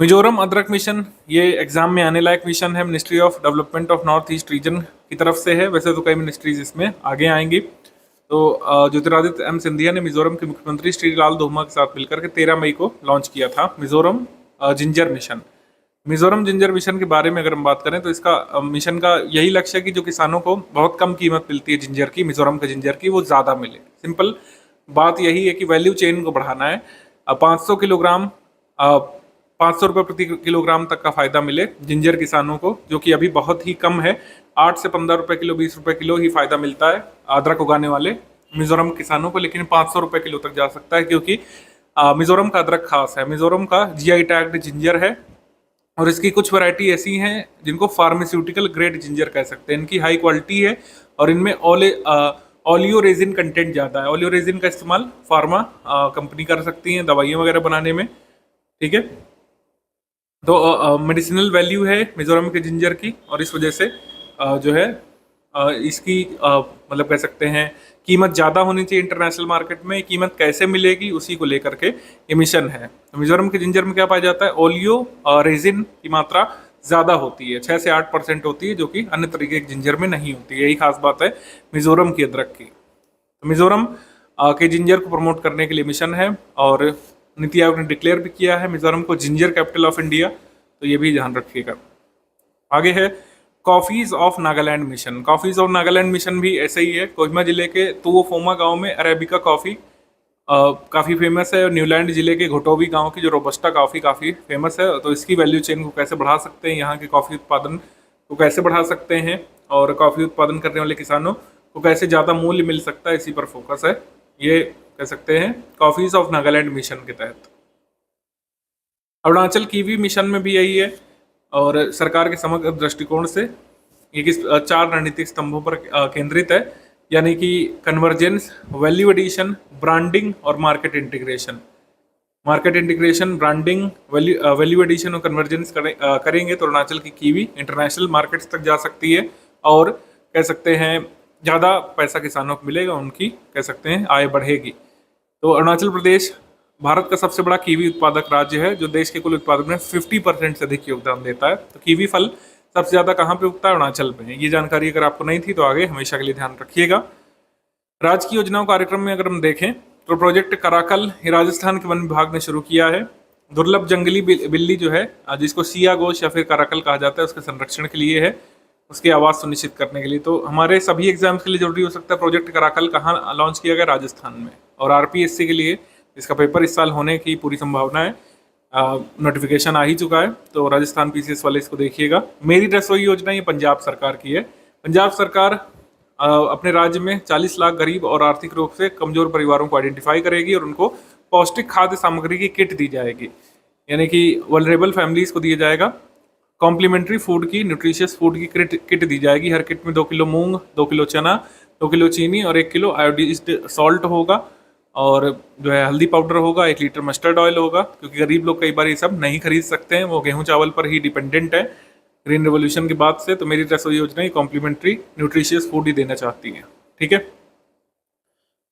मिजोरम अदरक मिशन, ये एग्जाम में आने लायक मिशन है, ministry of development of north east region की तरफ से है। वैसे तो कई मिनिस्ट्रीज इसमें आगे आएंगी। तो ज्योतिरादित्य एम सिंधिया ने मिजोरम के मुख्यमंत्री श्री लाल धोमा के साथ मिलकर के 13 मई को लॉन्च किया था Mizoram ginger mission. Mizoram ginger mission के बारे में अगर हम बात करें तो इसका मिशन का यही लक्ष्य है कि जो किसानों को बहुत कम कीमत मिलती है जिंजर की, मिजोरम के जिंजर की, वो ज़्यादा मिले। सिंपल बात यही है कि वैल्यू चेन को बढ़ाना है। 500 किलोग्राम 500 रुपये प्रति किलोग्राम तक का फायदा मिले जिंजर किसानों को, जो कि अभी बहुत ही कम है। 8 से 15 रुपये किलो, 20 रुपये किलो ही फायदा मिलता है अदरक उगाने वाले मिजोरम किसानों को, लेकिन 500 रुपये किलो तक जा सकता है, क्योंकि मिजोरम का अदरक खास है। मिजोरम का जीआई टैग्ड जिंजर है और इसकी कुछ वैरायटी ऐसी हैं जिनको फार्मास्यूटिकल ग्रेड जिंजर कह सकते हैं। इनकी हाई क्वालिटी है और इनमें ऑलियो रेजिन कंटेंट ज़्यादा है। ऑलियो रेजिन का इस्तेमाल फार्मा कंपनी कर सकती हैं दवाइयाँ वगैरह बनाने में, ठीक है। तो मेडिसिनल वैल्यू है मिजोरम के जिंजर की, और इस वजह से जो है इसकी मतलब कह सकते हैं कीमत ज़्यादा होनी चाहिए इंटरनेशनल मार्केट में। कीमत कैसे मिलेगी उसी को लेकर के ये मिशन है। तो मिजोरम के जिंजर में क्या पाया जाता है, ओलियो रेजिन की मात्रा ज़्यादा होती है, 6 से 8% होती है, जो कि अन्य तरीके के जिंजर में नहीं होती है। यही खास बात है मिजोरम की अदरक की। तो मिजोरम के जिंजर को प्रमोट करने के लिए मिशन है, और नीति आयोग ने डिक्लेयर भी किया है मिजोरम को जिंजर कैपिटल ऑफ इंडिया, तो ये भी ध्यान रखिएगा। आगे है coffees of Nagaland mission. Coffees of Nagaland mission भी ऐसे ही है। कोहिमा जिले के तुवोफोमा गांव में अरेबिका कॉफ़ी काफ़ी फेमस है, और न्यूलैंड जिले के घोटोवी गांव की जो रोबस्टा कॉफ़ी काफ़ी फेमस है। तो इसकी वैल्यू चेन को कैसे बढ़ा सकते हैं, यहाँ के कॉफ़ी उत्पादन को कैसे बढ़ा सकते हैं, और कॉफ़ी उत्पादन करने वाले किसानों को कैसे ज़्यादा मूल्य मिल सकता है, इसी पर फोकस है। ये कह सकते हैं कॉफीज ऑफ नागालैंड मिशन के तहत। अरुणाचल कीवी मिशन में भी यही है, और सरकार के समग्र दृष्टिकोण से ये 4 रणनीतिक स्तंभों पर केंद्रित है, यानी कि कन्वर्जेंस, वैल्यू एडिशन, ब्रांडिंग और market integration. Market integration, branding, value addition और कन्वर्जेंस करेंगे तो अरुणाचल की कीवी इंटरनेशनल मार्केट्स तक जा सकती है, और कह सकते हैं ज़्यादा पैसा किसानों को मिलेगा, उनकी कह सकते हैं आय बढ़ेगी। तो अरुणाचल प्रदेश भारत का सबसे बड़ा कीवी उत्पादक राज्य है, जो देश के कुल उत्पादन में 50% से अधिक योगदान देता है। तो कीवी फल सबसे ज़्यादा कहाँ पे उगता है, अरुणाचल में। ये जानकारी अगर आपको नहीं थी तो आगे हमेशा के लिए ध्यान रखिएगा। राज्य की योजनाओं कार्यक्रम में अगर हम देखें तो प्रोजेक्ट कराकल राजस्थान के वन विभाग ने शुरू किया है। दुर्लभ जंगली बिल्ली जो है, जिसको सिया गोश या फिर कराकल कहा जाता है, उसके संरक्षण के लिए है, उसके आवास सुनिश्चित करने के लिए। तो हमारे सभी एग्जाम्स के लिए जरूरी हो सकता है। प्रोजेक्ट कराकल कहाँ लॉन्च किया गया, राजस्थान में। और आरपीएससी के लिए इसका पेपर इस साल होने की पूरी संभावना है। नोटिफिकेशन आ ही चुका है, तो राजस्थान पीसीएस वाले इसको देखिएगा। मेरी रसोई योजना ये पंजाब सरकार की है। पंजाब सरकार अपने राज्य में 40 लाख गरीब और आर्थिक रूप से कमजोर परिवारों को आइडेंटिफाई करेगी, और उनको पौष्टिक खाद्य सामग्री की किट दी जाएगी, यानी कि वल्नरेबल फैमिलीज को दिया जाएगा। कॉम्प्लीमेंट्री फूड की, न्यूट्रिशियस फूड की किट दी जाएगी। हर किट में 2 किलो मूंग, 2 किलो चना, 2 किलो चीनी और 1 किलो आयोडीज्ड सॉल्ट होगा, और जो है हल्दी पाउडर होगा, 1 लीटर मस्टर्ड ऑयल होगा, क्योंकि गरीब लोग कई बार ये सब नहीं खरीद सकते हैं, वो गेहूं चावल पर ही डिपेंडेंट है ग्रीन रेवोल्यूशन के बाद से। तो मेरी रसोई योजना ये कॉम्प्लीमेंट्री न्यूट्रिशियस फूड ही देना चाहती है, ठीक है।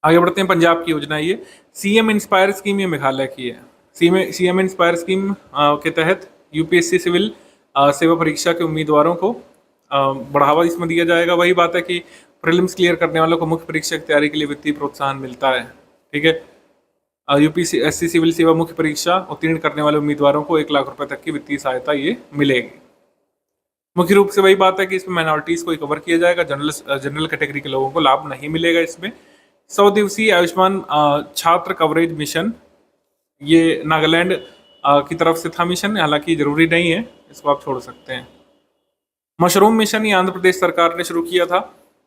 आगे बढ़ते हैं। पंजाब की योजना ये सीएम इंस्पायर स्कीम, ये मेघालय की है। सीएम इंस्पायर स्कीम के तहत यूपीएससी सिविल सेवा परीक्षा के उम्मीदवारों को बढ़ावा इसमें दिया जाएगा। वही बात है कि प्रीलिम्स क्लियर करने वालों को मुख्य परीक्षा की तैयारी के लिए वित्तीय प्रोत्साहन मिलता है, ठीक है। यूपीएससी सिविल सेवा मुख्य परीक्षा उत्तीर्ण करने वाले उम्मीदवारों को 1 लाख रुपए तक की वित्तीय सहायता ये मिलेगी। मुख्य रूप से वही बात है कि इसमें माइनॉरिटीज को कवर किया जाएगा, जनरल कैटेगरी के लोगों को लाभ नहीं मिलेगा इसमें। 100 दिवसीय आयुष्मान छात्र कवरेज मिशन, ये नागालैंड की तरफ से था मिशन, हालांकि जरूरी नहीं है, इसको आप छोड़ सकते हैं। मशरूम मिशन ये आंध्र प्रदेश सरकार ने शुरू किया था।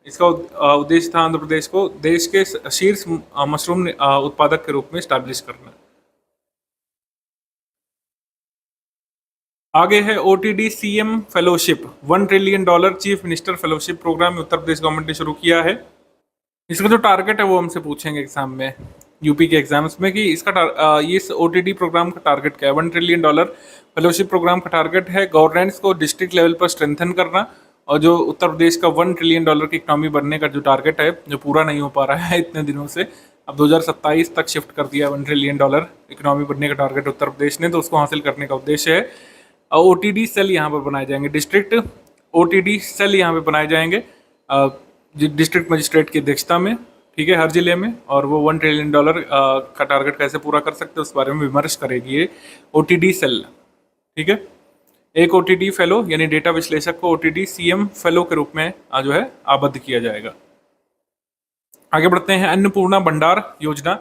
इसका उद्देश्य था आंध्र प्रदेश को देश के शीर्ष मशरूम उत्पादक के रूप में स्टैब्लिश करना। आगे है OTD CM fellowship, $1 trillion chief minister fellowship program Uttar Pradesh government ने शुरू किया है। इसका जो टारगेट है वो हमसे पूछेंगे एग्जाम में, यूपी के एग्जाम्स में, कि इसका इस ओटीडी प्रोग्राम का टारगेट क्या है। $1 ट्रिलियन फेलोशिप प्रोग्राम का टारगेट है गवर्नेंस को डिस्ट्रिक्ट लेवल पर स्ट्रेंथन करना, और जो उत्तर प्रदेश का $1 ट्रिलियन की इकोनॉमी बनने का जो टारगेट है, जो पूरा नहीं हो पा रहा है इतने दिनों से, अब 2027 तक शिफ्ट कर दिया $1 ट्रिलियन इकोनॉमी बनने का टारगेट उत्तर प्रदेश ने। तो उसको हासिल करने का उद्देश्य है ओटीडी सेल यहाँ पर बनाए जाएंगे, डिस्ट्रिक्ट ओटीडी सेल यहाँ पे बनाए जाएंगे डिस्ट्रिक्ट मजिस्ट्रेट की अध्यक्षता में, ठीक है, हर जिले में, और वो $1 ट्रिलियन का टारगेट कैसे पूरा कर सकते हैं उस बारे में विमर्श करेगी ये OTD सेल। ठीक है, एक OTD फेलो यानी डेटा विश्लेषक को OTD CM फेलो के रूप में जो है आबद्ध किया जाएगा। आगे बढ़ते हैं, अन्नपूर्णा भंडार योजना।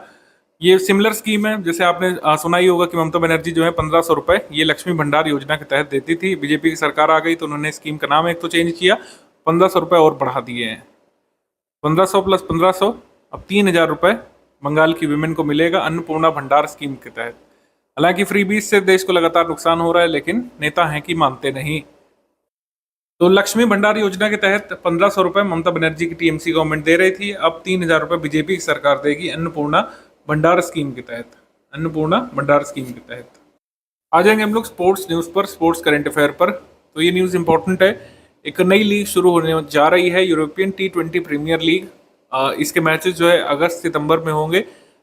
ये सिमिलर स्कीम है, जैसे आपने सुना ही होगा कि ममता बनर्जी जो है 1500 रुपए ये लक्ष्मी भंडार योजना के तहत देती थी। बीजेपी की सरकार आ गई तो उन्होंने स्कीम का नाम एक तो चेंज किया, 1500 रुपए और बढ़ा दिए हैं। 1500 प्लस 1500 अब 3000 रुपए बंगाल की विमेन को मिलेगा अन्नपूर्णा भंडार स्कीम के तहत। हालांकि फ्रीबीज से देश को लगातार नुकसान हो रहा है, लेकिन नेता हैं कि मानते नहीं। तो लक्ष्मी भंडार योजना के तहत 1500 रुपए ममता बनर्जी की TMC गवर्नमेंट दे रही थी, अब 3000 रुपए बीजेपी की सरकार देगी अन्नपूर्णा भंडार स्कीम के तहत। अन्नपूर्णा भंडार स्कीम के तहत आ जाएंगे हम लोग स्पोर्ट्स न्यूज़ पर, स्पोर्ट्स करंट अफेयर पर। तो ये न्यूज़ इंपॉर्टेंट है, एक नई लीग शुरू होने जा रही है, यूरोपियन T20 प्रीमियर लीग। इसके मैचेस जो है अगस्त सितंबर में होंगे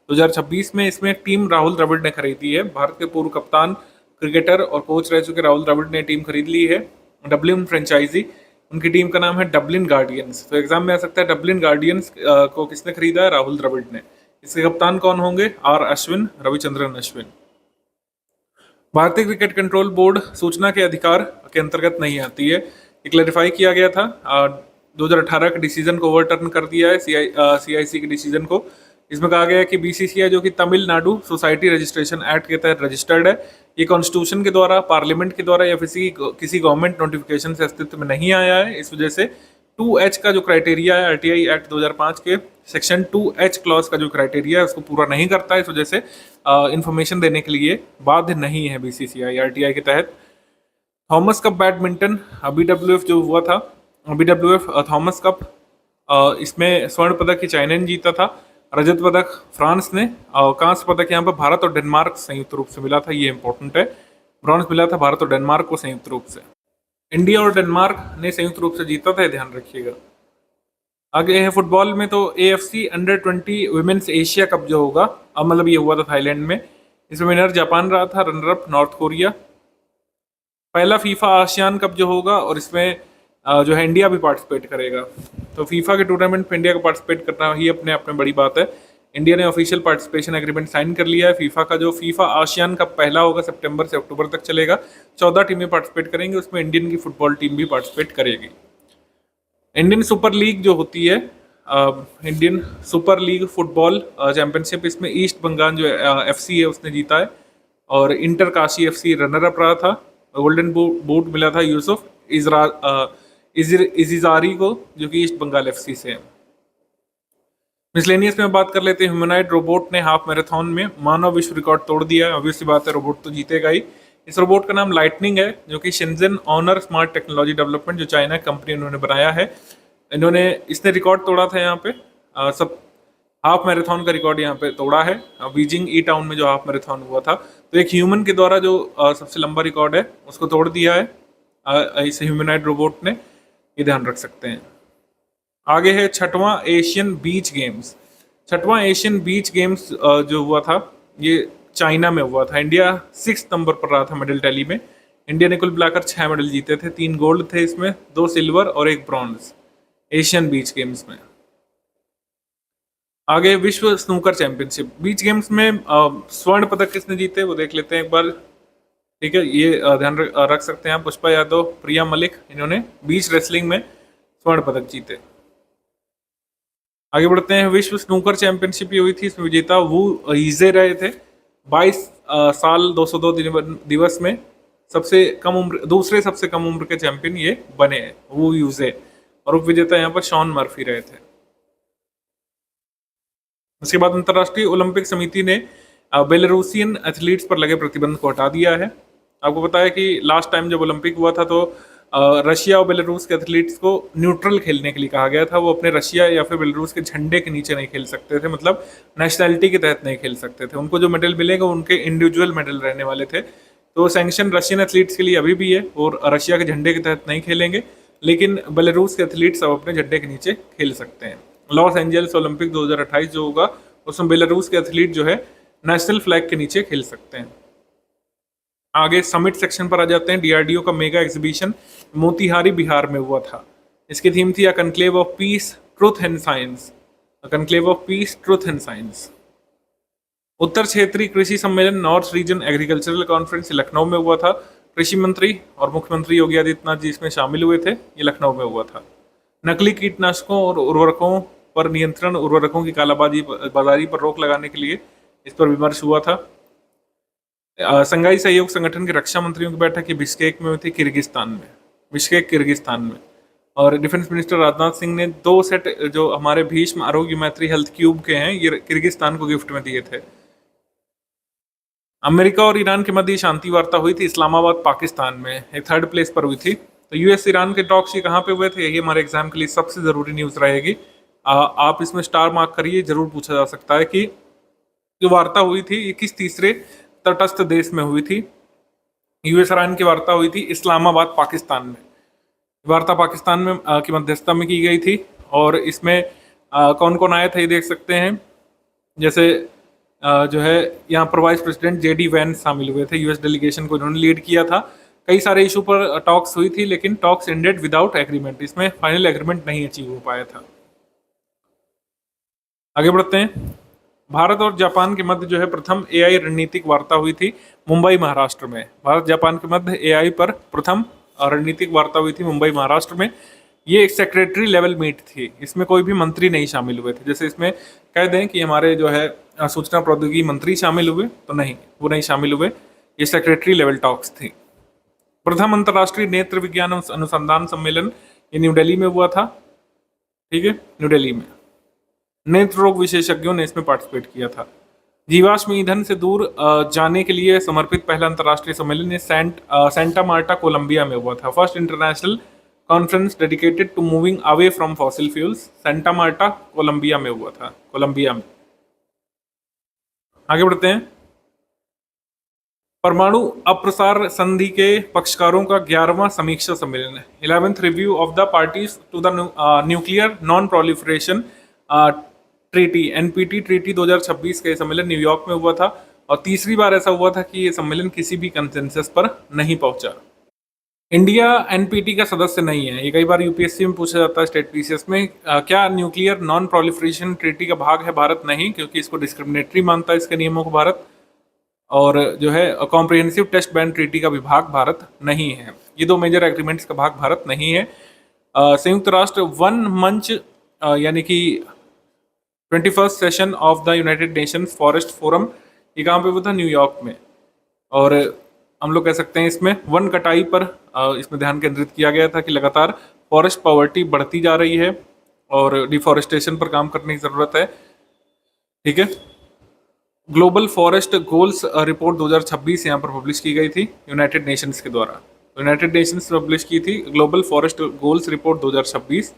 2026 में। इसमें टीम राहुल द्रविड़ ने खरीदी है। भारत के पूर्व कप्तान, क्रिकेटर और कोच रह चुके राहुल द्रविड़ ने टीम खरीद ली है। डबलिन फ्रेंचाइजी, उनकी टीम का नाम है डबलिन गार्डियंस। तो एग्जाम में आ सकता है डबलिन गार्डियंस को किसने खरीदा है? राहुल द्रविड़ ने। इसके कप्तान कौन होंगे? R अश्विन, रविचंद्रन अश्विन। भारतीय क्रिकेट कंट्रोल बोर्ड सूचना के अधिकार के अंतर्गत नहीं आती है, ये क्लैरिफाई किया गया था। 2018 के डिसीजन को ओवरटर्न कर दिया है, CIC के डिसीजन को। इसमें कहा गया है कि BCCI जो कि तमिलनाडु सोसाइटी रजिस्ट्रेशन एक्ट के तहत रजिस्टर्ड है, ये कॉन्स्टिट्यूशन के द्वारा, पार्लियामेंट के द्वारा या किसी गवर्नमेंट नोटिफिकेशन से अस्तित्व में नहीं आया है। इस वजह से 2H का जो क्राइटेरिया है RTI एक्ट 2005 के सेक्शन 2H क्लॉज का जो क्राइटेरिया है उसको पूरा नहीं करता है। इस वजह से इंफॉर्मेशन देने के लिए बाध्य नहीं है BCCI RTI के तहत। थॉमस कप बैडमिंटन BWF जो हुआ था, BWF थॉमस कप, इसमें स्वर्ण पदक चाइना ने जीता था, रजत पदक फ्रांस ने, और कांस्य पदक यहाँ पर भारत और डेनमार्क संयुक्त रूप से मिला था, ये इंपॉर्टेंट है। ब्रॉन्ज मिला था भारत और डेनमार्क को संयुक्त रूप से। इंडिया और डेनमार्क ने संयुक्त रूप से जीता था, ध्यान रखिएगा। आगे है फुटबॉल में, तो AFC अंडर-20 वुमेन्स एशिया कप जो होगा, अब मतलब ये हुआ था थाईलैंड में। इसमें विनर जापान रहा था, रनर अप नॉर्थ कोरिया। पहला फीफा आसियान कप जो होगा, और इसमें जो है इंडिया भी पार्टिसिपेट करेगा। तो फीफा के टूर्नामेंट में इंडिया को पार्टिसिपेट करना ही अपने आप में बड़ी बात है। इंडिया ने ऑफिशियल पार्टिसिपेशन एग्रीमेंट साइन कर लिया है। फीफा का जो फीफा आसियान कप पहला होगा, सितंबर से अक्टूबर तक चलेगा। 14 टीमें पार्टिसिपेट करेंगी, उसमें इंडियन की फुटबॉल टीम भी पार्टिसिपेट करेगी। इंडियन सुपर लीग जो होती है, Indian super league football championship, इसमें ईस्ट बंगाल जो FC है उसने जीता है, और inter Kashi FC runner up रहा था। गोल्डन बूट मिला था यूसुफ इज़िज़ारी को, जो कि ईस्ट बंगाल FC से है। मिसलेनियस में बात कर लेते हैं। ह्यूमनॉइड रोबोट ने हाफ मैराथन में मानव विश्व रिकॉर्ड तोड़ दिया है। ऑब्वियसली बात है, रोबोट तो जीतेगा ही। इस रोबोट का नाम लाइटनिंग है, जो कि Shenzhen Honor Smart Technology Development जो चाइना कंपनी उन्होंने बनाया है। इसने रिकॉर्ड तोड़ा था यहाँ पे, सब हाफ मैराथन का रिकॉर्ड यहाँ पे तोड़ा है, बीजिंग ई टाउन में जो हाफ मैराथन हुआ था। तो एक ह्यूमन के द्वारा जो सबसे लंबा रिकॉर्ड है उसको तोड़ दिया है इस ह्यूमनॉइड रोबोट ने, ये ध्यान रख सकते हैं। आगे है छठवां एशियन बीच गेम्स। छठवां एशियन बीच गेम्स जो हुआ था, ये चाइना में हुआ था। इंडिया 6 नंबर पर रहा था मेडल टैली में। इंडिया ने कुल मिलाकर 6 मेडल जीते थे, 3 गोल्ड थे इसमें, 2 सिल्वर और 1 ब्रॉन्ज एशियन बीच गेम्स में। आगे विश्व स्नूकर चैंपियनशिप। बीच गेम्स में स्वर्ण पदक किसने जीते वो देख लेते हैं एक बार। ठीक है, ये ध्यान रख सकते हैं आप। पुष्पा यादव, प्रिया मलिक, इन्होंने बीच रेसलिंग में स्वर्ण पदक जीते। आगे बढ़ते हैं। विश्व स्नूकर चैंपियनशिप हुई थी, इसमें विजेता वू यीजे रहे थे। 22 साल 202 दिवस में दूसरे सबसे कम उम्र के चैंपियन ये बने हैं, वू यूजे, और उप विजेता यहाँ पर शॉन मर्फी रहे थे। उसके बाद अंतर्राष्ट्रीय ओलंपिक समिति ने बेलारूसियन एथलीट्स पर लगे प्रतिबंध को हटा दिया है। आपको पता है कि लास्ट टाइम जब ओलंपिक हुआ था तो रशिया और बेलारूस के एथलीट्स को न्यूट्रल खेलने के लिए कहा गया था। वो अपने रशिया या फिर बेलारूस के झंडे के नीचे नहीं खेल सकते थे, मतलब नेशनैलिटी के तहत नहीं खेल सकते थे। उनको जो मेडल मिलेगा उनके इंडिविजुअल मेडल रहने वाले थे। तो सैंक्शन रशियन एथलीट्स के लिए अभी भी है, और रशिया के झंडे के तहत नहीं खेलेंगे, लेकिन बेलारूस के एथलीट्स अब अपने झंडे के नीचे खेल सकते हैं। लॉस एंजल्स ओलंपिक 2028 जो होगा उसमें बेलारूस के एथलीट जो है नेशनल फ्लैग के नीचे खेल सकते हैं। आगे समिट सेक्शन पर आ जाते हैं। DRDO का मेगा एग्जीबिशन मोतिहारी बिहार में हुआ था। इसकी थीम थी a conclave of peace, truth and science. Conclave of peace, truth and science. उत्तर क्षेत्रीय कृषि सम्मेलन, north region agricultural conference, Lucknow में हुआ था। कृषि मंत्री और मुख्यमंत्री योगी आदित्यनाथ जी इसमें शामिल हुए थे। ये लखनऊ में हुआ था। नकली कीटनाशकों और उर्वरकों पर नियंत्रण, उर्वरकों की कालाबाजी बाजारी पर रोक लगाने के लिए इस पर विमर्श हुआ था। संघाई सहयोग संगठन के रक्षा मंत्रियों की बैठक बिश्केक में हुई थी, किर्गिस्तान में, बिश्केक किर्गिस्तान में। और डिफेंस मिनिस्टर राजनाथ सिंह ने 2 सेट जो हमारे भीष्म आरोग्य मैत्री हेल्थ क्यूब के हैं, ये किर्गिस्तान को गिफ्ट में दिए थे। अमेरिका और ईरान के मध्य शांति वार्ता हुई थी इस्लामाबाद, पाकिस्तान में, एक 3rd प्लेस पर हुई थी। तो यूएस ईरान के टॉक्स ये कहाँ पे हुए थे, यही हमारे एग्जाम के लिए सबसे जरूरी न्यूज रहेगी। आप इसमें स्टार मार्क करिए, जरूर पूछा जा सकता है कि जो वार्ता हुई थी ये किस तीसरे तटस्थ देश में हुई थी। यूएस ईरान की वार्ता हुई थी इस्लामाबाद, पाकिस्तान में। वार्ता पाकिस्तान में की मध्यस्थता में की गई थी। और इसमें कौन कौन आया था ये देख सकते हैं। जैसे जो है यहाँ पर वाइस प्रेसिडेंट जेडी वैंस शामिल हुए थे, यूएस डेलीगेशन को इन्होंने लीड किया था। कई सारे इशू पर टॉक्स हुई थी, लेकिन टॉक्स एंडेड विदाउट एग्रीमेंट, इसमें फाइनल एग्रीमेंट नहीं अचीव हो पाया था। आगे बढ़ते हैं। भारत और जापान के मध्य जो है प्रथम एआई रणनीतिक वार्ता हुई थी मुंबई, महाराष्ट्र में। भारत जापान के मध्य एआई पर प्रथम रणनीतिक वार्ता हुई थी मुंबई, महाराष्ट्र में। ये एक सेक्रेटरी लेवल मीट थी, इसमें कोई भी मंत्री नहीं शामिल हुए थे। जैसे इसमें कह दें कि हमारे जो है सूचना प्रौद्योगिकी मंत्री शामिल हुए, तो नहीं, वो नहीं शामिल हुए। ये सेक्रेटरी लेवल टॉक्स थी। प्रथम अंतर्राष्ट्रीय नेत्र विज्ञान अनुसंधान सम्मेलन ये न्यू दिल्ली में हुआ था। ठीक है, न्यू दिल्ली में नेत्र रोग विशेषज्ञों ने इसमें पार्टिसिपेट किया था। जीवाश्म ईंधन से दूर जाने के लिए समर्पित पहला अंतर्राष्ट्रीय सम्मेलन सेंटा मार्टा, कोलंबिया में हुआ था। First international conference dedicated to moving away from fossil fuels, Santa Marta, Colombia में हुआ था, कोलंबिया में। आगे बढ़ते हैं। परमाणु अप्रसार संधि के पक्षकारों का 11वां समीक्षा सम्मेलन है, 11th review of the parties to the nuclear non proliferation treaty, NPT treaty 2026 का सम्मेलन न्यूयॉर्क में हुआ था। और तीसरी बार ऐसा हुआ था कि ये सम्मेलन किसी भी कंसेंसस पर नहीं पहुंचा। इंडिया एनपीटी का सदस्य नहीं है, ये कई बार यूपीएससी में पूछा जाता है, स्टेट पीसीएस में। क्या न्यूक्लियर नॉन प्रोलिफरेशन ट्रीटी का भाग है भारत? नहीं, क्योंकि इसको डिस्क्रिमिनेटरी मानता है इसके नियमों को भारत। और जो है कॉम्प्रिहेंसिव टेस्ट बैन ट्रीटी का भी भाग भारत नहीं है। ये 2 मेजर एग्रीमेंट्स का भाग भारत नहीं है। संयुक्त राष्ट्र वन मंच यानी कि 21st session of the United Nations forest forum, ये कहाँ पे हुआ था? न्यूयॉर्क में। और हम लोग कह सकते हैं इसमें वन कटाई पर इसमें ध्यान केंद्रित किया गया था कि लगातार फॉरेस्ट पॉवर्टी बढ़ती जा रही है और डिफॉरेस्टेशन पर काम करने की ज़रूरत है। ठीक है, ग्लोबल फॉरेस्ट गोल्स रिपोर्ट 2026 यहाँ पर पब्लिश की गई थी यूनाइटेड नेशंस के द्वारा। यूनाइटेड नेशंस पब्लिश की थी ग्लोबल फॉरेस्ट गोल्स रिपोर्ट 2026।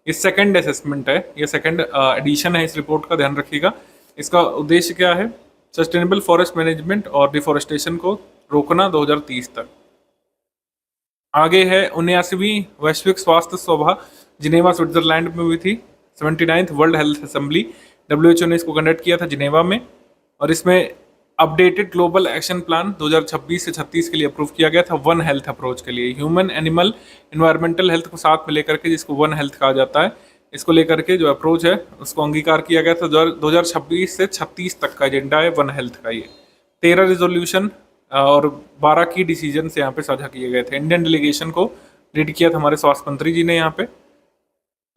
ये सेकंड असेसमेंट है, ये सेकंड एडिशन है इस रिपोर्ट का, ध्यान रखिएगा। इसका उद्देश्य क्या है? सस्टेनेबल फॉरेस्ट मैनेजमेंट और डिफॉरेस्टेशन को रोकना 2030 तक। आगे है 79वीं वैश्विक स्वास्थ्य सभा जिनेवा, स्विट्जरलैंड में हुई थी। 79th world health assembly, WHO ने इसको कंडक्ट किया था जिनेवा में। और इसमें अपडेटेड ग्लोबल एक्शन प्लान 2026 से 36 के लिए अप्रूव किया गया था, वन हेल्थ अप्रोच के लिए। ह्यूमन, एनिमल, एनवायरमेंटल हेल्थ को साथ में लेकर के, जिसको वन हेल्थ कहा जाता है, इसको लेकर के जो अप्रोच है उसको अंगीकार किया गया था। 2026 से 36 तक का एजेंडा है वन हेल्थ का। ये 13 रिजोल्यूशन और 12 की डिसीजन से यहाँ पे साझा किए गए थे। इंडियन डेलीगेशन को लीड किया था हमारे स्वास्थ्य मंत्री जी ने यहाँ पे।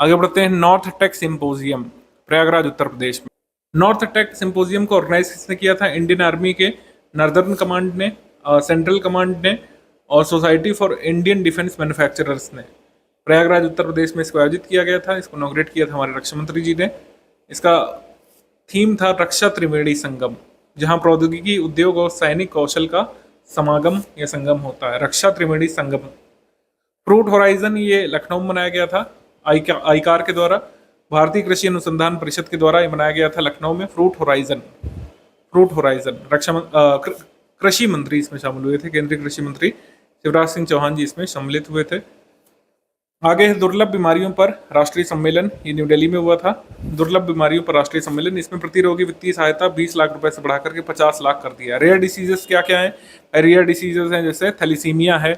आगे बढ़ते हैं। नॉर्थ टेक सिंपोजियम, प्रयागराज, उत्तर प्रदेश में। नॉर्थ टेक सिंपोजियम को ऑर्गेनाइज किसने किया था? इंडियन आर्मी के नॉर्दर्न कमांड ने, सेंट्रल कमांड ने और society for Indian defence manufacturers ने। प्रयागराज, उत्तर प्रदेश में इसको आयोजित किया गया था। इसको इनॉग्रेट किया था हमारे रक्षा मंत्री जी ने। इसका थीम था रक्षा त्रिवेणी संगम, जहां प्रौद्योगिकी, उद्योग और सैनिक कौशल का समागम या संगम होता है। रक्षा त्रिवेणी संगम। फ्रूट होराइजन, ये लखनऊ में मनाया गया था आईकार के द्वारा। भारतीय कृषि अनुसंधान परिषद के द्वारा ये बनाया गया था लखनऊ में। फ्रूट होराइजन कृषि मंत्री इसमें शामिल हुए थे। केंद्रीय कृषि मंत्री शिवराज सिंह चौहान जी इसमें सम्मिलित हुए थे। आगे है दुर्लभ बीमारियों पर राष्ट्रीय सम्मेलन, ये न्यू दिल्ली में हुआ था। दुर्लभ बीमारियों पर राष्ट्रीय सम्मेलन, इसमें प्रतिरोगी वित्तीय सहायता 20 लाख रुपए से बढ़ाकर के 50 लाख कर दिया। रेयर डिसीजेस क्या क्या है? रेयर डिसीजेस हैं जैसे थैलीसीमिया है,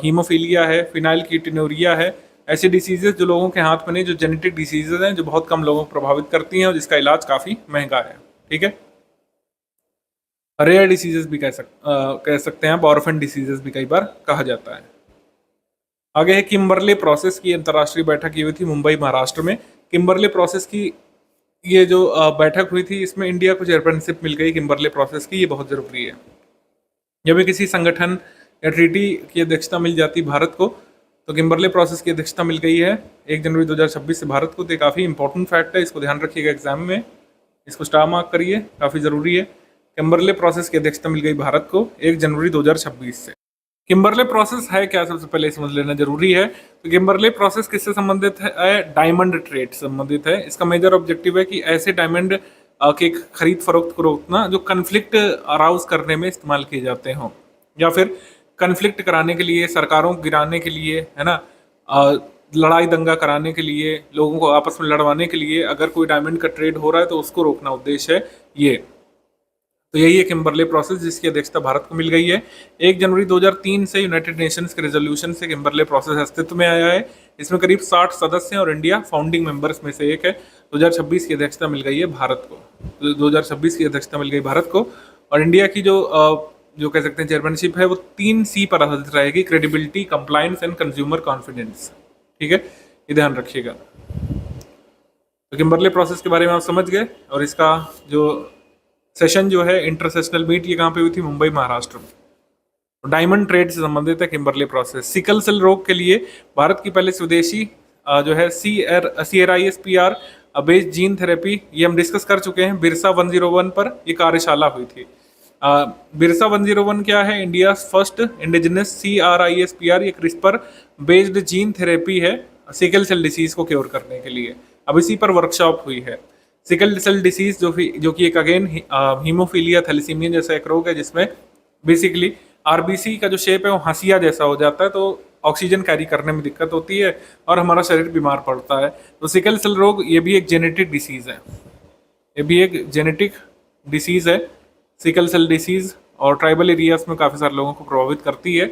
हीमोफीलिया है, फिनाइलकीटोनुरिया है, ऐसी डिसीजेज जो लोगों के हाथ में नहीं, जो जेनेटिक डिसीजेज हैं, जो बहुत कम लोगों को प्रभावित करती हैं और जिसका इलाज काफ़ी महंगा है। ठीक है, रेयर डिसीजेज भी कह सकते हैं आप, ऑर्फन डिसीजेज भी कई बार कहा जाता है। आगे है किम्बरले प्रोसेस की अंतर्राष्ट्रीय बैठक की हुई थी मुंबई महाराष्ट्र में। किम्बरले प्रोसेस की ये जो बैठक हुई थी, इसमें इंडिया को चेयरमैनशिप मिल गई किम्बरले प्रोसेस की। ये बहुत जरूरी है। जब भी किसी संगठन या ट्रीटी की अध्यक्षता मिल जाती भारत को, तो किम्बरले प्रोसेस की अध्यक्षता मिल गई है 1 जनवरी 2026 से भारत को। तो ये काफ़ी इंपॉर्टेंट फैक्ट है, इसको ध्यान रखिएगा एग्जाम में, इसको स्टार मार्क करिए, काफ़ी ज़रूरी है। किम्बरले प्रोसेस की अध्यक्षता मिल गई भारत को 1 जनवरी 2026 से। किम्बरले प्रोसेस है क्या, सबसे पहले समझ लेना जरूरी है। तो किम्बरले प्रोसेस किससे संबंधित है? डायमंड ट्रेड से संबंधित है। इसका मेजर ऑब्जेक्टिव है कि ऐसे डायमंड के खरीद फरोख्त को रोकना जो कन्फ्लिक्ट अराउज करने में इस्तेमाल किए जाते हों, या फिर कन्फ्लिक्ट कराने के लिए, सरकारों को गिराने के लिए, है ना, लड़ाई दंगा कराने के लिए, लोगों को आपस में लड़वाने के लिए अगर कोई डायमंड का ट्रेड हो रहा है तो उसको रोकना उद्देश्य है ये। तो यही है किम्बरले प्रोसेस, जिसकी अध्यक्षता भारत को मिल गई है। 1 जनवरी 2003 से यूनाइटेड नेशंस के रेजोल्यूशन से किम्बरले प्रोसेस अस्तित्व में आया है। इसमें करीब 60 सदस्य हैं और इंडिया फाउंडिंग मेंबर्स में से एक है। 2026 की अध्यक्षता मिल गई है भारत को। 2026 की अध्यक्षता मिल गई भारत को, और इंडिया की जो कह सकते हैं चेयरमैनशिप है, वो 3C पर आधारित रहेगी: credibility, compliance and consumer confidence. ठीक है, ये ध्यान रखिएगा। तो किम्बरले प्रोसेस के बारे में आप समझ गए, और इसका जो सेशन जो है इंटर सेशनल मीट, ये कहाँ पे हुई थी? मुंबई महाराष्ट्र में। डायमंड ट्रेड से संबंधित है किम्बरले प्रोसेस। सिकल सेल रोग के लिए भारत की पहले स्वदेशी जो है CRISPR बेस्ड जीन थेरेपी, ये हम डिस्कस कर चुके हैं। बिरसा 101 पर ये कार्यशाला हुई थी। बिरसा 101 क्या है? इंडिया फर्स्ट इंडिजिनस CRISPR, ये क्रिस्पर बेस्ड जीन थेरेपी है सिकल सेल डिसीज को क्योर करने के लिए। अब इसी पर वर्कशॉप हुई है। सिकल सेल डिसीज जो कि एक अगेन हीमोफीलिया थैलेसीमिया जैसा एक रोग है, जिसमें बेसिकली RBC का जो शेप है वो हंसिया जैसा हो जाता है, तो ऑक्सीजन कैरी करने में दिक्कत होती है और हमारा शरीर बीमार पड़ता है। तो सिकल सेल रोग ये भी एक जेनेटिक डिसीज है, ये भी एक जेनेटिक डिसीज है सिकल सेल डिसीज, और ट्राइबल एरियाज में काफ़ी सारे लोगों को प्रभावित करती है।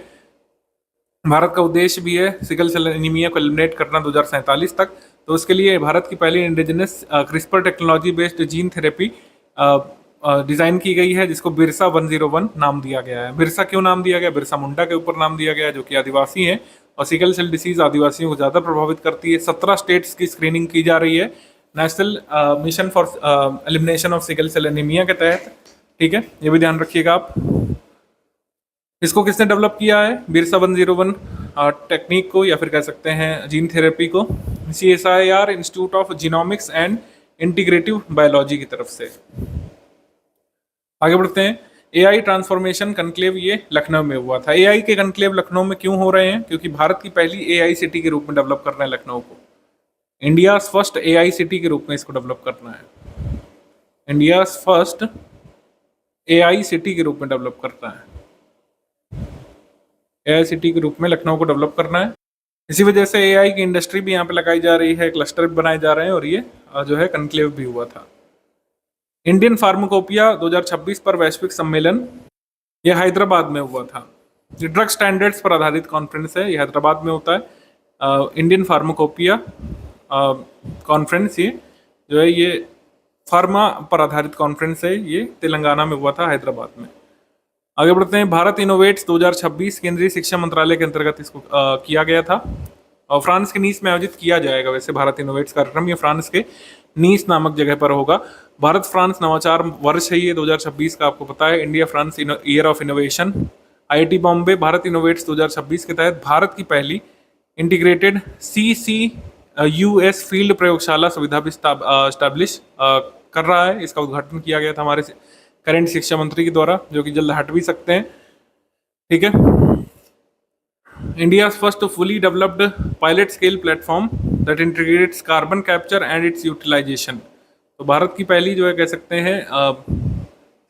भारत का उद्देश्य भी है सिकल सेल एनीमिया को एलिमिनेट करना 2047 तक। तो उसके लिए भारत की पहली indigenous CRISPR technology based gene therapy design की गई है, जिसको बिरसा 101 नाम दिया गया है। बिरसा क्यों नाम दिया गया? बिरसा मुंडा के ऊपर नाम दिया गया है, जो कि आदिवासी हैं, और सिकल सेल डिसीज आदिवासियों को ज़्यादा प्रभावित करती है। 17 स्टेट्स की स्क्रीनिंग की जा रही है National Mission for Elimination of Sickle cell Anaemia के तहत। ठीक है, ये भी ध्यान रखिएगा आप। इसको किसने डेवलप किया है? बिरसा 101 टेक्निक को, या फिर कह सकते हैं जीन थेरेपी को, CSIR institute of genomics and integrative biology की तरफ से। आगे बढ़ते हैं। AI ट्रांसफॉर्मेशन कनक्लेव, ये लखनऊ में हुआ था। AI के कनक्लेव लखनऊ में क्यों हो रहे हैं? क्योंकि भारत की पहली AI सिटी के रूप में डेवलप करना है लखनऊ को। इंडिया फर्स्ट AI सिटी के रूप में इसको डेवलप करना है। इंडिया फर्स्ट AI सिटी के रूप में डेवलप करना है। AI सिटी के रूप में लखनऊ को डेवलप करना है। इसी वजह से AI की इंडस्ट्री भी यहाँ पे लगाई जा रही है, क्लस्टर भी बनाए जा रहे हैं, और ये जो है कनक्लेव भी हुआ था। इंडियन फार्माकोपिया 2026 पर वैश्विक सम्मेलन, ये हैदराबाद में हुआ था। ये ड्रग स्टैंडर्ड्स पर आधारित कॉन्फ्रेंस है, ये हैदराबाद में होता है। इंडियन फार्माकोपिया कॉन्फ्रेंस, ये जो है ये फार्मा पर आधारित कॉन्फ्रेंस है, ये तेलंगाना में हुआ था, हैदराबाद में। आगे बढ़ते हैं। भारत इनोवेट्स 2026 केंद्रीय शिक्षा मंत्रालय के अंतर्गत इसको किया गया था, और फ्रांस के नीस में आयोजित किया जाएगा। वैसे भारत इनोवेट्स कार्यक्रम ये फ्रांस के नीस नामक जगह पर होगा। भारत फ्रांस नवाचार वर्ष है ये 2026 का, आपको पता है। India France year of innovation. IIT Bombay Bharat innovates 2026 के तहत भारत की पहली इंटीग्रेटेड CCUS फील्ड प्रयोगशाला सुविधा भी स्टैब्लिश कर रहा है। इसका उद्घाटन किया गया था हमारे करंट शिक्षा मंत्री के द्वारा, जो कि जल्द हट भी सकते हैं। ठीक है। India first fully developed pilot scale platform that integrates carbon capture and its utilisation. तो भारत की पहली जो है कह सकते हैं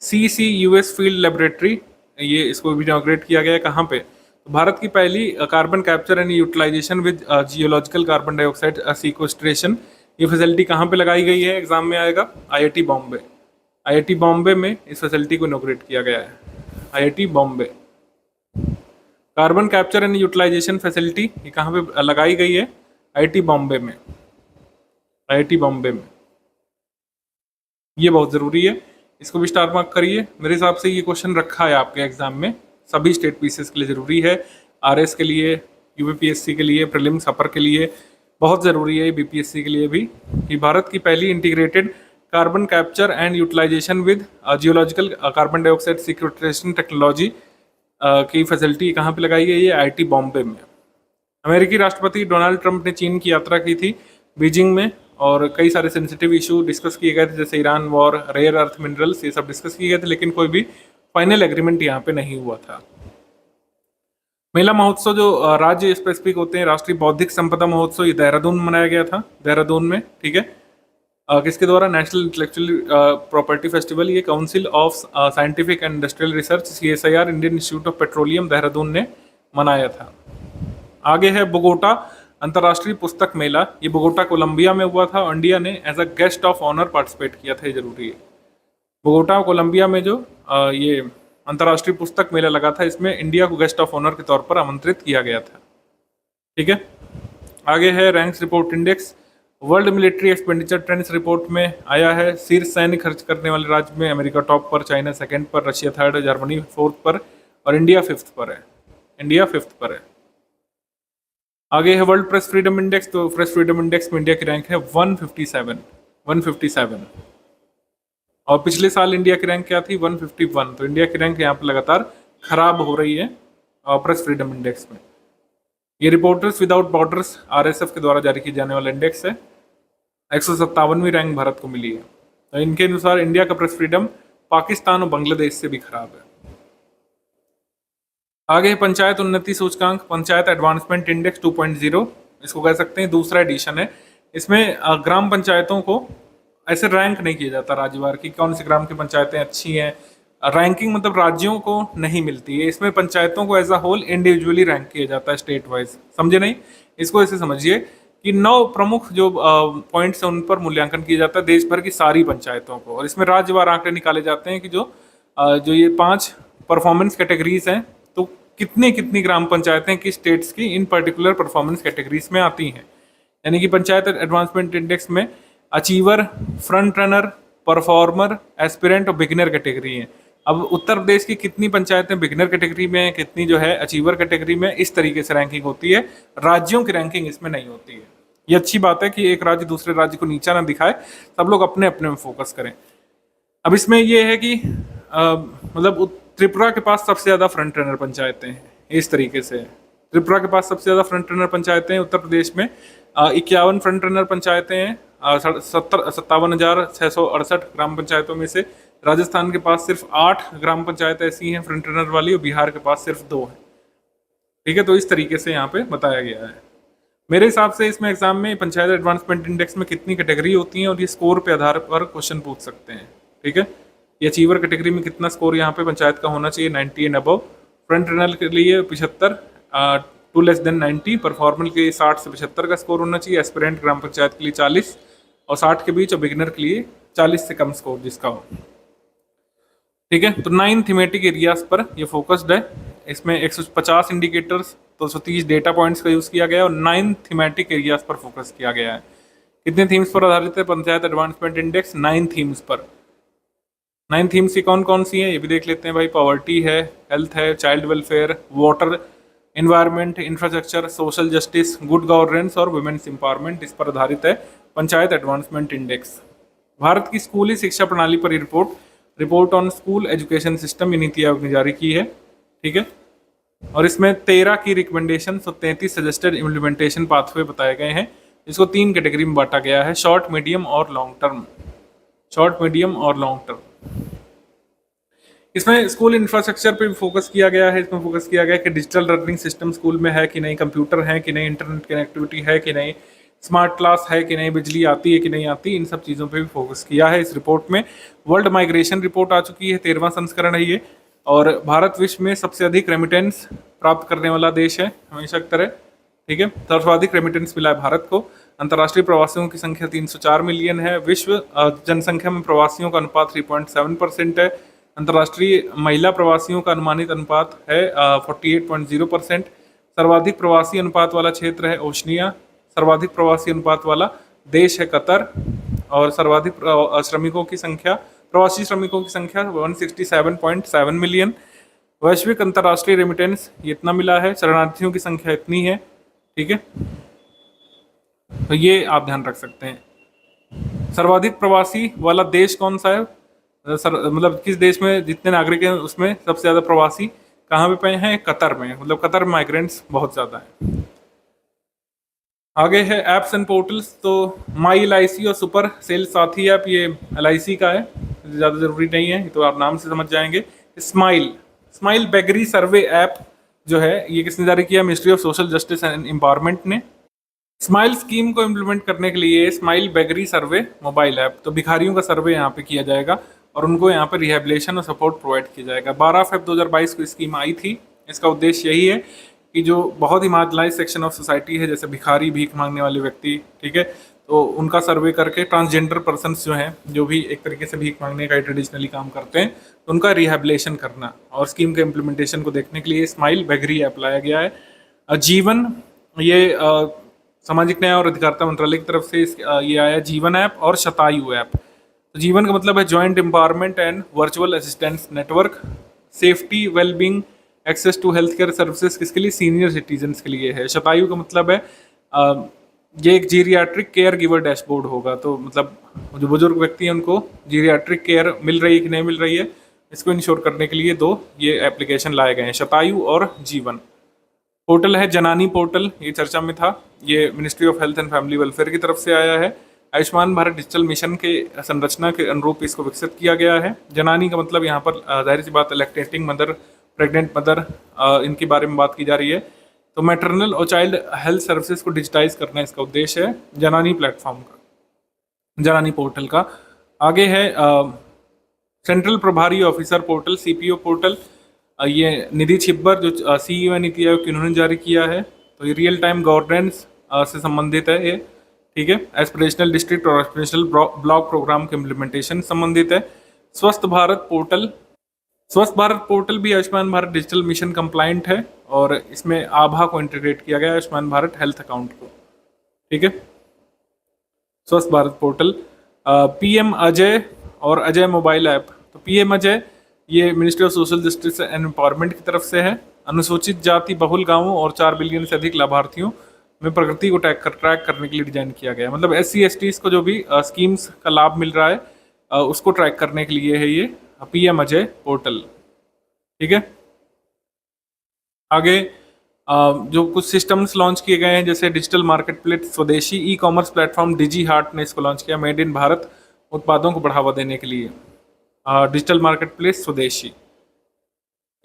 CCUS फील्ड लेबोरेटरी, ये इसको भी इनॉग्रेट किया गया है। कहाँ पे? तो भारत की पहली carbon capture and utilisation with geological carbon dioxide sequestration, ये फैसिलिटी कहाँ पे लगाई गई है? एग्जाम में आएगा, IIT बॉम्बे। IIT बॉम्बे में इस फैसिलिटी को इनॉग्रेट किया गया है, IIT Bombay. Carbon capture and utilisation facility ये कहाँ पे लगाई गई है? आईआईटी बॉम्बे में, आईआईटी बॉम्बे में। ये बहुत ज़रूरी है, इसको भी स्टार मार्क करिए। मेरे हिसाब से ये क्वेश्चन रखा है आपके एग्जाम में, सभी स्टेट पीसीएस के लिए ज़रूरी है, आरएस के लिए, यूपीपीएससी के लिए, प्रीलिम्स अपर के लिए बहुत ज़रूरी है, बीपीएससी के लिए भी, कि भारत की पहली integrated carbon capture and utilisation with geological carbon dioxide sequestration technology की फैसिलिटी कहाँ पे लगाई गई है? आईआईटी बॉम्बे में। अमेरिकी राष्ट्रपति डोनाल्ड ट्रंप ने चीन की यात्रा की थी बीजिंग में, और कई सारे सेंसिटिव इशू डिस्कस किए गए थे, जैसे Iran war, rare earth minerals, ये सब डिस्कस किए गए थे, लेकिन कोई भी फाइनल एग्रीमेंट यहाँ पे नहीं हुआ था। मेला महोत्सव जो राज्य स्पेसिफिक होते हैं, राष्ट्रीय बौद्धिक संपदा महोत्सव, ये देहरादून में मनाया गया था, देहरादून में, ठीक है। किसके द्वारा? नेशनल इंटेलेक्चुअल प्रॉपर्टी फेस्टिवल, ये council of scientific and industrial research CSIR, Indian Institute of petroleum, Dehradun ने मनाया था। आगे है बोगोटा अंतर्राष्ट्रीय पुस्तक मेला, ये बोगोटा कोलंबिया में हुआ था, और इंडिया ने as a guest of honour participate किया था, ये जरूरी है। बोगोटा कोलंबिया में जो ये अंतर्राष्ट्रीय पुस्तक मेला लगा था, इसमें इंडिया को गेस्ट ऑफ ऑनर के तौर पर आमंत्रित किया गया था, ठीक है। आगे है ranks report index, world military expenditure trends report में आया है, शीर्ष सैन्य खर्च करने वाले राज्य में अमेरिका टॉप पर, चाइना सेकंड पर, रशिया थर्ड, जर्मनी फोर्थ पर, और इंडिया फिफ्थ पर है, इंडिया फिफ्थ पर है। आगे है वर्ल्ड प्रेस फ्रीडम इंडेक्स, तो प्रेस फ्रीडम इंडेक्स में इंडिया की रैंक है 157, और पिछले साल इंडिया की रैंक क्या थी? 151। तो इंडिया की रैंक यहाँ पर लगातार खराब हो रही है प्रेस फ्रीडम इंडेक्स में। ये रिपोर्टर्स विदाउट बॉर्डर्स RSF के द्वारा जारी किए जाने वाला इंडेक्स है, 157वीं रैंक भारत को मिली है। तो इनके अनुसार इंडिया का प्रेस फ्रीडम पाकिस्तान और बांग्लादेश से भी खराब है। आगे है पंचायत उन्नति सूचकांक, पंचायत एडवांसमेंट इंडेक्स 2.0, इसको कह सकते हैं दूसरा एडिशन है। इसमें ग्राम पंचायतों को ऐसे रैंक नहीं किया जाता राज्यवार की, कौन सी ग्राम की पंचायतें अच्छी हैं, रैंकिंग मतलब राज्यों को नहीं मिलती है। इसमें पंचायतों को as a whole individually rank किया जाता है, स्टेट वाइज, समझे नहीं? इसको ऐसे समझिए कि 9 प्रमुख जो पॉइंट्स हैं उन पर मूल्यांकन किया जाता है देश भर की सारी पंचायतों को, और इसमें राज्यवार आंकड़े निकाले जाते हैं कि जो ये 5 परफॉर्मेंस कैटेगरीज हैं, तो कितनी ग्राम पंचायतें किस स्टेट्स की इन पर्टिकुलर परफॉर्मेंस कैटेगरीज में आती हैं। यानी कि पंचायत एडवांसमेंट इंडेक्स में achiever, front runner, performer, aspirant और बिगिनर कैटेगरी है। अब उत्तर प्रदेश की कितनी पंचायतें बिगिनर कैटेगरी में हैं, कितनी जो है अचीवर कैटेगरी में, इस तरीके से रैंकिंग होती है। राज्यों की रैंकिंग इसमें नहीं होती है। ये अच्छी बात है कि एक राज्य दूसरे राज्य को नीचा ना दिखाए, सब लोग अपने अपने में फोकस करें। अब इसमें यह है कि मतलब त्रिपुरा के पास सबसे ज़्यादा फ्रंट रनर पंचायतें हैं, इस तरीके से त्रिपुरा के पास सबसे ज़्यादा फ्रंट रनर पंचायतें हैं। उत्तर प्रदेश में 51 फ्रंट रनर पंचायतें हैं 57,668 ग्राम पंचायतों में से। राजस्थान के पास सिर्फ 8 ग्राम पंचायत ऐसी हैं फ्रंट रनर वाली, और बिहार के पास सिर्फ 2 हैं, ठीक है। तो इस तरीके से यहाँ पे बताया गया है। मेरे हिसाब से इसमें एग्जाम में पंचायत एडवांसमेंट इंडेक्स में कितनी कैटेगरी होती हैं और ये स्कोर पे आधार पर क्वेश्चन पूछ सकते हैं, ठीक है। ये अचीवर कैटेगरी में कितना स्कोर यहाँ पे पंचायत का होना चाहिए? 90 एंड अबव। फ्रंट रनर के लिए 75, 2 लेस देन 90। परफॉर्मर के लिए 60 से 75 का स्कोर होना चाहिए। एस्पिरेंट ग्राम पंचायत के लिए 40 और 60 के बीच, और बिगिनर के लिए 40 से कम स्कोर जिसका हो, ठीक है। तो 9 थीमेटिक एरियाज पर ये फोकस्ड है। इसमें 150 इंडिकेटर्स, 230 डेटा पॉइंट्स का यूज़ किया गया और 9 थीमेटिक एरियाज पर फोकस किया गया है। कितने थीम्स पर आधारित है पंचायत एडवांसमेंट इंडेक्स? 9 थीम्स पर। 9 थीम्स की कौन कौन सी हैं ये भी देख लेते हैं भाई। पॉवर्टी है, हेल्थ है, child welfare, water, environment, infrastructure, social justice, good governance और वुमेन्स एम्पावरमेंट, इस पर आधारित है पंचायत एडवांसमेंट इंडेक्स। भारत की स्कूली शिक्षा प्रणाली पर report on school education system, NITI Aayog ने जारी की है, ठीक है। और इसमें 13 की रिकमेंडेशन और 33 सजेस्टेड इम्प्लीमेंटेशन पाथवे बताए गए हैं। इसको 3 कैटेगरी में बांटा गया है, शॉर्ट, मीडियम और लॉन्ग टर्म। शॉर्ट, मीडियम और लॉन्ग टर्म। इसमें स्कूल इंफ्रास्ट्रक्चर पे भी फोकस किया गया है। इसमें फोकस किया गया है कि डिजिटल लर्निंग सिस्टम स्कूल में है कि नहीं, कंप्यूटर है कि नहीं, इंटरनेट कनेक्टिविटी है कि नहीं, स्मार्ट क्लास है कि नहीं, बिजली आती है कि नहीं आती, इन सब चीज़ों पे भी फोकस किया है इस रिपोर्ट में। वर्ल्ड माइग्रेशन रिपोर्ट आ चुकी है, 13वां संस्करण है ये। और भारत विश्व में सबसे अधिक रेमिटेंस प्राप्त करने वाला देश है हमेशा की तरह, ठीक है। सर्वाधिक रेमिटेंस मिला है भारत को। अंतर्राष्ट्रीय प्रवासियों की संख्या 304 मिलियन है। विश्व जनसंख्या में प्रवासियों का अनुपात 3.7% है। अंतर्राष्ट्रीय महिला प्रवासियों का अनुमानित अनुपात है 48.0%। सर्वाधिक प्रवासी अनुपात वाला क्षेत्र है ओशनिया, सर्वाधिक प्रवासी अनुपात वाला देश है कतर, और सर्वाधिक श्रमिकों की संख्या, प्रवासी श्रमिकों की संख्या 167.7 मिलियन। वैश्विक अंतर्राष्ट्रीय रेमिटेंस ये इतना मिला है, शरणार्थियों की संख्या इतनी है। ठीक है, तो ये आप ध्यान रख सकते हैं। सर्वाधिक प्रवासी वाला देश कौन सा है, मतलब किस देश में जितने नागरिक हैं उसमें सबसे ज्यादा प्रवासी कहाँ पे पाए हैं, कतर में, मतलब कतर में माइग्रेंट्स बहुत ज्यादा है। आगे है एप्स एंड पोर्टल्स, तो माई LIC और सुपर सेल साथी ऐप, ये LIC का है, ज़्यादा ज़रूरी नहीं है, तो आप नाम से समझ जाएंगे। स्माइल बेगरी सर्वे ऐप जो है ये किसने जारी किया, ministry of social justice and empowerment ने। स्माइल स्कीम को इम्प्लीमेंट करने के लिए स्माइल बेगरी सर्वे मोबाइल ऐप, तो भिखारियों का सर्वे यहाँ पे किया जाएगा और उनको यहाँ पे रिहेबिलिटेशन और सपोर्ट प्रोवाइड किया जाएगा। 12 फरवरी 2022 को स्कीम आई थी। इसका उद्देश्य यही है कि जो बहुत ही मार्जिनलाइज सेक्शन ऑफ सोसाइटी है, जैसे भिखारी, भीख मांगने वाले व्यक्ति, ठीक है, तो उनका सर्वे करके ट्रांसजेंडर पर्सन्स जो हैं, जो भी एक तरीके से भीख मांगने का ट्रेडिशनली काम करते हैं, तो उनका रिहेबिलिटेशन करना और स्कीम के इम्प्लीमेंटेशन को देखने के लिए स्माइल बेगरी ऐप लाया गया है। जीवन, ये सामाजिक न्याय और अधिकारिता मंत्रालय की तरफ से ये आया, जीवन ऐप और शतायु ऐप। तो जीवन का मतलब है joint empowerment and virtual assistance network, safety wellbeing access to health care services, किसके लिए, सीनियर सिटीजन्स के लिए है। शतायु का मतलब है ये एक जीरियाट्रिक केयर गिवर डैशबोर्ड होगा, तो मतलब जो बुजुर्ग व्यक्ति हैं उनको जीरियाट्रिक केयर मिल रही है कि नहीं मिल रही है, इसको इंश्योर करने के लिए 2 ये एप्लीकेशन लाए गए हैं, शतायु और जीवन। पोर्टल है जनानी पोर्टल, ये चर्चा में था, ये ministry of health and family welfare की तरफ से आया है। आयुष्मान भारत डिजिटल मिशन के संरचना के अनुरूप इसको विकसित किया गया है। जनानी का मतलब यहाँ पर जाहिर सी बात है लैक्टेटिंग मदर, प्रेग्नेंट मदर, इनके बारे में बात की जा रही है। तो मैटरनल और चाइल्ड हेल्थ सर्विसेज को डिजिटाइज करना इसका उद्देश्य है जनानी प्लेटफॉर्म का, जनानी पोर्टल का। आगे है सेंट्रल प्रभारी ऑफिसर पोर्टल, CPO पोर्टल, ये निधि छिब्बर जो CEO नीति आयोग की, उन्होंने जारी किया है। तो ये रियल टाइम गवर्नेंस से संबंधित है ये, ठीक है, एस्पिरेशनल डिस्ट्रिक्ट और एस्पिरेशनल ब्लॉक प्रोग्राम के इम्प्लीमेंटेशन संबंधित है। स्वस्थ भारत पोर्टल भी Ayushman Bharat digital mission compliant है और इसमें आभा को इंटीग्रेट किया गया है, आयुष्मान भारत हेल्थ अकाउंट को, ठीक है। स्वस्थ भारत पोर्टल, PM अजय और अजय मोबाइल ऐप, तो PM अजय ये ministry of social justice and empowerment की तरफ से है। अनुसूचित जाति बहुल गांवों और 4 बिलियन से अधिक लाभार्थियों में प्रगति को ट्रैक करने के लिए डिजाइन किया गया है। मतलब SC STs को जो भी स्कीम्स का लाभ मिल रहा है उसको ट्रैक करने के लिए है ये PM अजय पोर्टल, ठीक है। आगे जो कुछ सिस्टम्स लॉन्च किए गए हैं, जैसे डिजिटल मार्केट प्लेस स्वदेशी, ई-कॉमर्स प्लेटफॉर्म डिजी हार्ट ने इसको लॉन्च किया, मेड इन भारत उत्पादों को बढ़ावा देने के लिए। डिजिटल मार्केट प्लेस स्वदेशी,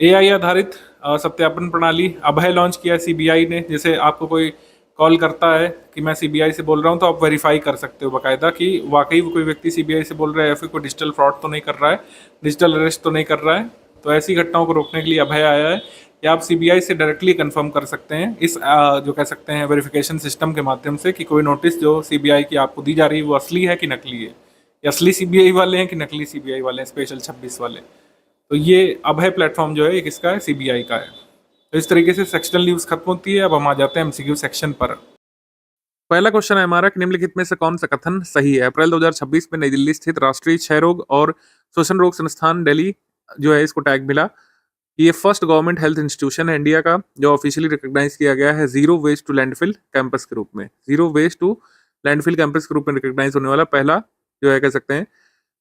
AI आधारित सत्यापन प्रणाली अभय लॉन्च किया CBI ने। जैसे आपको कोई कॉल करता है कि मैं CBI से बोल रहा हूं, तो आप वेरीफाई कर सकते हो बाकायदा कि वाकई कोई व्यक्ति CBI से बोल रहा है या फिर कोई डिजिटल फ्रॉड तो नहीं कर रहा है, डिजिटल अरेस्ट तो नहीं कर रहा है। तो ऐसी घटनाओं को रोकने के लिए अभय आया है कि आप CBI से डायरेक्टली कंफर्म कर सकते हैं इस जो कह सकते हैं वेरिफिकेशन सिस्टम के माध्यम से कि कोई नोटिस जो CBI की आपको दी जा रही है वो असली है कि नकली है, या असली CBI वाले हैं कि नकली CBI वाले हैं, स्पेशल 26 वाले। तो ये अभय प्लेटफॉर्म जो है ये किसका है, CBI का है। तो इस तरीके से सेक्शनल न्यूज़ खत्म होती है। अब हम आ जाते हैं MCQ सेक्शन पर। पहला क्वेश्चन है हमारा कि निम्नलिखित में से कौन सा कथन सही है। अप्रैल 2026 में नई दिल्ली स्थित राष्ट्रीय क्षय रोग और श्वसन रोग संस्थान दिल्ली जो है इसको टैग मिला। ये फर्स्ट गवर्नमेंट हेल्थ इंस्टीट्यूशन है इंडिया का जो ऑफिशियली रिकॉग्नाइज किया गया है zero waste to landfill campus के रूप में। Zero waste to landfill campus के रूप में रिकॉग्नाइज होने वाला पहला जो है कह सकते हैं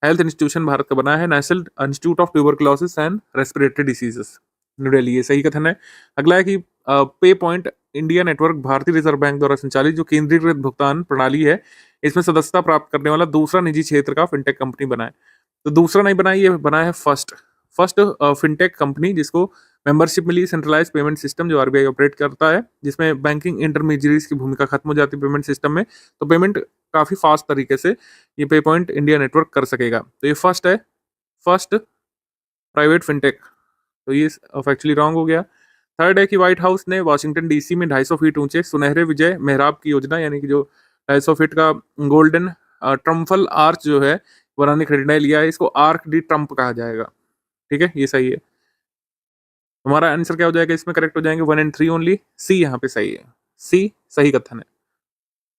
हेल्थ इंस्टीट्यूशन भारत का बना है। National institute of tuberculosis and respiratory diseases, new Delhi, ये सही कथन है। अगला है कि पे पॉइंट इंडिया नेटवर्क भारतीय रिजर्व बैंक द्वारा संचालित जो केंद्रीकृत भुगतान प्रणाली है इसमें सदस्यता प्राप्त करने वाला दूसरा निजी क्षेत्र का फिनटेक कंपनी बना है। तो दूसरा नहीं बना, ये बना है फर्स्ट फिनटेक कंपनी जिसको मेंबरशिप मिली सेंट्रलाइज पेमेंट सिस्टम जो RBI ऑपरेट करता है, जिसमें बैंकिंग इंटरमीडियरीज की भूमिका खत्म हो जाती है पेमेंट सिस्टम में। तो पेमेंट काफी फास्ट तरीके से ये पे पॉइंट इंडिया नेटवर्क कर सकेगा। तो ये फर्स्ट है, फर्स्ट प्राइवेट फिनटेक। तो ये फैक्चुअली रॉन्ग हो गया। थर्ड है कि व्हाइट हाउस ने वाशिंगटन DC में 250 फीट ऊंचे सुनहरे विजय मेहराब की योजना यानी कि जो 250 फीट का गोल्डन ट्रम्फल आर्च जो है बनाने का निर्णय लिया है। इसको आर्क डी ट्रम्प कहा जाएगा, ठीक है, ये सही है। हमारा आंसर क्या हो जाएगा इसमें, करेक्ट हो जाएंगे 1 and 3 ओनली। सी यहाँ पे सही है, सी सही कथन है।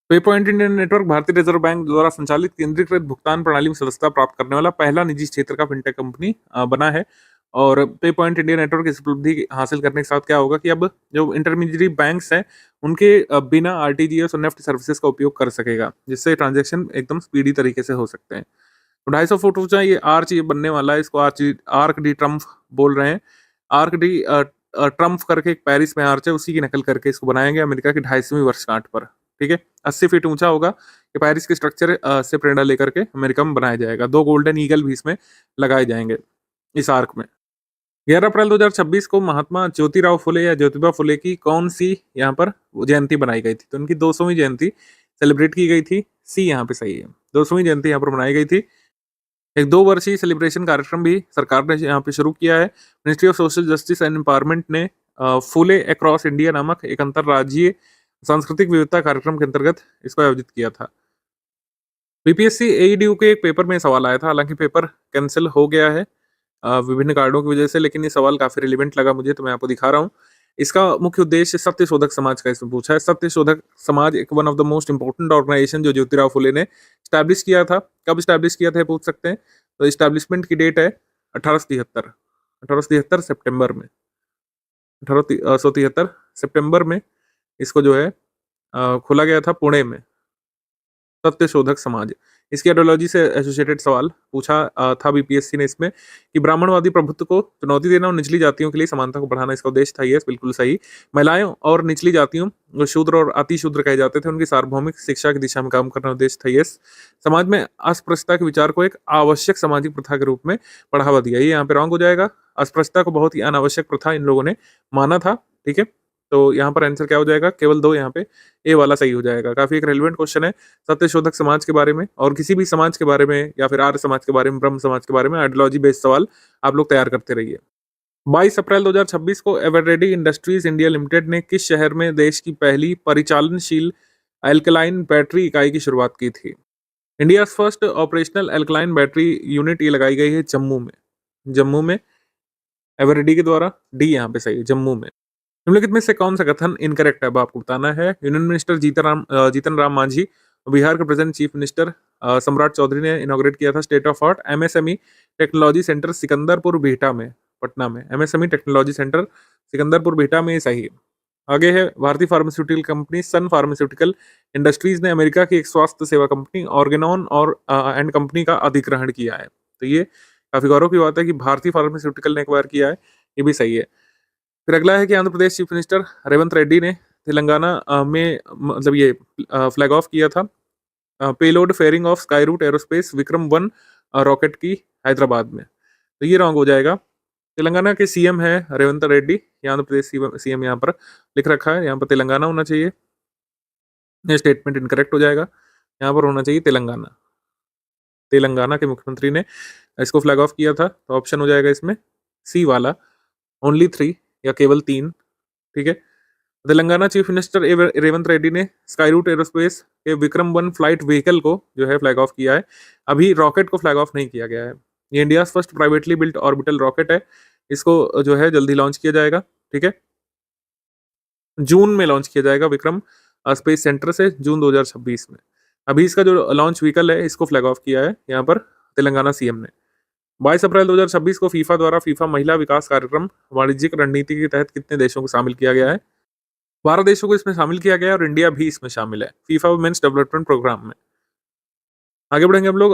पे पॉइंट इंडियन नेटवर्क भारतीय रिजर्व बैंक द्वारा संचालित केंद्रीकृत भुगतान प्रणाली में सदस्यता प्राप्त करने वाला पहला निजी क्षेत्र का फिनटेक कंपनी बना है। और पे पॉइंट इंडिया नेटवर्क इस उपलब्धि हासिल करने के साथ क्या होगा कि अब जो इंटरमीडियरी बैंक्स हैं उनके बिना आरटीजीएस और नेफ्ट सर्विसेज का उपयोग कर सकेगा, जिससे ट्रांजैक्शन एकदम स्पीडी तरीके से हो सकते हैं। तो 250 फुट ऊंचा ये आर्च ये बनने वाला है, इसको आर्क डी ट्रम्फ बोल रहे हैं। आर्क डी ट्रम्फ करके एक पेरिस में आर्च है, उसी की नकल करके इसको बनाया गया अमेरिका की 250वीं वर्षगांठ पर। ठीक है, 80 फीट ऊंचा होगा। ये पेरिस के स्ट्रक्चर से प्रेरणा लेकर के अमेरिका में बनाया जाएगा। 2 गोल्डन ईगल भी इसमें लगाए जाएंगे इस आर्क में। 11 अप्रैल 2026 को महात्मा ज्योतिराव फुले या ज्योतिबा फुले की कौन सी यहाँ पर जयंती बनाई गई थी? तो उनकी 200वीं जयंती सेलिब्रेट की गई थी। सी यहाँ पे सही है, 200वीं जयंती यहाँ पर मनाई गई थी। एक 2 वर्षीय सेलिब्रेशन कार्यक्रम भी सरकार ने यहाँ पे शुरू किया है। Ministry of social justice and empowerment ने फुले अक्रॉस इंडिया नामक एक अंतर्राज्यीय सांस्कृतिक विविधता कार्यक्रम के अंतर्गत इसको आयोजित किया था। बीपीएससी एईडीयू के एक पेपर में सवाल आया था, हालांकि पेपर कैंसिल हो गया है विभिन्न कारणों की वजह से, लेकिन ये सवाल काफी रिलेवेंट लगा मुझे, तो मैं आपको दिखा रहा हूँ। इसका मुख्य उद्देश्य सत्य शोधक समाज का इसमें पूछा है। सत्य शोधक समाज एक one of the most important organisation जो ज्योतिराव फुले ने स्टैब्लिश किया था। कब स्टैब्लिश किया था पूछ सकते हैं। तो स्टैब्लिशमेंट की डेट है 1873 सितंबर में। 1873 सितंबर में इसको जो है खोला गया था पुणे में, सत्य शोधक समाज। इसकी आइडियोलॉजी से एसोसिएटेड सवाल पूछा था बीपीएससी ने इसमें कि ब्राह्मणवादी प्रभुत्व को चुनौती देना और निचली जातियों के लिए समानता को बढ़ाना इसका उद्देश्य था। यस, बिल्कुल सही। महिलाएं और निचली जातियों, जो शूद्र और अतिशूद्र कहे जाते थे, उनकी सार्वभौमिक शिक्षा की दिशा में काम करना उद्देश्य था। यस। समाज में अस्पृश्यता के विचार को एक आवश्यक सामाजिक प्रथा के रूप में बढ़ावा दिया। ये यहाँ पे रॉन्ग हो जाएगा। अस्पृश्यता को बहुत ही अनावश्यक प्रथा इन लोगों ने माना था। ठीक है, तो यहाँ पर आंसर क्या हो जाएगा? केवल 2 यहाँ पे ए वाला सही हो जाएगा। काफी एक रेलिवेंट क्वेश्चन है सत्य शोधक समाज के बारे में, और किसी भी समाज के बारे में या फिर आर्य समाज के बारे में, ब्रह्म समाज के बारे में आइडियोलॉजी बेस्ड सवाल आप लोग तैयार करते रहिए। 22 अप्रैल 2026 को एवररेडी इंडस्ट्रीज इंडिया लिमिटेड ने किस शहर में देश की पहली परिचालनशील एल्कलाइन बैटरी इकाई की शुरुआत की थी? India first operational alkaline battery unit ये लगाई गई है जम्मू में। जम्मू में एवररेडी के द्वारा। डी यहाँ पे सही है, जम्मू में। निम्नलिखित में से कौन सा कथन इनकरेक्ट है? अब आपको बताना है। यूनियन मिनिस्टर जीतन राम मांझी, बिहार के प्रेजेंट चीफ मिनिस्टर सम्राट चौधरी ने इनॉग्रेट किया था state of art MSME technology centre Sikandarpur Bihta में, पटना में। MSME technology centre Sikandarpur Bihta में, सही है। आगे है भारतीय फार्मास्यूटिकल कंपनी सन फार्मास्यूटिकल इंडस्ट्रीज ने अमेरिका की एक स्वास्थ्य सेवा कंपनी ऑर्गेनॉन और एंड कंपनी का अधिग्रहण किया है। तो ये काफी गौरव की बात है कि भारतीय फार्मास्यूटिकल ने एक्वायर किया है, ये भी सही है। फिर अगला है कि आंध्र प्रदेश चीफ मिनिस्टर रेवंत रेड्डी ने तेलंगाना में मतलब ये फ्लैग ऑफ किया था payload fairing of Skyroot aerospace Vikram one rocket की हैदराबाद में। तो ये रॉन्ग हो जाएगा। तेलंगाना के सीएम है रेवंत रेड्डी, आंध्र प्रदेश सीएम यहाँ पर लिख रखा है, यहाँ पर तेलंगाना होना चाहिए। ये स्टेटमेंट इनकरेक्ट हो जाएगा, यहाँ पर होना चाहिए तेलंगाना। तेलंगाना के मुख्यमंत्री ने इसको फ्लैग ऑफ किया था, तो ऑप्शन हो जाएगा इसमें सी वाला, ओनली 3 या केवल 3। ठीक है, तेलंगाना चीफ मिनिस्टर रेवंत रेड्डी ने स्काई रूट एरोस्पेस के विक्रम-1 फ्लाइट व्हीकल को जो है फ्लैग ऑफ किया है। अभी रॉकेट को फ्लैग ऑफ नहीं किया गया है। ये India first privately built orbital rocket है, इसको जो है जल्दी लॉन्च किया जाएगा। ठीक है, जून में लॉन्च किया जाएगा विक्रम स्पेस सेंटर से, जून 2026 में। अभी इसका जो लॉन्च व्हीकल है इसको फ्लैग ऑफ किया है यहाँ पर तेलंगाना सीएम ने। 22 अप्रैल 2026 को फीफा द्वारा फीफा महिला विकास कार्यक्रम वाणिज्यिक रणनीति के तहत कितने देशों को शामिल किया गया है? 12 देशों को इसमें शामिल किया गया है और इंडिया भी इसमें शामिल है फीफा वुमेन्स डेवलपमेंट प्रोग्राम में। आगे बढ़ेंगे हम लोग।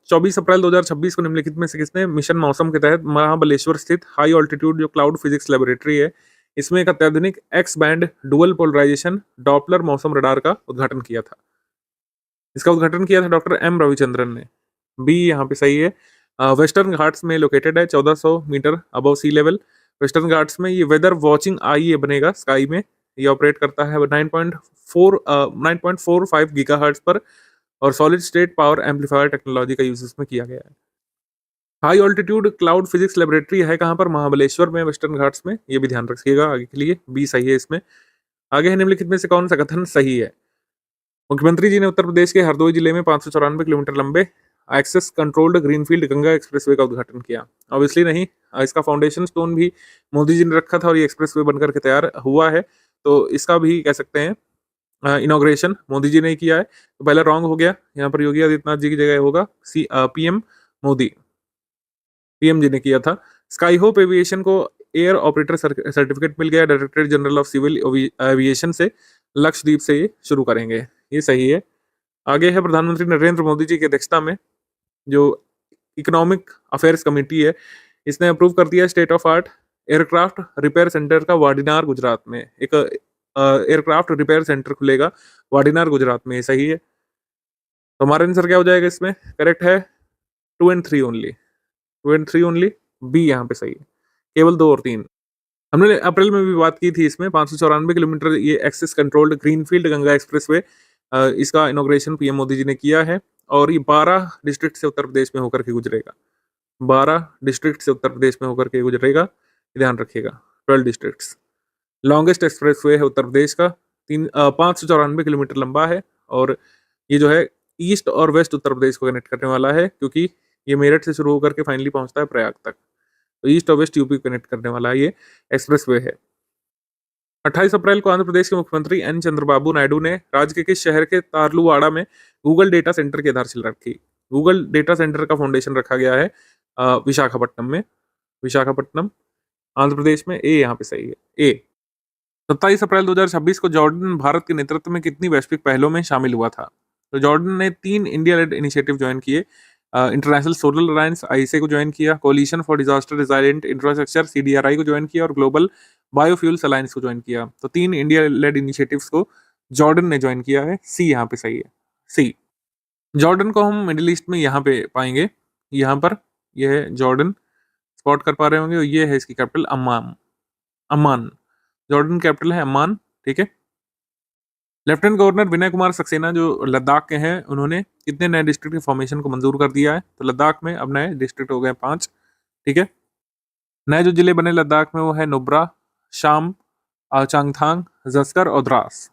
24 अप्रैल 2026 को निम्नलिखित में से किसने मिशन मौसम के तहत महाबलेश्वर स्थित हाई ऑल्टीट्यूड जो क्लाउड फिजिक्स लेबोरेटरी है, इसमें एक अत्याधुनिक X band dual polarisation Doppler मौसम रडार का उद्घाटन किया था? इसका उद्घाटन किया था डॉक्टर एम रविचंद्रन ने। बी यहाँ पे सही है। वेस्टर्न घाट्स में लोकेटेड है, 1400 metre above sea level. Western Ghats में ये वेदर वॉचिंग आई ये बनेगा स्काई में। ये ऑपरेट करता है 9.45 गीगाहर्ट्ज पर और solid state power amplifier technology का यूज इसमें किया गया है। High altitude cloud physics laboratory है कहाँ पर? महाबलेश्वर में, वेस्टर्न घाट्स में। ये भी ध्यान रखिएगा आगे के लिए। बी सही है इसमें। आगे है निम्नलिखित में से कौन सा कथन सही है? मुख्यमंत्री जी ने उत्तर प्रदेश के हरदोई जिले में 594 किलोमीटर लंबे access controlled greenfield Ganga expressway का उद्घाटन किया। ऑब्वियसली नहीं, इसका फाउंडेशन स्टोन भी मोदी जी ने रखा था और ये एक्सप्रेसवे बनकर के तैयार हुआ है, तो इसका भी कह सकते हैं इनॉग्रेशन मोदी जी ने किया है, तो पहला रॉन्ग हो गया। यहाँ पर योगी आदित्यनाथ जी की जगह होगा पीएम मोदी, पीएम जी ने किया था। स्काई होप एविएशन को एयर ऑपरेटर सर्टिफिकेट मिल गया Directorate General of Civil Aviation से, लक्षद्वीप से ये शुरू करेंगे, ये सही है। आगे है प्रधानमंत्री नरेंद्र मोदी जी की अध्यक्षता में जो इकोनॉमिक अफेयर्स कमेटी है, इसने अप्रूव कर दिया state of art aircraft repair centre का वाडीनार गुजरात में। एक एयरक्राफ्ट रिपेयर सेंटर खुलेगा वाडीनार गुजरात में, ये सही है। तो हमारा आंसर क्या हो जाएगा इसमें? करेक्ट है 2 और 3 ओनली, 2 और 3 ओनली, बी यहाँ पे सही है, केवल 2 और 3। हमने अप्रैल में भी बात की थी इसमें 594 किलोमीटर ये access controlled greenfield Ganga expressway, इसका इनॉग्रेशन पीएम मोदी जी ने किया है। और ये 12 डिस्ट्रिक्ट से उत्तर प्रदेश में होकर के गुजरेगा, 12 डिस्ट्रिक्ट से उत्तर प्रदेश में होकर के गुजरेगा, ध्यान रखिएगा। 12 डिस्ट्रिक्ट्स, लॉन्गेस्ट एक्सप्रेसवे है उत्तर प्रदेश का, 594 किलोमीटर लंबा है। और ये जो है ईस्ट और वेस्ट उत्तर प्रदेश को कनेक्ट करने वाला है, क्योंकि ये मेरठ से शुरू होकर के फाइनली पहुंचता है प्रयाग तक, तो ईस्ट और वेस्ट यूपी को कनेक्ट करने वाला ये एक्सप्रेसवे है। 28 अप्रैल को आंध्र प्रदेश के मुख्यमंत्री एन चंद्रबाबू नायडू ने राज्य के किस शहर के तारलुवाड़ा में गूगल डेटा सेंटर की आधारशिला रखी? गूगल डेटा सेंटर का फाउंडेशन रखा गया है विशाखापट्टनम में, विशाखापट्टनम आंध्र प्रदेश में, ए यहाँ पे सही है, ए। 27 अप्रैल 2026 को जॉर्डन भारत के नेतृत्व में कितनी वैश्विक पहलों में शामिल हुआ था? तो जॉर्डन ने 3 इंडिया लेड इनिशिएटिव ज्वाइन किए, इंटरनेशनल सोलर अलायंस आईएसए को ज्वाइन किया, Coalition for Disaster Resilient Infrastructure CDRI को ज्वाइन किया, और ग्लोबल बायोफ्यूल्स अलायंस को ज्वाइन किया। तो 3 इंडिया लेड इनिशिएटिव्स को जॉर्डन ने ज्वाइन किया है, सी यहाँ पे सही है, सी। जॉर्डन को हम मिडिल ईस्ट में यहाँ पे पाएंगे, यहाँ पर यह है जॉर्डन, स्पॉट कर पा रहे होंगे, ये है इसकी capital Amman, Amman, Jordan capital है अम्मान, ठीक है। लेफ्टिनेंट गवर्नर विनय कुमार सक्सेना जो लद्दाख के हैं, उन्होंने कितने नए डिस्ट्रिक्ट के फॉर्मेशन को मंजूर कर दिया है? तो लद्दाख में अब नए डिस्ट्रिक्ट हो गए 5, ठीक है। नए जो जिले बने लद्दाख में वो है नुब्रा, शाम, चांगथांग, जस्कर और द्रास।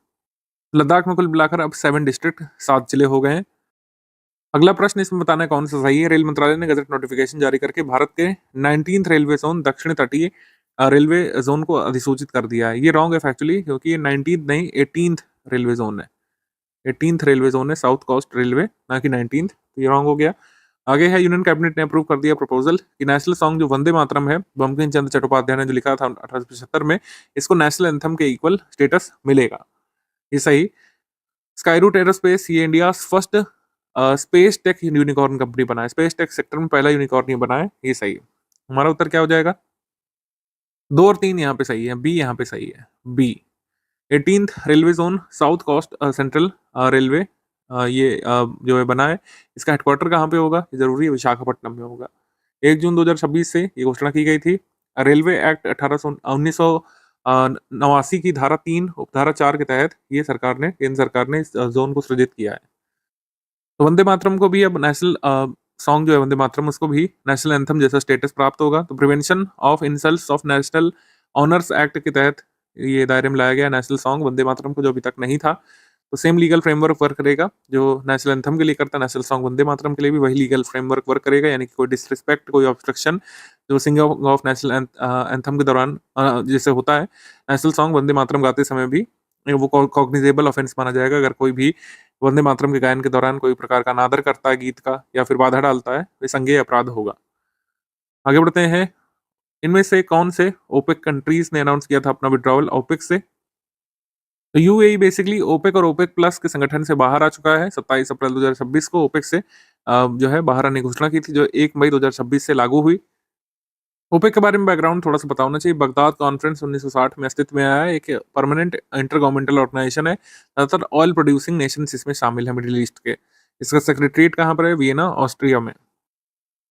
लद्दाख में कुल मिलाकर अब 7 डिस्ट्रिक्ट, 7 जिले हो गए हैं। अगला प्रश्न इसमें बताना है कौन सा सही है। रेल मंत्रालय ने गजट नोटिफिकेशन जारी करके भारत के 19th रेलवे जोन दक्षिण तटीय रेलवे जोन को अधिसूचित कर दिया है। ये रॉन्ग है फैक्चुअली, क्योंकि ये 19th नहीं 18th रेलवे जोन है, 18th रेलवे जोन है साउथ कोस्ट रेलवे, ना कि 19th, तो ये रॉन्ग हो गया। आगे है यूनियन कैबिनेट ने अप्रूव कर दिया प्रपोजल कि नेशनल सॉन्ग जो वंदे मातरम है, बंकिम चंद्र चट्टोपाध्याय ने जो लिखा था 1875 में, इसको नेशनल एंथम के इक्वल स्टेटस मिलेगा, ये सही। स्काईरूट एरोस्पेस ये India first space tech unicorn company बना है, स्पेस टेक सेक्टर में पहला यूनिकॉर्न ये बना है, ये सही। हमारा उत्तर क्या हो जाएगा? 2 और 3 यहाँ पे सही है, बी यहाँ पे सही है, B. 18th railway zone South Coast Central Railway ये जो है बना है, इसका हेडक्वार्टर कहाँ पे होगा? ये जरूरी है, विशाखापट्टनम में होगा। 1 जून 2026 से ये घोषणा की गई थी। रेलवे एक्ट 1989 की धारा 3 उपधारा 4 के तहत ये सरकार ने, केंद्र सरकार ने इस जोन को सृजित किया है। तो वंदे मातरम को भी अब नेशनल सॉन्ग जो है वंदे मातरम, उसको भी नेशनल एंथम जैसा स्टेटस प्राप्त होगा। तो prevention of insults of national honours act के तहत ये दायरे में लाया गया नेशनल सॉन्ग वंदे मातरम को, जो अभी तक नहीं था। तो सेम लीगल फ्रेमवर्क वर्क करेगा जो नेशनल एंथम के लिए करता है, नेशनल सॉन्ग वंदे मातरम के लिए भी वही लीगल फ्रेमवर्क वर्क करेगा, यानी कि कोई डिसरिस्पेक्ट, कोई ऑब्स्ट्रक्शन जो सिंगिंग ऑफ नेशनल एंथम के दौरान जैसे होता है, नेशनल सॉन्ग वंदे मातरम गाते समय भी वो कॉग्निजेबल ऑफेंस माना जाएगा। अगर कोई भी वंदे मातरम के गायन के दौरान कोई प्रकार का अनादर करता है गीत का, या फिर बाधा डालता है, वे संज्ञेय अपराध होगा। आगे बढ़ते हैं, इनमें से कौन से ओपेक कंट्रीज ने अनाउंस किया था अपना विड्रॉवल ओपेक से? तो यूएई बेसिकली ओपेक और ओपेक प्लस के संगठन से बाहर आ चुका है। 27 अप्रैल 2026 को ओपेक से जो है बाहर आने की घोषणा की थी, जो 1 मई 2026 से लागू हुई। ओपेक के बारे में बैकग्राउंड थोड़ा सा बताना चाहिए। बगदाद कॉन्फ्रेंस 1960 में अस्तित्व में आया है, एक परमानेंट इंटर गवर्नमेंटल ऑर्गेनाइजेशन है, ज्यादातर ऑयल प्रोड्यूसिंग नेशंस इसमें शामिल है मिडिल ईस्ट के। इसका सेक्रेटरीट कहाँ पर है? वियना, ऑस्ट्रिया में।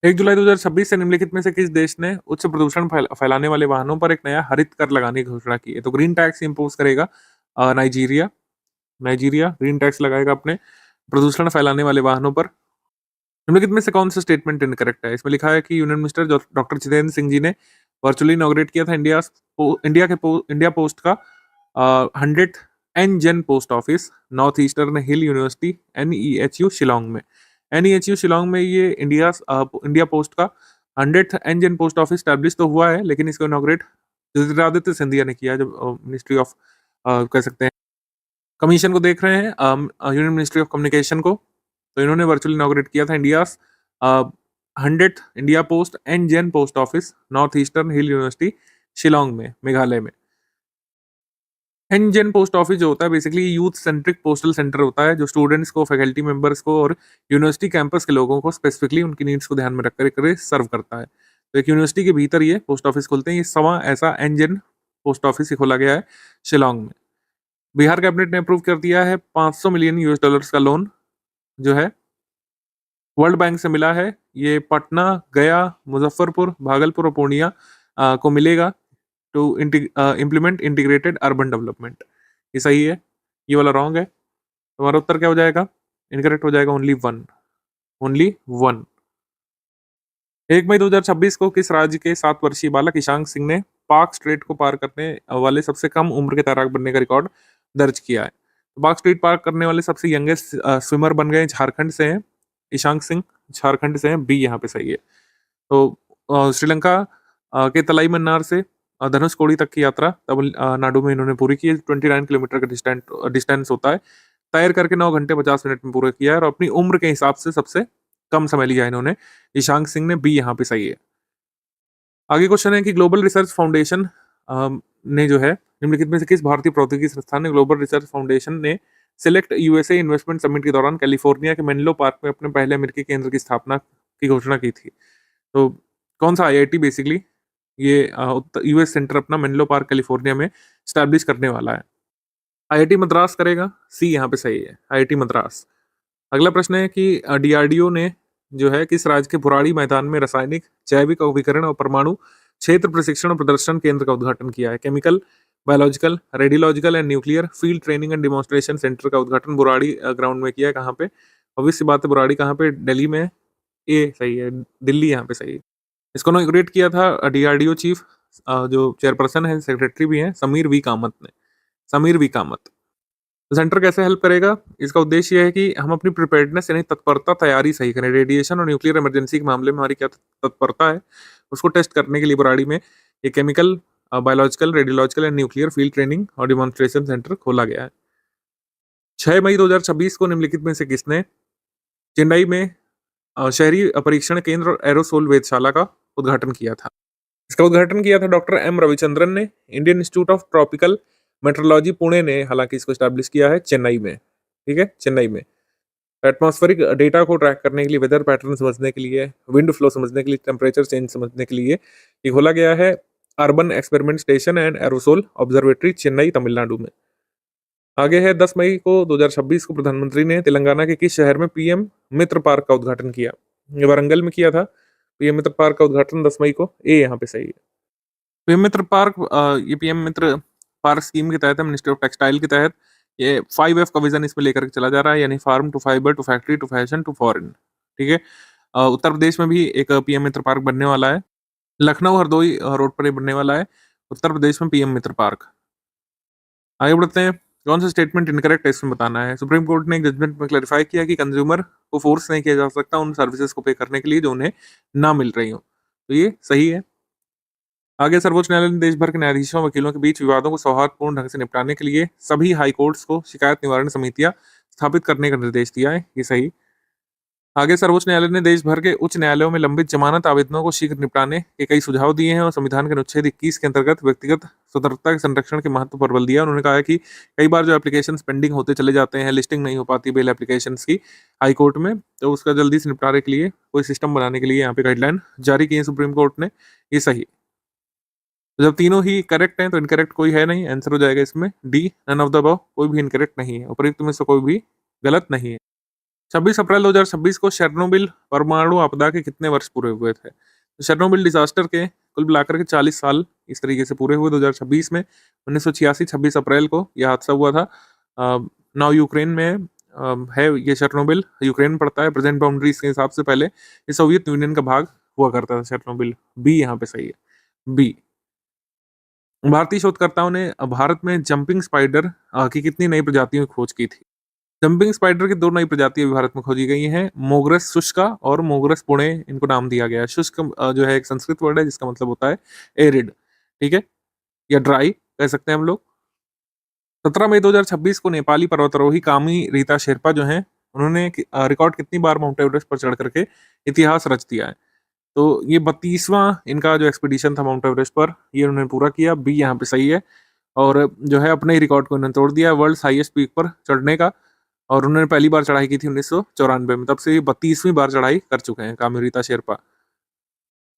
1 जुलाई 2026 से निम्नलिखित में से किस देश ने उच्च प्रदूषण फैलाने वाले वाहनों पर एक नया हरित कर लगाने की घोषणा की है? तो ग्रीन टैक्स इंपोज करेगा नाइजीरिया, नाइजीरिया ग्रीन टैक्स लगाएगा अपने प्रदूषण फैलाने वाले वाहनों पर। निम्नलिखित में से कौन सा स्टेटमेंट इनकरेक्ट है? इसमें लिखा है कि union minister doctor Jitendra Singh ji ने वर्चुअली इनॉग्रेट किया था इंडिया पोस्ट का 100th एनजेन post office North Eastern Hill University NEHU Shillong में। NEHU शिलोंग में ये इंडिया पोस्ट का 100th एनजेन पोस्ट ऑफिस स्टैब्लिश तो हुआ है, लेकिन इसको इनॉग्रेट ज्योतिरादित्य सिंधिया ने किया, जो मिनिस्ट्री ऑफ कह सकते हैं कमीशन को देख रहे हैं, यूनियन मिनिस्ट्री ऑफ कम्युनिकेशन को, तो इन्होंने वर्चुअली इनॉग्रेट किया था India 100th India Post and Gen post office, North Eastern Hill University Shillong में, मेघालय में। एंड जेन पोस्ट ऑफिस जो होता है basically youth centric postal centre होता है, जो स्टूडेंट्स को, फैकल्टी मेंबर्स को और यूनिवर्सिटी कैंपस के लोगों को स्पेसिफिकली उनकी नीड्स को ध्यान में रखकर सर्व करता है। तो एक यूनिवर्सिटी के भीतर ये पोस्ट ऑफिस खोलते हैं। ये सवा ऐसा एंड जेन पोस्ट ऑफिस ही खोला गया है शिलोंग में। बिहार कैबिनेट ने अप्रूव कर दिया है $500 मिलियन का लोन जो है वर्ल्ड बैंक से मिला है। ये पटना, गया, मुजफ्फरपुर, भागलपुर और पूर्णिया को मिलेगा to implement integrated urban development. ये सही है, ये वाला रॉन्ग है। तुम्हारा उत्तर क्या हो जाएगा? इनकरेक्ट हो जाएगा ओनली वन। 1 मई 2026 को किस राज्य के 7 वर्षीय बालक ईशांक सिंह ने पाक स्ट्रेट को पार करने वाले सबसे कम उम्र के तैराक बनने का रिकॉर्ड दर्ज किया है? तो पाक स्ट्रेट पार करने वाले सबसे यंगेस्ट स्विमर बन गए, झारखंड से हैं ईशांक सिंह, झारखंड से हैं, बी यहाँ पे सही है। तो श्रीलंका के तलाई मन्नार से धनुषकोडी तक की यात्रा तमिलनाडु में इन्होंने पूरी की है। 29 किलोमीटर का डिस्टेंस होता है। तैर करके 9 घंटे 50 मिनट में पूरा किया है और अपनी उम्र के हिसाब से सबसे कम समय लिया इन्होंने। ईशांक सिंह ने, बी यहाँ पे सही है। आगे क्वेश्चन है कि ग्लोबल रिसर्च फाउंडेशन ने जो है निम्नलिखित में से किस भारतीय प्रौद्योगिकी संस्थान ने ग्लोबल रिसर्च फाउंडेशन ने सिलेक्ट यूएसए इन्वेस्टमेंट समिट के दौरान कैलिफोर्निया के मेनलो पार्क में अपने पहले अमेरिकी केंद्र की स्थापना की घोषणा की थी? तो कौन सा आईआईटी बेसिकली ये यूएस सेंटर अपना मेनलो पार्क कैलिफोर्निया में स्टैब्लिश करने वाला है? आईआईटी मद्रास करेगा, सी यहाँ पे सही है, आईआईटी मद्रास। अगला प्रश्न है कि डीआरडीओ ने जो है किस राज्य के बुराड़ी मैदान में रासायनिक, जैविक अभिकरण और परमाणु क्षेत्र प्रशिक्षण और प्रदर्शन केंद्र का उद्घाटन किया है? Chemical, biological, radiological and nuclear field training and demonstration centre का उद्घाटन बुराड़ी ग्राउंड में किया है। कहाँ पे? ऑब्वियस सी बात है, बुराड़ी कहाँ पे? दिल्ली में। ए सही है, दिल्ली यहाँ पे सही है। इसको इनॉग्रेट किया था डीआरडीओ चीफ जो चेयरपर्सन है, सेक्रेटरी भी हैं, समीर वी कामत ने। समीर वी कामत। तो सेंटर कैसे हेल्प करेगा? इसका उद्देश्य यह है कि हम अपनी प्रिपेयर्डनेस यानी तत्परता, तैयारी सही करें। रेडिएशन और न्यूक्लियर इमरजेंसी के मामले में हमारी क्या तत्परता है उसको टेस्ट करने के लिए बुराड़ी में ये chemical, biological, radiological and nuclear field training और डिमॉन्स्ट्रेशन सेंटर खोला गया है। 6 मई 2026 को निम्नलिखित में से किसने चेन्नई में शहरी परीक्षण केंद्र और एरोसोल वेधशाला का उद्घाटन किया था? इसका उद्घाटन किया था डॉक्टर एम रविचंद्रन ने। Indian Institute of tropical metrology Pune ने हालांकि इसको स्टैब्लिश किया है चेन्नई में। ठीक है, चेन्नई में। एटमॉस्फेरिक डेटा को ट्रैक करने के लिए, वेदर पैटर्न समझने के लिए, विंड फ्लो समझने के लिए, टेम्परेचर चेंज समझने के लिए ये खोला गया है urban experiment station and aerosol observatory, Chennai, Tamil Nadu में। आगे है 10 मई को 2026 को प्रधानमंत्री ने तेलंगाना के किस शहर में पीएम मित्र पार्क का उद्घाटन किया? ये वारंगल में किया था पीएम मित्र पार्क का उद्घाटन 10 मई को। ए यहाँ पे सही है। पीएम मित्र पार्क, ये पीएम मित्र पार्क स्कीम के तहत है, मिनिस्ट्री ऑफ टेक्सटाइल के तहत। ये 5F का विजन इसमें लेकर चला जा रहा है, यानी farm to fibre to factory to fashion to foreign. ठीक है, उत्तर प्रदेश में भी एक पीएम मित्र पार्क बनने वाला है, लखनऊ हरदोई रोड पर बनने वाला है उत्तर प्रदेश में पीएम मित्र पार्क। आगे बढ़ते हैं, कौन सा स्टेटमेंट इनकरेक्ट है इसमें बताना है। सुप्रीम कोर्ट ने एक जजमेंट में क्लैरिफाई किया कि कंज्यूमर को फोर्स नहीं किया जा सकता उन सर्विसेज को पे करने के लिए जो उन्हें ना मिल रही हो, तो ये सही है। आगे सर्वोच्च न्यायालय ने देश भर के न्यायाधीशों वकीलों के बीच विवादों को सौहार्दपूर्ण ढंग से निपटाने के लिए सभी हाई कोर्ट्स को शिकायत निवारण समितियां स्थापित करने का निर्देश दिया है, ये सही। आगे सर्वोच्च न्यायालय ने देश भर के उच्च न्यायालयों में लंबित जमानत आवेदनों को शीघ्र निपटाने के कई सुझाव दिए हैं और संविधान के अनुच्छेद 21 के अंतर्गत व्यक्तिगत स्वतंत्रता के संरक्षण के महत्व पर बल दिया। उन्होंने कहा है कि कई बार जो एप्लीकेशन पेंडिंग होते चले जाते हैं, लिस्टिंग नहीं हो पाती बेल एप्लीकेशन की हाई कोर्ट में, तो उसका जल्दी से निपटारे के लिए कोई सिस्टम बनाने के लिए यहाँ पे गाइडलाइन जारी की है सुप्रीम कोर्ट ने, ये सही। तो जब तीनों ही करेक्ट हैं तो इनकरेक्ट कोई है नहीं, आंसर हो जाएगा इसमें D, none of the above, कोई भी इनकरेक्ट नहीं है, उपयुक्त में से कोई भी गलत नहीं है। 26 अप्रैल 2026 को शेरनोबिल परमाणु आपदा के कितने वर्ष पूरे हुए थे? तो शेरनोबिल डिजास्टर के कुल मिलाकर के 40 साल इस तरीके से पूरे हुए 2026 में। 1986 26 अप्रैल को यह हादसा हुआ था। नाउ यूक्रेन में है ये शेरनोबिल, यूक्रेन में पड़ता है। प्रेजेंट बाउंड्रीज के हिसाब से पहले ये सोवियत यूनियन का भाग हुआ करता था शेरनोबिल, बी यहाँ पे सही है, बी। भारतीय शोधकर्ताओं ने भारत में जंपिंग स्पाइडर की कितनी नई प्रजातियों की खोज की थी? जंपिंग स्पाइडर की 2 नई प्रजातियां भारत में खोजी गई हैं, मोगरस शुष्का और मोगरस पुणे, इनको नाम दिया गया है। शुष्क जो है एक संस्कृत वर्ड है जिसका मतलब होता है एरिड, ठीक है, या ड्राई कह सकते हैं हम लोग। 17 मई 2026 को नेपाली पर्वतारोही कामी रीता शेरपा जो हैं, उन्होंने रिकॉर्ड कितनी बार माउंट एवरेस्ट पर चढ़ करके इतिहास रच दिया है। तो ये 32वां इनका जो एक्सपीडिशन था माउंट एवरेस्ट पर, ये उन्होंने पूरा किया। बी यहाँ पे सही है। और जो है अपने ही रिकॉर्ड को उन्होंने तोड़ दिया वर्ल्ड हाईएस्ट पीक पर चढ़ने का। और उन्होंने पहली बार चढ़ाई की थी 1994 में, तब से ये 32वीं बार चढ़ाई कर चुके हैं कामिरीता शेरपा।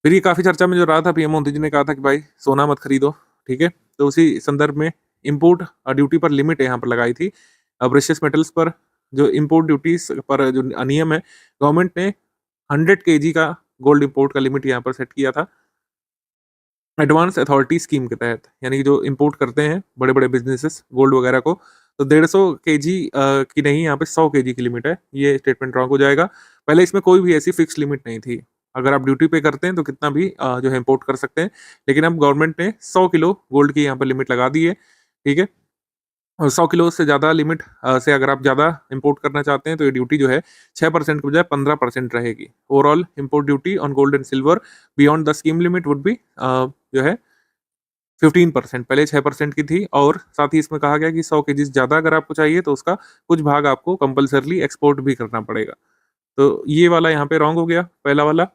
फिर ये काफी चर्चा में जो रहा था, पीएम मोदी जी ने कहा था कि भाई सोना मत खरीदो, ठीक है। तो उसी संदर्भ में इम्पोर्ट ड्यूटी पर लिमिट यहाँ पर लगाई थी। प्रेशियस मेटल्स पर जो इम्पोर्ट ड्यूटीज पर जो नियम है, गवर्नमेंट ने 100 kg का गोल्ड इम्पोर्ट का लिमिट यहाँ पर सेट किया था एडवांस अथॉरिटी स्कीम के तहत। यानी कि जो इम्पोर्ट करते हैं बड़े बड़े बिजनेसेस गोल्ड वगैरह को, तो 150 kg की नहीं, यहाँ पे 100 kg की लिमिट है। ये स्टेटमेंट रॉन्ग हो जाएगा। पहले इसमें कोई भी ऐसी फिक्स लिमिट नहीं थी। अगर आप ड्यूटी पे करते हैं तो कितना भी जो है इम्पोर्ट कर सकते हैं, लेकिन अब गवर्नमेंट ने 100 किलो गोल्ड की यहाँ पर लिमिट लगा दी है, ठीक है। और 100 किलो से ज़्यादा लिमिट से अगर आप ज़्यादा इंपोर्ट करना चाहते हैं तो ये ड्यूटी जो है 6% के बजाय 15% रहेगी। Overall import duty on gold and silver beyond the scheme limit would be जो है 15%, पहले 6% की थी। और साथ ही इसमें कहा गया कि 100 kg ज़्यादा अगर आपको चाहिए तो उसका कुछ भाग आपको कंपल्सरली एक्सपोर्ट भी करना पड़ेगा। तो ये वाला यहाँ पे रॉन्ग हो गया पहला वाला,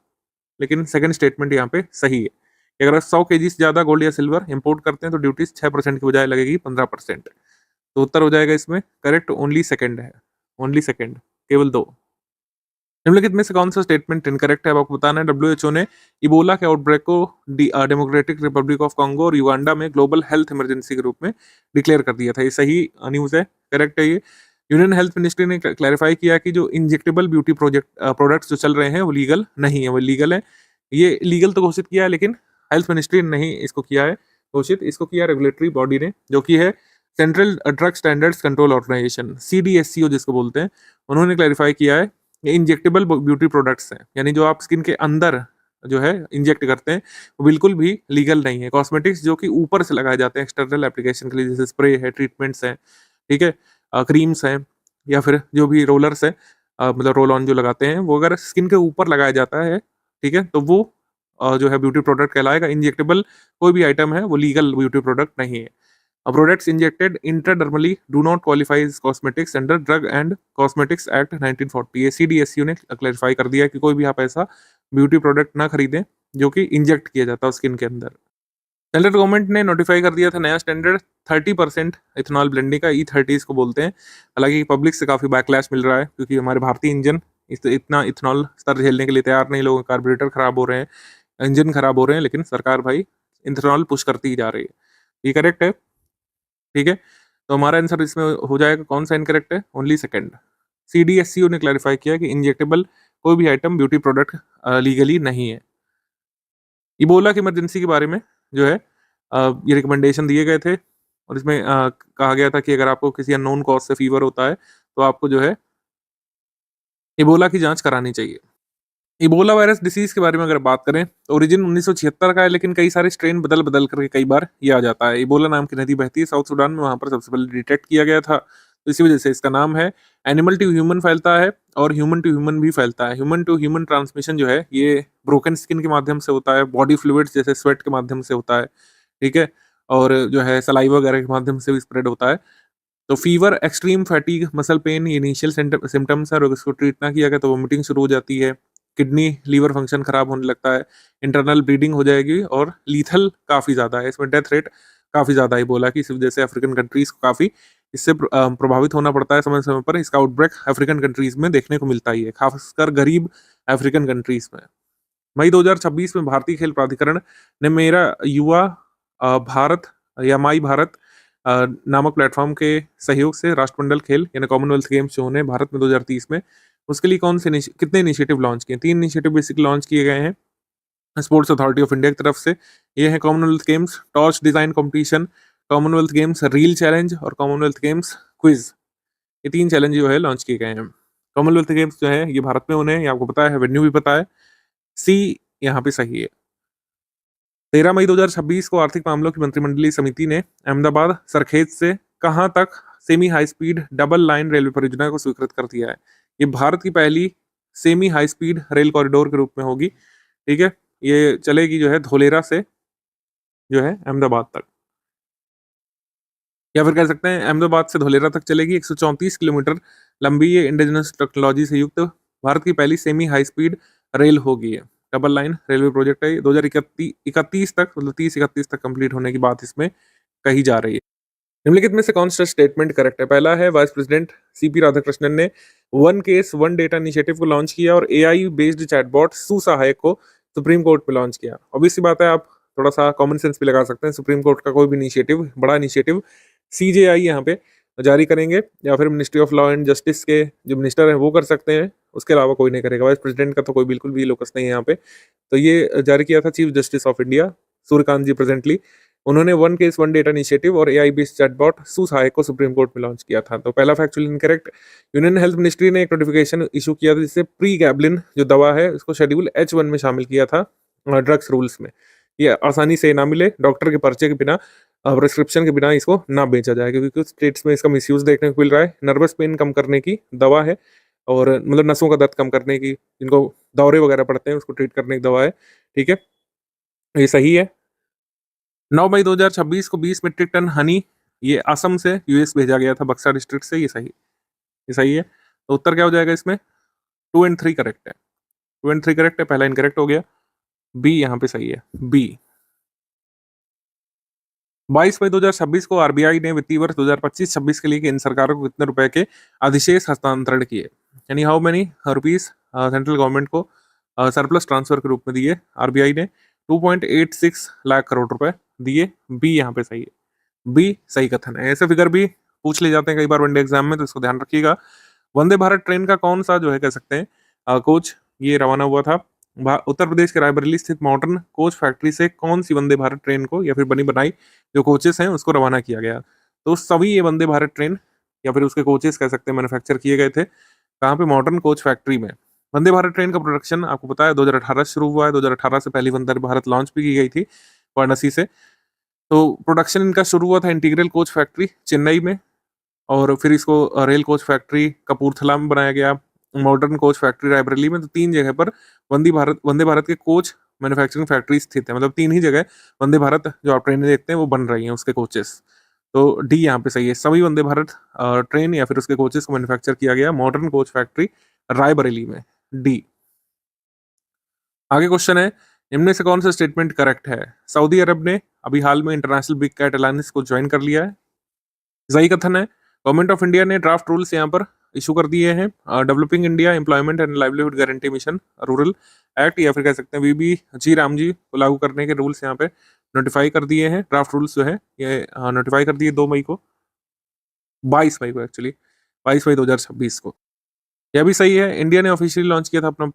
लेकिन सेकंड स्टेटमेंट यहाँ पे सही है कि अगर 100 kg से ज़्यादा गोल्ड या सिल्वर इंपोर्ट करते हैं तो ड्यूटी 6% की बजाय लगेगी 15%। तो उत्तर हो जाएगा इसमें करेक्ट ओनली सेकंड है, ओनली सेकंड, केवल 2। निम्नलिखित में से कौन सा स्टेटमेंट इनकरेक्ट है, अब आपको बताना है। डब्ल्यूएचओ ने इबोला के आउटब्रेक को डेमोक्रेटिक रिपब्लिक ऑफ कांगो और युगांडा में ग्लोबल हेल्थ इमरजेंसी के रूप में डिक्लेयर कर दिया था। ये सही न्यूज़ है, करेक्ट है ये। यूनियन हेल्थ मिनिस्ट्री ने क्लैरिफाई किया कि जो इंजेक्टेबल ब्यूटी प्रोडक्ट्स जो चल रहे हैं वो लीगल नहीं है, वो लीगल है। ये लीगल तो घोषित किया है, लेकिन हेल्थ मिनिस्ट्री ने नहीं इसको किया है घोषित, इसको किया रेगुलेटरी बॉडी ने, जो कि है central drug standards control organisation, CDSCO जिसको बोलते हैं। उन्होंने क्लैरिफाई किया है ये इंजेक्टेबल ब्यूटी प्रोडक्ट्स हैं, यानी जो आप स्किन के अंदर जो है इंजेक्ट करते हैं वो बिल्कुल भी लीगल नहीं है। कॉस्मेटिक्स जो कि ऊपर से लगाए जाते हैं एक्सटर्नल एप्लीकेशन के लिए, जैसे स्प्रे है, ट्रीटमेंट्स हैं, ठीक है, क्रीम्स हैं, या फिर जो भी रोलर्स है, मतलब रोल ऑन जो लगाते हैं, वो अगर स्किन के ऊपर लगाया जाता है, ठीक है, तो वो जो है ब्यूटी प्रोडक्ट कहलाएगा। इंजेक्टेबल कोई भी आइटम है वो लीगल ब्यूटी प्रोडक्ट नहीं है। Products injected intradermally do not qualify as cosmetics under drug and cosmetics act 1940। ये CDSCO ने क्लैरिफाई कर दिया कि कोई भी आप ऐसा ब्यूटी प्रोडक्ट ना खरीदें जो कि इंजेक्ट किया जाता है स्किन के अंदर। सेंट्रल गवर्नमेंट ने नोटिफाई कर दिया था नया स्टैंडर्ड 30% इथेनॉल ब्लेंडिंग का, E30 इसको बोलते हैं। हालांकि पब्लिक से काफ़ी बैकलैश मिल रहा है, क्योंकि हमारे भारतीय इंजन इतना इथेनॉल स्तर झेलने के लिए तैयार नहीं। लोगों के कार्बोरेटर खराब हो रहे हैं, इंजन खराब हो रहे हैं, लेकिन सरकार भाई इथेनॉल पुश करती ही जा रही है। ये करेक्ट है, ठीक है। तो हमारा आंसर इसमें हो जाएगा कौन सा इनकरेक्ट है, ओनली सेकंड। CDSCO ने क्लैरिफाई किया कि इंजेक्टेबल कोई भी आइटम ब्यूटी प्रोडक्ट लीगली नहीं है। इबोला की इमरजेंसी के बारे में जो है ये रिकमेंडेशन दिए गए थे, और इसमें कहा गया था कि अगर आपको किसी अननोन कॉज से फीवर होता है तो आपको जो है इबोला की जांच करानी चाहिए। इबोला वायरस डिसीज के बारे में अगर बात करें तो ओरिजिन 1976 का है, लेकिन कई सारे स्ट्रेन बदल बदल करके कई बार ये आ जाता है। इबोला नाम की नदी बहती है साउथ सूडान में, वहां पर सबसे पहले डिटेक्ट किया गया था, तो इसी वजह से इसका नाम है। एनिमल टू ह्यूमन फैलता है और ह्यूमन टू ह्यूमन भी फैलता है। ह्यूमन टू ह्यूमन ट्रांसमिशन जो है ये ब्रोकन स्किन के माध्यम से होता है, बॉडी फ्लूइड्स जैसे स्वेट के माध्यम से होता है, ठीक है, और जो है सलाइवा वगैरह के माध्यम से भी स्प्रेड होता है। तो fever, extreme fatigue, muscle pain ये इनिशियल सिम्टम्स है, और इसको ट्रीट ना किया गया तो वोमिटिंग शुरू हो जाती है, किडनी लीवर फंक्शन खराब होने लगता है, इंटरनल ब्लीडिंग हो जाएगी, और लीथल काफ़ी ज़्यादा है, इसमें डेथ रेट काफ़ी ज़्यादा है बोला कि इस वजह से अफ्रीकन कंट्रीज़ को काफ़ी इससे प्रभावित होना पड़ता है समय समय पर। इसका आउटब्रेक अफ्रीकन कंट्रीज़ में देखने को मिलता ही है, खासकर गरीब अफ्रीकन कंट्रीज़ में। मई 2026 में भारतीय खेल प्राधिकरण ने मेरा युवा भारत या माई भारत नामक प्लेटफॉर्म के सहयोग से राष्ट्रमंडल खेल यानी कॉमनवेल्थ गेम्स जो होने भारत में 2030 में, उसके लिए कौन से कितने इनिशिएटिव लॉन्च किए? 3 इनिशिएटिव बेसिकली लॉन्च किए गए हैं स्पोर्ट्स अथॉरिटी ऑफ इंडिया की तरफ से। ये है Commonwealth games torch design competition, Commonwealth games reel challenge और कॉमनवेल्थ गेम्स क्विज। ये 3 चैलेंज जो है लॉन्च किए गए हैं। कॉमनवेल्थ गेम्स जो है ये भारत में होने हैं, ये आपको पता है, वेन्यू भी पता है, सी यहाँ पे सही है। 13 मई 2026 को आर्थिक मामलों की मंत्रिमंडलीय समिति ने अहमदाबाद सरखेज से कहां तक semi high speed double line railway परियोजना को स्वीकृत कर दिया है। ये भारत की पहली semi high speed rail corridor के रूप में होगी, ठीक है। ये चलेगी जो है धोलेरा से जो है अहमदाबाद तक। या फिर कह सकते हैं अहमदाबाद से धोलेरा तक चलेगी। 134 किलोमीटर लंबी ये इंडिजिनस टेक्नोलॉजी से युक्त भारत की पहली सेमी हाई स्पीड रेल होगी। ये डबल लाइन रेलवे प्रोजेक्ट है। 2031 तक, मतलब 30-31 तक कंप्लीट होने की बात इसमें कही जा रही है। निम्नलिखित में से कौन सा स्टेटमेंट करेक्ट है? पहला है, वाइस प्रेसिडेंट सीपी राधाकृष्णन ने one case one data initiative को लॉन्च किया और एआई बेस्ड चैटबॉट सुसहायक को सुप्रीम कोर्ट में लॉन्च किया। ऑब्वियस सी बात है, आप थोड़ा सा कॉमन सेंस भी लगा सकते हैं। सुप्रीम कोर्ट का कोई भी इनिशिएटिव, बड़ा इनिशिएटिव सीजेआई यहाँ पे जारी करेंगे, या फिर ministry of law and justice के जो मिनिस्टर हैं वो कर सकते हैं, उसके अलावा कोई नहीं करेगा। वाइस प्रेसिडेंट का तो कोई बिल्कुल भी लोकस नहीं है यहाँ पे। तो ये जारी किया था chief justice of India Suryakant ji presently. उन्होंने one case one data initiative और एआई बेस्ड चैटबॉट सुसहायक को सुप्रीम कोर्ट में लॉन्च किया था। तो पहला factually incorrect. Union health ministry ने एक नोटिफिकेशन इशू किया था जिससे प्री गैबलिन जो दवा है उसको शेड्यूल H1 में शामिल किया था ड्रग्स रूल्स में। ये आसानी से ना मिले, डॉक्टर के पर्चे के बिना, प्रिस्क्रिप्शन के बिना इसको ना बेचा जाए, क्योंकि कुछ स्टेट्स में इसका मिसयूज देखने को मिल रहा है। नर्वस पेन कम करने की दवा है, और मतलब नसों का दर्द कम करने की, जिनको दौरे वगैरह पड़ते हैं उसको ट्रीट करने की दवा है। ठीक है, ये सही है। 9 मई 2026 को 20 मीट्रिक टन हनी ये असम से यूएस भेजा गया था, बक्सर डिस्ट्रिक्ट से। ये सही है। तो उत्तर क्या हो जाएगा इसमें? 2 और 3 करेक्ट है। 2 और 3 करेक्ट है, पहला इनकरेक्ट हो गया। बी यहाँ पे सही है, बी। 22 मई 2026 को आरबीआई ने वित्तीय वर्ष 2025-26 के लिए केंद्र सरकार को कितने रुपए के अधिशेष हस्तांतरण किए? यानी how many rupees central government को सरप्लस ट्रांसफर के रूप में दिए आरबीआई ने? 2.86 लाख करोड़ रुपए दिए। बी यहाँ पे सही है, बी सही कथन है। ऐसे फिगर भी पूछ ले जाते हैं कई बार वनडे एग्जाम में, तो इसको ध्यान रखिएगा। वंदे भारत ट्रेन का कौन सा जो है कह सकते हैं कोच ये रवाना हुआ था? उत्तर प्रदेश के रायबरेली स्थित मॉडर्न कोच फैक्ट्री से कौन सी वंदे भारत ट्रेन को, या फिर बनी बनाई जो कोचेस हैं उसको रवाना किया गया? तो सभी ये वंदे भारत ट्रेन या फिर उसके कोचेस कह सकते हैं मैन्युफैक्चर किए गए थे कहाँ पे? मॉडर्न कोच फैक्ट्री में। वंदे भारत ट्रेन का प्रोडक्शन आपको पता है 2018 शुरू हुआ है। 2018 से पहली वंदे भारत लॉन्च भी की गई थी वाराणसी से। तो प्रोडक्शन इनका शुरू हुआ था इंटीग्रल कोच फैक्ट्री चेन्नई में, और फिर इसको रेल कोच फैक्ट्री कपूरथला में बनाया गया, मॉडर्न कोच फैक्ट्री रायबरेली में। तो 3 जगह पर वंदे भारत के कोच मैन्युफैक्चरिंग फैक्ट्री स्थित है। मतलब 3 ही जगह वंदे भारत जो आप ट्रेनें देखते हैं वो बन रही हैं, उसके कोचेस। तो डी यहाँ पे सही है। सभी वंदे भारत ट्रेन या फिर उसके कोचेस को मैन्युफैक्चर किया गया मॉडर्न कोच फैक्ट्री रायबरेली में, डी। आगे क्वेश्चन है, इनमें से कौन सा स्टेटमेंट करेक्ट है? सऊदी अरब ने अभी हाल में इंटरनेशनल बिग कैट अलायंस को ज्वाइन कर लिया है, सही कथन है। गवर्नमेंट ऑफ इंडिया ने ड्राफ्ट रूल्स यहाँ पर इशू कर दिए हैं। Developing India employment and livelihood guarantee mission rural act, या फिर कह सकते हैं वीबी जी राम जी को लागू करने के रूल्स यहाँ पे नोटिफाई कर दिए हैं। ड्राफ्ट रूल्स जो है ये नोटिफाई कर दिए 2 मई को, 22 मई को एक्चुअली, 22 मई 2026 को। यह भी सही है। इंडिया ने ऑफिशियली लॉन्च किया था अपना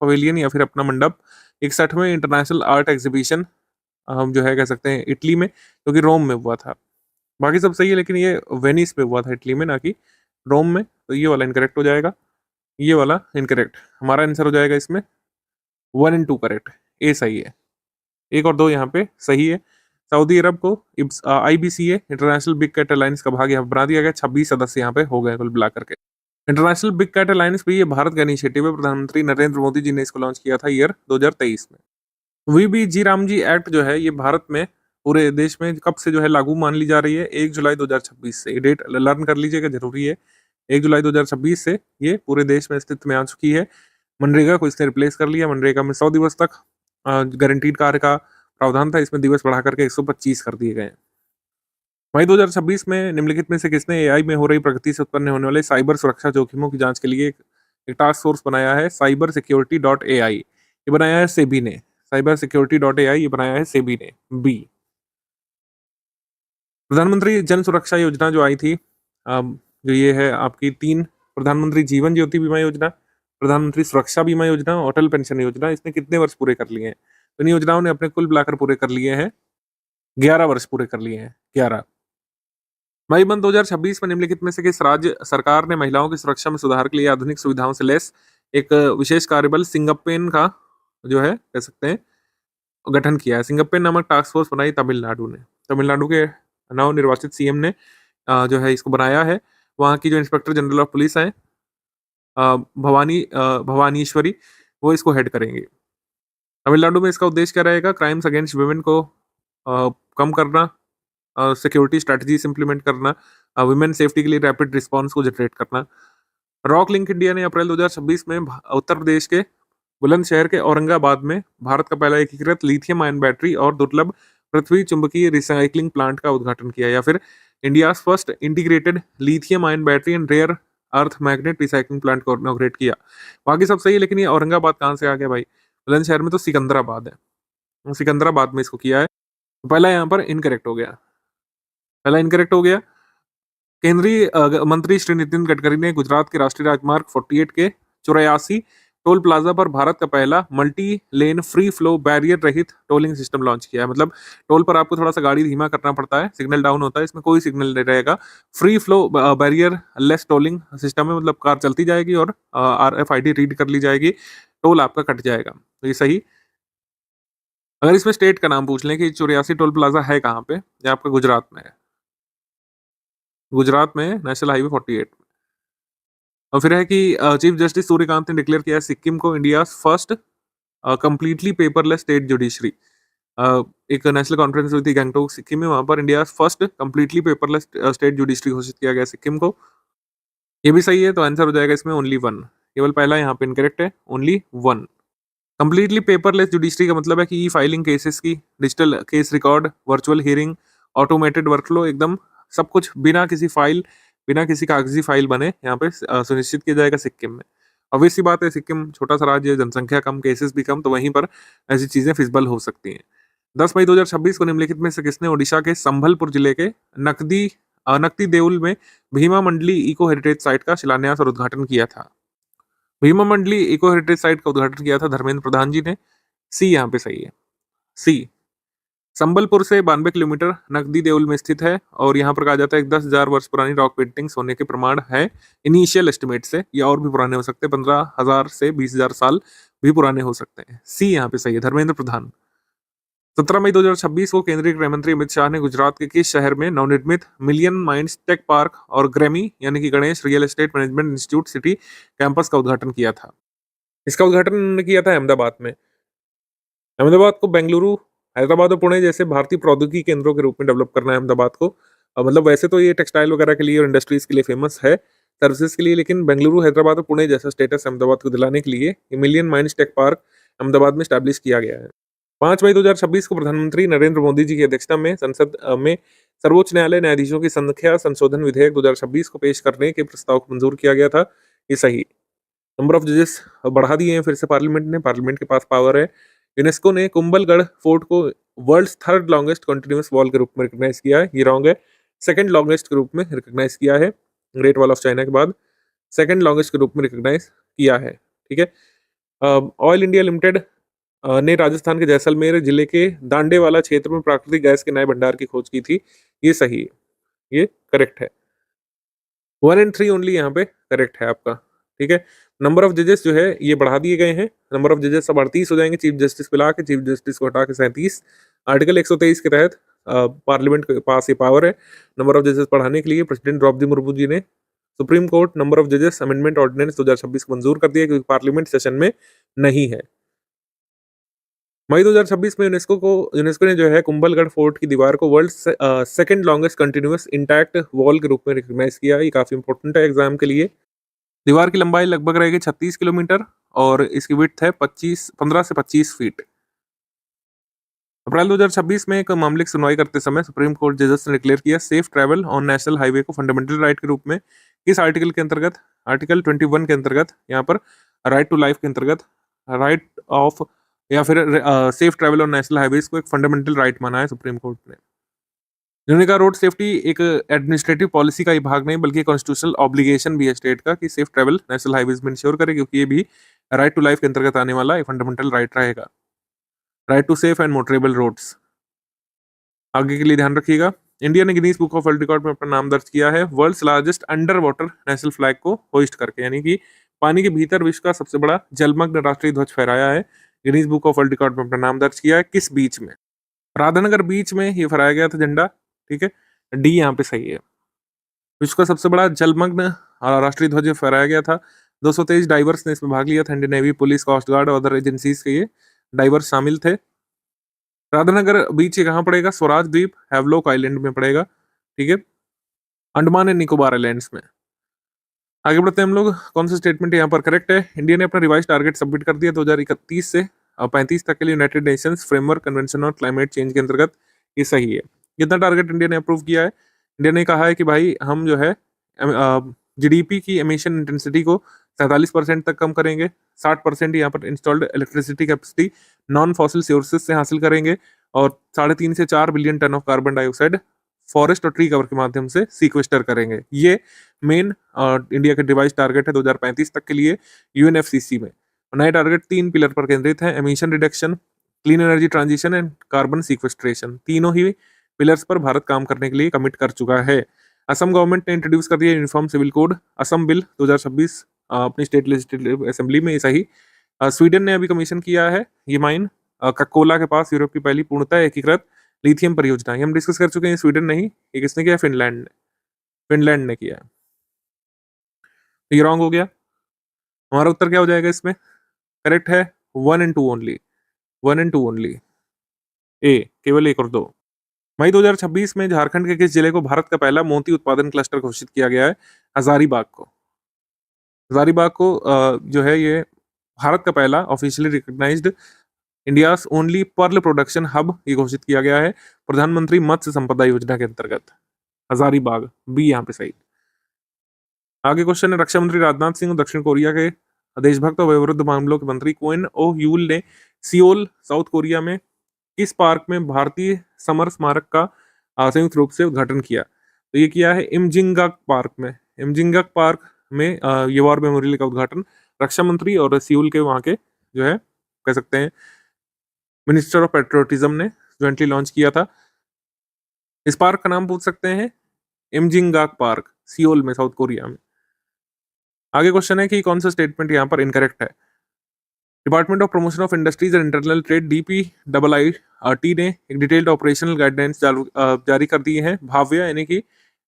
पवेलियन या फिर अपना मंडप 61वें इंटरनेशनल आर्ट एग्जीबिशन जो है कह सकते हैं इटली में, जो कि रोम में हुआ था। बाकी सब सही है, लेकिन ये वेनिस में हुआ था, इटली में, ना कि रोम में। तो ये वाला इनकरेक्ट हो जाएगा, ये वाला इनकरेक्ट। हमारा आंसर हो जाएगा इसमें 1 और 2 करेक्ट, ए सही है। 1 और 2 यहाँ पे सही है। सऊदी अरब को IBCA International Big Cat Alliance का भाग यहाँ बना दिया गया। 26 सदस्य यहाँ पे हो गए कुल मिला करके। इंटरनेशनल बिग कैट अलायंस भी ये भारत का इनिशिएटिव है। प्रधानमंत्री नरेंद्र मोदी जी ने इसको लॉन्च किया था ईयर 2023 में। वीबी जी राम जी एक्ट जो है ये भारत में पूरे देश में कब से जो है लागू मान ली जा रही है? 1 जुलाई 2026 से। ये डेट लर्न कर लीजिएगा, जरूरी है। 1 जुलाई 2026 से ये पूरे देश में अस्तित्व में आ चुकी है। मनरेगा को इसने रिप्लेस कर लिया। मनरेगा में 100 दिवस तक गारंटीड कार्य का प्रावधान था, इसमें दिवस बढ़ा करके 125 कर दिए गए। मई 2026 में निम्नलिखित में से किसने एआई में हो रही प्रगति से उत्पन्न होने वाले साइबर सुरक्षा जोखिमों की जांच के लिए एक टास्क फोर्स बनाया है? cybersecurity.ai, ये बनाया है सेबी ने। cybersecurity.ai ये बनाया है सेबी ने, बी। प्रधानमंत्री जन सुरक्षा योजना जो आई थी, जो ये है आपकी 3, प्रधानमंत्री जीवन ज्योति बीमा योजना, प्रधानमंत्री सुरक्षा बीमा योजना, अटल पेंशन योजना, इसने कितने वर्ष पूरे कर लिए हैं? तो इन योजनाओं ने अपने कुल मिलाकर पूरे कर लिए हैं 11 वर्ष पूरे कर लिए हैं, 11। मई मंथ 2026 में निम्नलिखित में से किस राज्य सरकार ने महिलाओं की सुरक्षा में सुधार के लिए आधुनिक सुविधाओं से लैस एक विशेष कार्यबल सिंगप्पेन का जो है कह सकते हैं गठन किया है? सिंगप्पेन नामक टास्क फोर्स बनाई तमिलनाडु ने। तमिलनाडु के नव निर्वाचित सीएम ने जो है इसको बनाया है। वहाँ की जो इंस्पेक्टर जनरल ऑफ पुलिस है भवानीश्वरी, वो इसको हेड करेंगे। तमिलनाडु में इसका उद्देश्य क्या रहेगा? क्राइम्स अगेंस्ट वुमेन को कम करना, सिक्योरिटी स्ट्रेटजीज इंप्लीमेंट करना, वुमेन सेफ्टी के लिए रैपिड रिस्पॉन्स को जनरेट करना। रॉक लिंक इंडिया ने अप्रैल 2026 में उत्तर प्रदेश के बुलंदशहर के औरंगाबाद में भारत का पहला एकीकृत लिथियम आयन बैटरी और दुर्लभ पृथ्वी चुंबकीय रिसाइकलिंग प्लांट का उद्घाटन किया, या फिर India first integrated lithium ion battery and rare earth magnet recycling plant को इनॉग्रेट किया। बाकी सब सही है, लेकिन ये औरंगाबाद कहाँ से आ गया भाई? बुलंदशहर में तो सिकंदराबाद है, सिकंदराबाद में इसको किया है। तो पहला यहाँ पर इनकरेक्ट हो गया, पहला इनकरेक्ट हो गया। केंद्रीय मंत्री श्री नितिन गडकरी ने गुजरात के राष्ट्रीय राजमार्ग 48 के 84 टोल प्लाजा पर भारत का पहला multi lane free flow barrier रहित टोलिंग सिस्टम लॉन्च किया है। मतलब टोल पर आपको थोड़ा सा गाड़ी धीमा करना पड़ता है, सिग्नल डाउन होता है, इसमें कोई सिग्नल नहीं रहेगा। Free flow barrier less tolling system है, मतलब कार चलती जाएगी और RFID रीड कर ली जाएगी, टोल आपका कट जाएगा। तो ये सही। अगर इसमें स्टेट का नाम पूछ लें कि 84 टोल प्लाजा है कहाँ पे, ये आपका गुजरात में है, गुजरात में नेशनल हाईवे 48। और फिर है कि चीफ जस्टिस सूर्यकांत ने डिक्लेयर किया है सिक्किम को India first completely paperless state judiciary. एक नेशनल कॉन्फ्रेंस हुई थी गैंगटोक सिक्किम में, वहां पर India first completely paperless state judiciary घोषित किया गया सिक्किम को। ये भी सही है, तो आंसर हो जाएगा इसमें ओनली वन। केवल पहला यहाँ पे इनकरेक्ट है, only one. Completely paperless judiciary का मतलब है कि ई फाइलिंग केसेस की, digital case record, virtual hearing, automated workflow, एकदम सब कुछ बिना किसी फाइल, बिना किसी कागजी फाइल बने यहाँ पे सुनिश्चित किया जाएगा सिक्किम में। ऑब्वियस सी बात है, सिक्किम छोटा सा राज्य है, जनसंख्या कम, केसेस भी कम, तो वहीं पर ऐसी चीजें फिजिबल हो सकती हैं। 10 मई 2026 को निम्नलिखित में से किसने ओडिशा के संभलपुर जिले के नकदी देउल में भीमा मंडली इको हेरिटेज साइट का शिलान्यास और उद्घाटन किया था? भीमा मंडली इको हेरिटेज साइट का उद्घाटन किया था धर्मेंद्र प्रधान जी ने। सी यहाँ पे सही है, सी। संबलपुर से 92 किलोमीटर नकदी देउल में स्थित है और यहाँ पर कहा जाता है 10,000 वर्ष पुरानी रॉक पेंटिंग्स होने के प्रमाण है इनिशियल एस्टिमेट से, या और भी पुराने हो सकते हैं, 15,000 से 20,000 साल भी पुराने हो सकते हैं। सी यहाँ पे सही है, धर्मेंद्र प्रधान। 17 मई 2026 को केंद्रीय गृह मंत्री अमित शाह ने गुजरात के किस शहर में नवनिर्मित मिलियन माइंड्स टेक पार्क और ग्रैमी यानी कि Ganesh real estate management institute city campus का उद्घाटन किया था? इसका उद्घाटन उन्होंने किया था अहमदाबाद में। अहमदाबाद को बेंगलुरु, हैदराबाद और पुणे जैसे भारतीय प्रौद्योगिकी केंद्रों के रूप में डेवलप करना है अहमदाबाद को। मतलब वैसे तो ये टेक्सटाइल वगैरह के लिए और इंडस्ट्रीज के लिए फेमस है, सर्विसेज के लिए, लेकिन बेंगलुरु, हैदराबाद और पुणे जैसा स्टेटस अहमदाबाद को दिलाने के लिए ये Million Minds Tech Park Ahmedabad में स्टैब्लिश किया गया है। 5 मई 2026 को प्रधानमंत्री नरेंद्र मोदी जी की अध्यक्षता में संसद में सर्वोच्च न्यायालय न्यायाधीशों की संख्या संशोधन विधेयक 2026 को पेश करने के प्रस्ताव को मंजूर किया गया था। ये सही। नंबर ऑफ जजेस बढ़ा दिए हैं फिर से पार्लियामेंट ने, पार्लियामेंट के पास पावर है। यूनेस्को ने कुंभलगढ़ फोर्ट को world's third longest continuous wall के रूप में रिकॉग्नाइज किया है। ये रॉन्ग है, सेकंड लॉन्गेस्ट के रूप में रिकॉग्नाइज किया है, ग्रेट वॉल ऑफ चाइना के बाद सेकंड लॉन्गेस्ट के रूप में रिकॉग्नाइज किया है। ठीक है। ऑयल इंडिया लिमिटेड ने राजस्थान के जैसलमेर जिले के दांडेवाला क्षेत्र में प्राकृतिक गैस के नए भंडार की खोज की थी। ये सही है, ये करेक्ट है। 1 and 3 ओनली यहाँ पे करेक्ट है आपका। ठीक है। नंबर ऑफ जजेस जो है ये बढ़ा दिए गए हैं, नंबर ऑफ जजेस सब 38 हो जाएंगे, चीफ जस्टिस को लाके चीफ जस्टिस को हटा के 37। आर्टिकल 123 के तहत पार्लियामेंट के पास ये पावर है नंबर ऑफ जजेस बढ़ाने के लिए। प्रेसिडेंट द्रौपदी मुर्मू जी ने सुप्रीम कोर्ट नंबर ऑफ जजेस अमेंडमेंट ऑर्डिनेंस 2026 को मंजूर कर दिया क्योंकि पार्लियामेंट सेशन में नहीं है। मई 2026 में यूनेस्को ने जो है कुंभलगढ़ फोर्ट की दीवार को world second longest continuous intact wall के रूप में रिकॉग्नाइज किया। ये काफी इंपॉर्टेंट है एग्जाम के लिए। दीवार की लंबाई लगभग रहेगी 36 किलोमीटर और इसकी विड्थ है 15 से 25 फीट। अप्रैल 2026 में एक मामले की सुनवाई करते समय सुप्रीम कोर्ट जजेस ने डिक्लेयर किया safe travel on national highway को फंडामेंटल राइट के रूप में। किस आर्टिकल के अंतर्गत? आर्टिकल 21 के अंतर्गत। यहाँ पर राइट टू लाइफ के अंतर्गत राइट ऑफ या फिर safe travel on national highways को एक फंडामेंटल राइट माना है सुप्रीम कोर्ट ने। जिन्होंने कहा रोड सेफ्टी एक एडमिनिस्ट्रेटिव पॉलिसी का ही भाग नहीं बल्कि कॉन्स्टिट्यूशनल ऑब्लिगेशन भी है स्टेट का कि सेफ ट्रैवल नेशनल हाईवेज में इंश्योर करे, क्योंकि ये भी राइट टू लाइफ के अंतर्गत आने वाला एक फंडामेंटल राइट रहेगा। Right to safe and motorable roads. आगे के लिए ध्यान रखिएगा। इंडिया ने Guinness book of world record में अपना नाम दर्ज किया है world's largest under water national flag को होइस्ट करके, यानी कि पानी के भीतर विश्व का सबसे बड़ा जलमग्न राष्ट्रीय ध्वज फहराया है। Guinness book of world record में अपना नाम दर्ज किया है। किस बीच में? राधानगर बीच में ये फहराया गया था झंडा। ठीक है, डी यहाँ पे सही है। विश्व का सबसे बड़ा जलमग्न राष्ट्रीय ध्वज फहराया गया था। 223 डाइवर्स ने इसमें भाग लिया था। Indian navy, police, coast guard और अदर एजेंसीज के ये डाइवर्स शामिल थे। राधानगर बीच ये कहाँ पड़ेगा? स्वराज द्वीप हैवलॉक आइलैंड में पड़ेगा, ठीक है, अंडमान एंड निकोबार आइलैंड्स में। आगे बढ़ते हैं हम लोग, कौन सा स्टेटमेंट यहाँ पर करेक्ट है? इंडिया ने अपना रिवाइज टारगेट सबमिट कर दिया 2031 से 35 तक के लिए यूनाइटेड नेशंस फ्रेमवर्क कन्वेंशन और क्लाइमेट चेंज के अंतर्गत। ये सही है। कितना टारगेट इंडिया ने अप्रूव किया है? इंडिया ने कहा है कि भाई हम जो है जीडीपी की एमिशन इंटेंसिटी को 47% तक कम करेंगे, 60% यहाँ पर installed electricity capacity non fossil sources से हासिल करेंगे, और 3.5 से 4 billion ton of carbon dioxide forest और ट्री कवर के माध्यम से सीक्वेस्टर करेंगे। ये मेन इंडिया के डिवाइस टारगेट है 2035 तक के लिए यूएनएफसीसी में। नए टारगेट 3 पिलर पर केंद्रित है: emission reduction, clean energy transition and carbon sequestration. तीनों ही पिलर्स पर भारत काम करने के लिए कमिट कर चुका है। असम गवर्नमेंट ने इंट्रोड्यूस कर दिया uniform civil code, Assam bill 2026 अपनी स्टेट लेजिस्लेटिव असेंबली में। ये सही। स्वीडन ने अभी कमीशन किया है ये माइन ककोला के पास, यूरोप की पहली पूर्णतः एकीकृत लिथियम परियोजना। ये हम डिस्कस कर चुके हैं, स्वीडन नहीं, ये किसने किया? फिनलैंड ने किया। ये रॉन्ग हो गया। हमारा उत्तर क्या हो जाएगा इसमें? करेक्ट है 1 and 2 ओनली, 1 and 2 ओनली, ए, केवल 1 और 2। मई 2026 में झारखंड के किस जिले को भारत का पहला मोती उत्पादन क्लस्टर घोषित किया गया है? हजारीबाग को। हजारीबाग को जो है ये भारत का पहला officially recognised India's only pearl production hub ये घोषित किया गया है प्रधानमंत्री मत्स्य संपदा योजना के अंतर्गत। हजारीबाग, बी यहाँ पे सही। आगे क्वेश्चन है, रक्षा मंत्री राजनाथ सिंह और दक्षिण कोरिया के देशभक्त और वयोवृद्ध मामलों के मंत्री क्विन ओ ह्यूल ने सियोल साउथ कोरिया में किस पार्क में भारतीय समर स्मारक का संयुक्त रूप से उद्घाटन किया? तो ये किया है इमजिंगक पार्क में। इमजिंगक पार्क में ये वॉर मेमोरियल का उद्घाटन रक्षा मंत्री और सियोल के वहाँ के जो है कह सकते हैं मिनिस्टर ऑफ पेट्रोटिज्म ने ज्वाइंटली लॉन्च किया था। इस पार्क का नाम पूछ सकते हैं, इमजिंगक पार्क, सियोल में, साउथ कोरिया में। आगे क्वेश्चन है कि कौन सा स्टेटमेंट यहाँ पर इनकरेक्ट है? Department of promotion of industries and internal trade DPIIT ने एक डिटेल्ड ऑपरेशनल गाइडलाइंस जारी कर दी है भाव्य यानी कि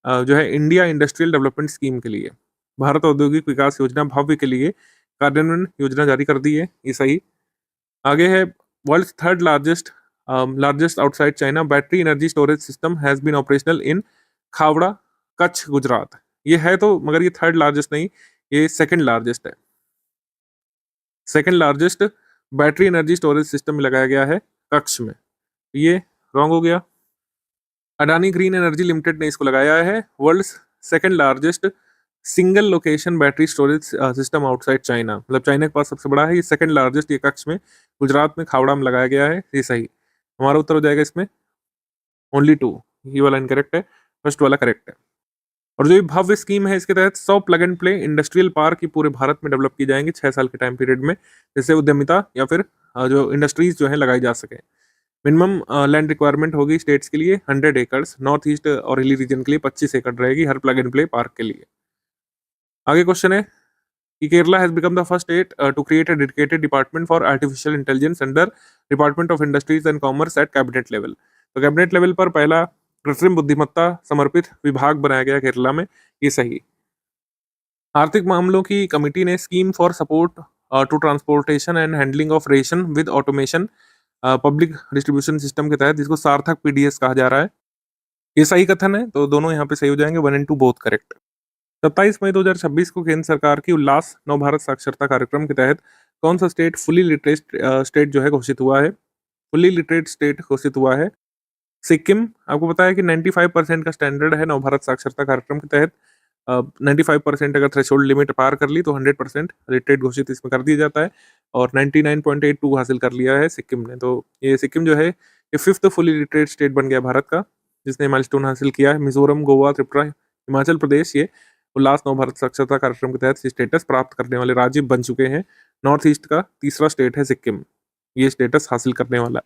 जो है इंडिया इंडस्ट्रियल डेवलपमेंट स्कीम के लिए। भारत औद्योगिक विकास योजना भाव्य के लिए कार्यान्वयन योजना जारी कर दी है, ये सही। आगे है, world third largest outside China battery energy storage system has been operational in Khavda, Kutch, Gujarat. ये है तो, मगर ये थर्ड लार्जेस्ट नहीं, ये सेकंड लार्जेस्ट है। Second largest battery energy storage system में लगाया गया है कच्छ में। ये रॉन्ग हो गया। अडानी ग्रीन एनर्जी लिमिटेड ने इसको लगाया है world second largest single location battery storage system outside China, मतलब चाइना के पास सबसे बड़ा है। ये सेकंड लार्जेस्ट ये कच्छ में, गुजरात में खावड़ा में लगाया गया है, ये सही। हमारा उत्तर हो जाएगा इसमें ओनली 2। ये वाला इनकरेक्ट है, फर्स्ट वाला करेक्ट है। और जो ये भव्य स्कीम है इसके तहत 100 plug and play industrial park की पूरे भारत में डेवलप की जाएंगे 6 साल के टाइम पीरियड में, जिससे उद्यमिता या फिर जो इंडस्ट्रीज जो है लगाई जा सके। मिनिमम लैंड रिक्वायरमेंट होगी स्टेट्स के लिए 100 एकर्स, नॉर्थ ईस्ट और हिली रीजन के लिए 25 एकड़ रहेगी हर प्लग एंड प्ले पार्क के लिए। आगे क्वेश्चन है कि Kerala has become the first state to create a dedicated department for artificial intelligence under department of industries and commerce at cabinet level. तो कैबिनेट लेवल पर पहला कृत्रिम बुद्धिमत्ता समर्पित विभाग बनाया गया केरला में, ये सही। आर्थिक मामलों की कमेटी ने scheme for support to transportation and handling of ration with automation public distribution system के तहत, जिसको सार्थक PDS कहा जा रहा है, ये सही कथन है। तो दोनों यहाँ पे सही हो जाएंगे, 1 and 2 बोथ करेक्ट। 27 मई 2026 को केंद्र सरकार की उल्लास नव भारत साक्षरता कार्यक्रम के तहत कौन सा स्टेट फुली लिटरेट स्टेट जो है घोषित हुआ है? फुली लिटरेट स्टेट घोषित हुआ है सिक्किम। आपको पता है कि 95% का स्टैंडर्ड है नव भारत साक्षरता कार्यक्रम के तहत। 95% अगर थ्रेशोल्ड लिमिट पार कर ली तो 100% लिटरेट घोषित इसमें कर दिया जाता है, और 99.82 हासिल कर लिया है सिक्किम ने। तो ये सिक्किम जो है ये 5th फुली लिटरेट स्टेट बन गया भारत का, जिसने माइलस्टोन हासिल किया है। मिजोरम, गोवा, त्रिपुरा, हिमाचल प्रदेश ये उल्लास नव भारत साक्षरता कार्यक्रम के तहत स्टेटस प्राप्त करने वाले राज्य बन चुके हैं। नॉर्थ ईस्ट का तीसरा स्टेट है सिक्किम, ये स्टेटस हासिल करने वाला।